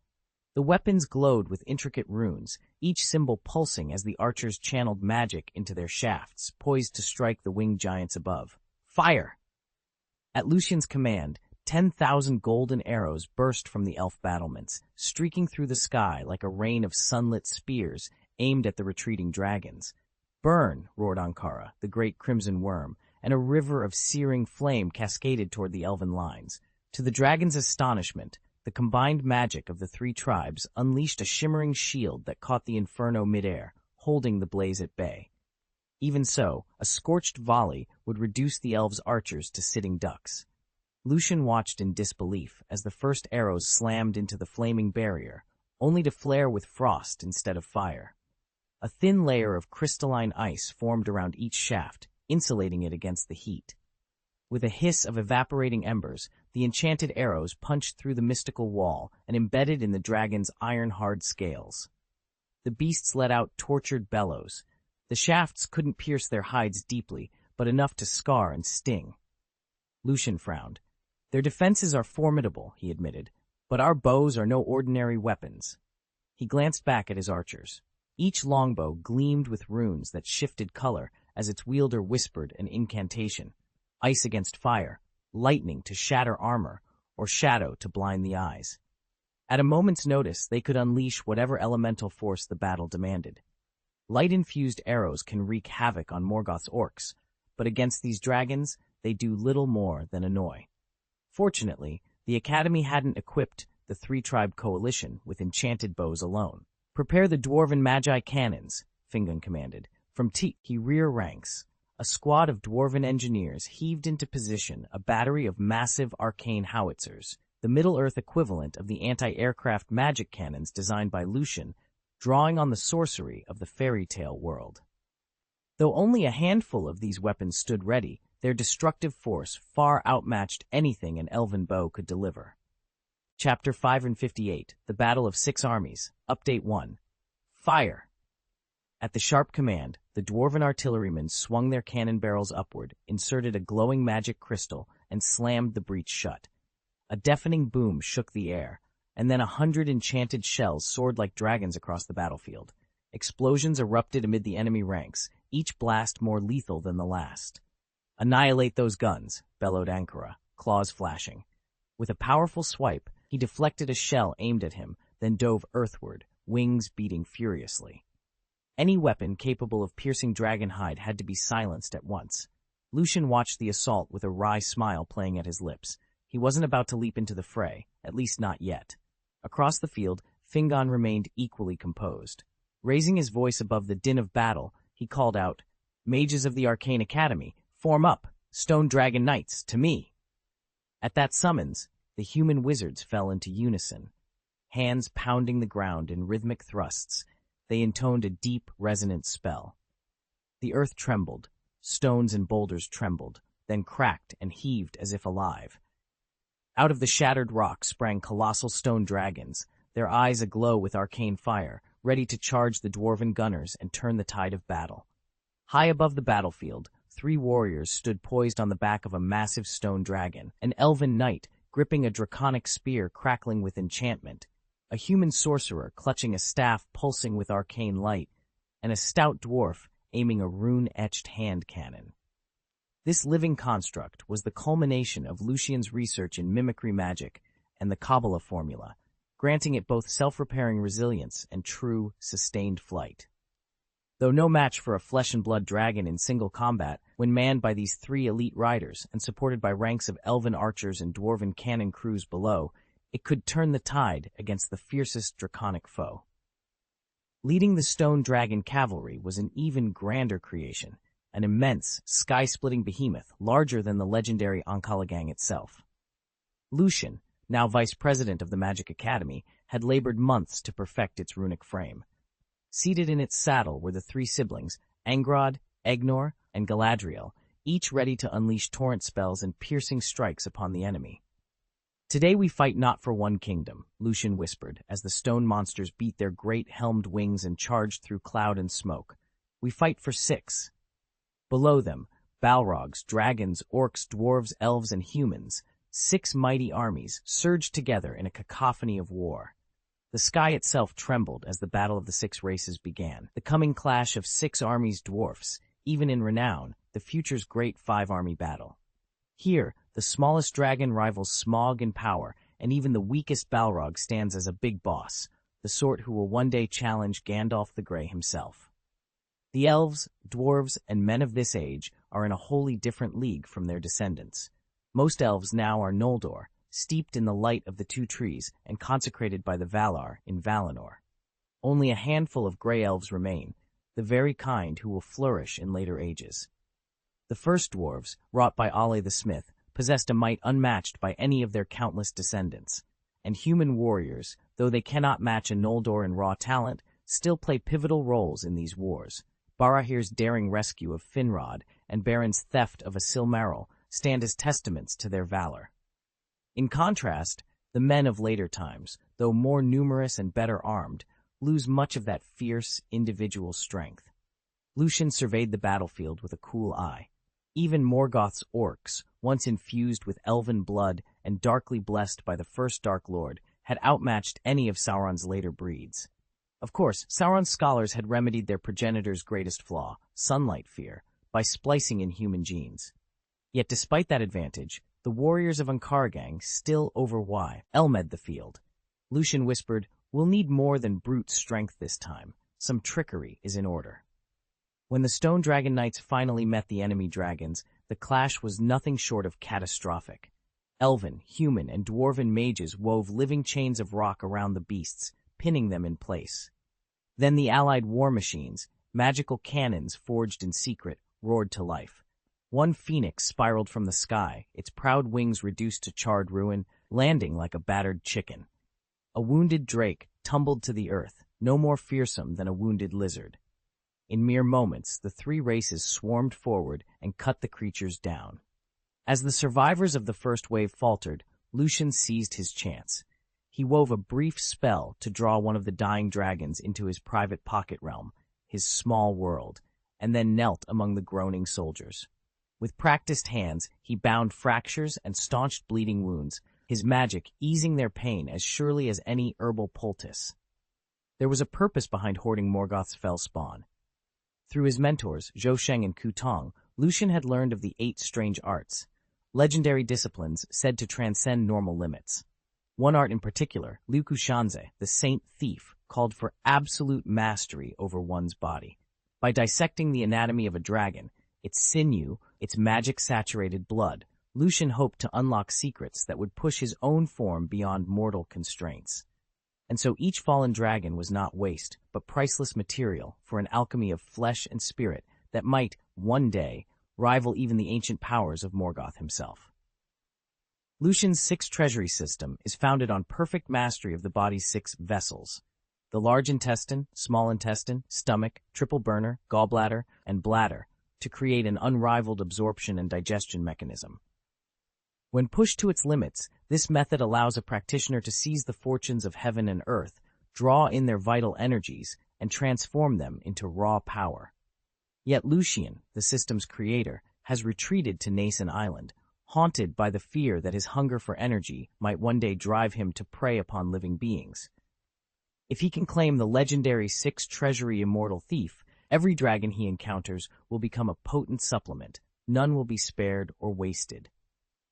The weapons glowed with intricate runes, each symbol pulsing as the archers channeled magic into their shafts, poised to strike the winged giants above. Fire! At Lucian's command, 10,000 golden arrows burst from the elf battlements, streaking through the sky like a rain of sunlit spears aimed at the retreating dragons. Burn, roared Ankara, the great crimson worm, and a river of searing flame cascaded toward the elven lines. To the dragon's astonishment, the combined magic of the three tribes unleashed a shimmering shield that caught the inferno midair, holding the blaze at bay. Even so, a scorched volley would reduce the elves' archers to sitting ducks. Lucian watched in disbelief as the first arrows slammed into the flaming barrier, only to flare with frost instead of fire. A thin layer of crystalline ice formed around each shaft, insulating it against the heat. With a hiss of evaporating embers, the enchanted arrows punched through the mystical wall and embedded in the dragon's iron-hard scales. The beasts let out tortured bellows. The shafts couldn't pierce their hides deeply, but enough to scar and sting. Lucian frowned. Their defenses are formidable, he admitted, but our bows are no ordinary weapons. He glanced back at his archers. Each longbow gleamed with runes that shifted color as its wielder whispered an incantation. Ice against fire, lightning to shatter armor, or shadow to blind the eyes. At a moment's notice, they could unleash whatever elemental force the battle demanded. Light-infused arrows can wreak havoc on Morgoth's orcs, but against these dragons, they do little more than annoy. Fortunately, the Academy hadn't equipped the three-tribe coalition with enchanted bows alone. Prepare the dwarven magi cannons, Fingon commanded. From rear ranks, a squad of dwarven engineers heaved into position a battery of massive arcane howitzers, the Middle-earth equivalent of the anti-aircraft magic cannons designed by Lucian, drawing on the sorcery of the fairy tale world. Though only a handful of these weapons stood ready, their destructive force far outmatched anything an elven bow could deliver. Chapter 558, The Battle of Six Armies, Update 1. Fire! At the sharp command, the dwarven artillerymen swung their cannon barrels upward, inserted a glowing magic crystal, and slammed the breach shut. A deafening boom shook the air, and then 100 enchanted shells soared like dragons across the battlefield. Explosions erupted amid the enemy ranks, each blast more lethal than the last. Annihilate those guns, bellowed Ankara, claws flashing. With a powerful swipe, he deflected a shell aimed at him, then dove earthward, wings beating furiously. Any weapon capable of piercing dragonhide had to be silenced at once. Lucian watched the assault with a wry smile playing at his lips. He wasn't about to leap into the fray, at least not yet. Across the field, Fingon remained equally composed. Raising his voice above the din of battle, he called out, "Mages of the Arcane Academy, form up! Stone Dragon Knights, to me!" At that summons, the human wizards fell into unison. Hands pounding the ground in rhythmic thrusts, they intoned a deep, resonant spell. The earth trembled, stones and boulders trembled, then cracked and heaved as if alive. Out of the shattered rock sprang colossal stone dragons, their eyes aglow with arcane fire, ready to charge the dwarven gunners and turn the tide of battle. High above the battlefield, 3 warriors stood poised on the back of a massive stone dragon, an elven knight gripping a draconic spear crackling with enchantment, a human sorcerer clutching a staff pulsing with arcane light, and a stout dwarf aiming a rune-etched hand cannon. This living construct was the culmination of Lucian's research in mimicry magic and the Kabbalah formula, granting it both self-repairing resilience and true, sustained flight. Though no match for a flesh-and-blood dragon in single combat, when manned by these 3 elite riders and supported by ranks of elven archers and dwarven cannon crews below, it could turn the tide against the fiercest draconic foe. Leading the stone dragon cavalry was an even grander creation, an immense, sky-splitting behemoth larger than the legendary Ankalagang itself. Lucian, now vice president of the Magic Academy, had labored months to perfect its runic frame. Seated in its saddle were the 3 siblings, Angrod, Egnor, and Galadriel, each ready to unleash torrent spells and piercing strikes upon the enemy. "Today we fight not for one kingdom," Lucian whispered, as the stone monsters beat their great helmed wings and charged through cloud and smoke. "We fight for 6. Below them, Balrogs, dragons, orcs, dwarves, elves, and humans, 6 mighty armies surged together in a cacophony of war. The sky itself trembled as the battle of the 6 races began. The coming clash of 6 armies dwarfs, even in renown, the future's great 5-army battle. Here, the smallest dragon rivals Smaug in power, and even the weakest Balrog stands as a big boss, the sort who will one day challenge Gandalf the Grey himself. The elves, dwarves, and men of this age are in a wholly different league from their descendants. Most elves now are Noldor, steeped in the light of the 2 trees and consecrated by the Valar in Valinor. Only a handful of grey elves remain, the very kind who will flourish in later ages. The first dwarves, wrought by Ole the Smith, possessed a might unmatched by any of their countless descendants, and human warriors, though they cannot match a Noldor in raw talent, still play pivotal roles in these wars. Barahir's daring rescue of Finrod and Beron's theft of a Silmaril stand as testaments to their valor. In contrast, the men of later times, though more numerous and better armed, lose much of that fierce, individual strength. Lucian surveyed the battlefield with a cool eye. Even Morgoth's orcs, once infused with elven blood and darkly blessed by the first Dark Lord, had outmatched any of Sauron's later breeds. Of course, Sauron's scholars had remedied their progenitor's greatest flaw, sunlight fear, by splicing in human genes. Yet despite that advantage, the warriors of Ankargang still Elmed the field. Lucian whispered, "We'll need more than brute strength this time. Some trickery is in order." When the Stone Dragon Knights finally met the enemy dragons, the clash was nothing short of catastrophic. Elven, human, and dwarven mages wove living chains of rock around the beasts, pinning them in place. Then the allied war machines, magical cannons forged in secret, roared to life. One phoenix spiraled from the sky, its proud wings reduced to charred ruin, landing like a battered chicken. A wounded drake tumbled to the earth, no more fearsome than a wounded lizard. In mere moments, the 3 races swarmed forward and cut the creatures down. As the survivors of the first wave faltered, Lucian seized his chance. He wove a brief spell to draw one of the dying dragons into his private pocket realm, his small world, and then knelt among the groaning soldiers. With practiced hands, he bound fractures and staunched bleeding wounds, his magic easing their pain as surely as any herbal poultice. There was a purpose behind hoarding Morgoth's fell spawn. Through his mentors, Zhou Sheng and Ku Tong, Lucian had learned of the 8 strange arts, legendary disciplines said to transcend normal limits. One art in particular, Liu Shanze, the saint thief, called for absolute mastery over one's body. By dissecting the anatomy of a dragon, its sinew, its magic-saturated blood, Lucian hoped to unlock secrets that would push his own form beyond mortal constraints. And so each fallen dragon was not waste, but priceless material for an alchemy of flesh and spirit that might, one day, rival even the ancient powers of Morgoth himself. Lucian's 6 treasury system is founded on perfect mastery of the body's 6 vessels: the large intestine, small intestine, stomach, triple burner, gallbladder, and bladder, to create an unrivaled absorption and digestion mechanism. When pushed to its limits, this method allows a practitioner to seize the fortunes of heaven and earth, draw in their vital energies, and transform them into raw power. Yet Lucian, the system's creator, has retreated to Nason Island, haunted by the fear that his hunger for energy might one day drive him to prey upon living beings. If he can claim the legendary 6 treasury immortal thief, every dragon he encounters will become a potent supplement. None will be spared or wasted.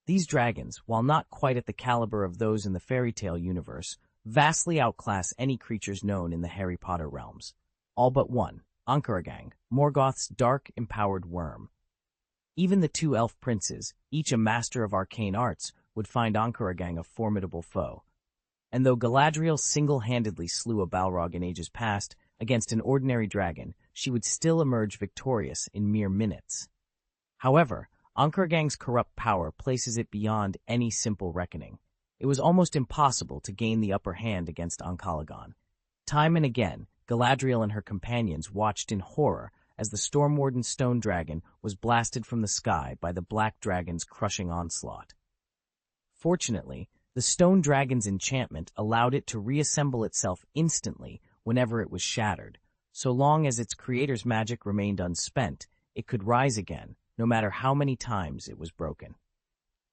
These dragons, while not quite at the caliber of those in the fairy tale universe, vastly outclass any creatures known in the Harry Potter realms. All but one, Ankaragang, Morgoth's dark, empowered worm. Even the 2 elf princes, each a master of arcane arts, would find Ankaragang a formidable foe. And though Galadriel single-handedly slew a Balrog in ages past against an ordinary dragon, she would still emerge victorious in mere minutes. However, Ankaragang's corrupt power places it beyond any simple reckoning. It was almost impossible to gain the upper hand against Ankalagan. Time and again, Galadriel and her companions watched in horror as the Stormwarden stone dragon was blasted from the sky by the black dragon's crushing onslaught. Fortunately, the stone dragon's enchantment allowed it to reassemble itself instantly whenever it was shattered. So long as its creator's magic remained unspent, it could rise again, no matter how many times it was broken.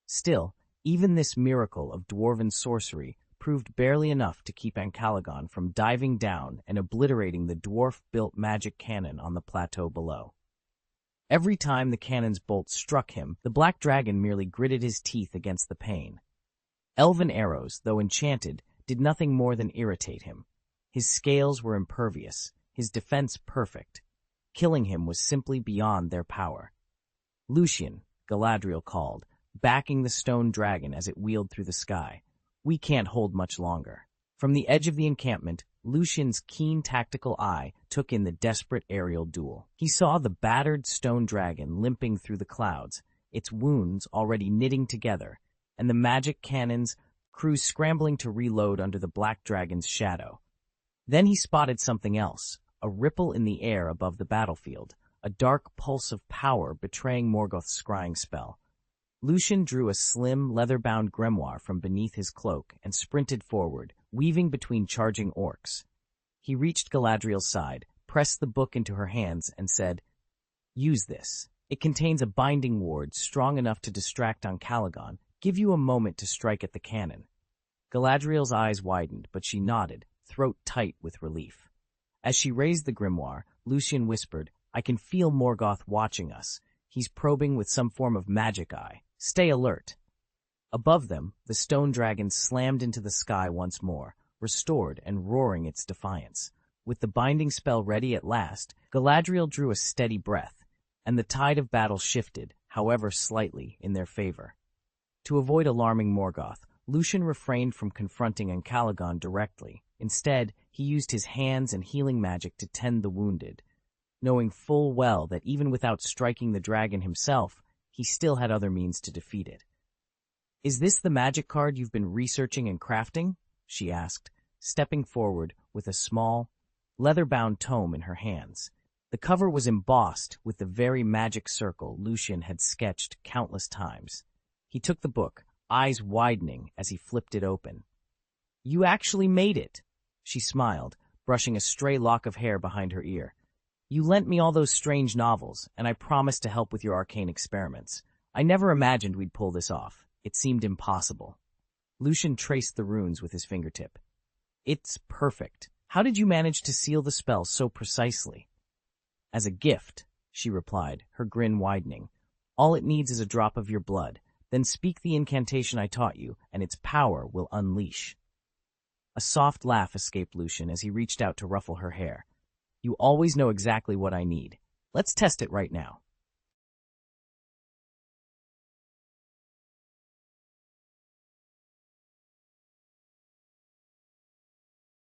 Still, even this miracle of dwarven sorcery proved barely enough to keep Ancalagon from diving down and obliterating the dwarf-built magic cannon on the plateau below. Every time the cannon's bolt struck him, the black dragon merely gritted his teeth against the pain. Elven arrows, though enchanted, did nothing more than irritate him. His scales were impervious, his defense perfect. Killing him was simply beyond their power. "Lucian," Galadriel called, backing the stone dragon as it wheeled through the sky. "We can't hold much longer." From the edge of the encampment, Lucian's keen tactical eye took in the desperate aerial duel. He saw the battered stone dragon limping through the clouds, its wounds already knitting together, and the magic cannon's crews scrambling to reload under the black dragon's shadow. Then he spotted something else, a ripple in the air above the battlefield, a dark pulse of power betraying Morgoth's scrying spell. Lucian drew a slim, leather-bound grimoire from beneath his cloak and sprinted forward, weaving between charging orcs. He reached Galadriel's side, pressed the book into her hands, and said, "Use this. It contains a binding ward strong enough to distract Ancalagon. Give you a moment to strike at the cannon." Galadriel's eyes widened, but she nodded, throat tight with relief. As she raised the grimoire, Lucian whispered, "I can feel Morgoth watching us. He's probing with some form of magic eye. Stay alert." Above them, the stone dragon slammed into the sky once more, restored and roaring its defiance. With the binding spell ready at last, Galadriel drew a steady breath, and the tide of battle shifted, however slightly, in their favor. To avoid alarming Morgoth, Lucian refrained from confronting Ancalagon directly. Instead, he used his hands and healing magic to tend the wounded, knowing full well that even without striking the dragon himself, he still had other means to defeat it. "Is this the magic card you've been researching and crafting?" she asked, stepping forward with a small, leather-bound tome in her hands. The cover was embossed with the very magic circle Lucian had sketched countless times. He took the book, eyes widening as he flipped it open. "You actually made it," she smiled, brushing a stray lock of hair behind her ear. "You lent me all those strange novels, and I promised to help with your arcane experiments. I never imagined we'd pull this off. It seemed impossible." Lucian traced the runes with his fingertip. "It's perfect. How did you manage to seal the spell so precisely?" "As a gift," she replied, her grin widening. "All it needs is a drop of your blood. Then speak the incantation I taught you, and its power will unleash." A soft laugh escaped Lucian as he reached out to ruffle her hair. "You always know exactly what I need. Let's test it right now."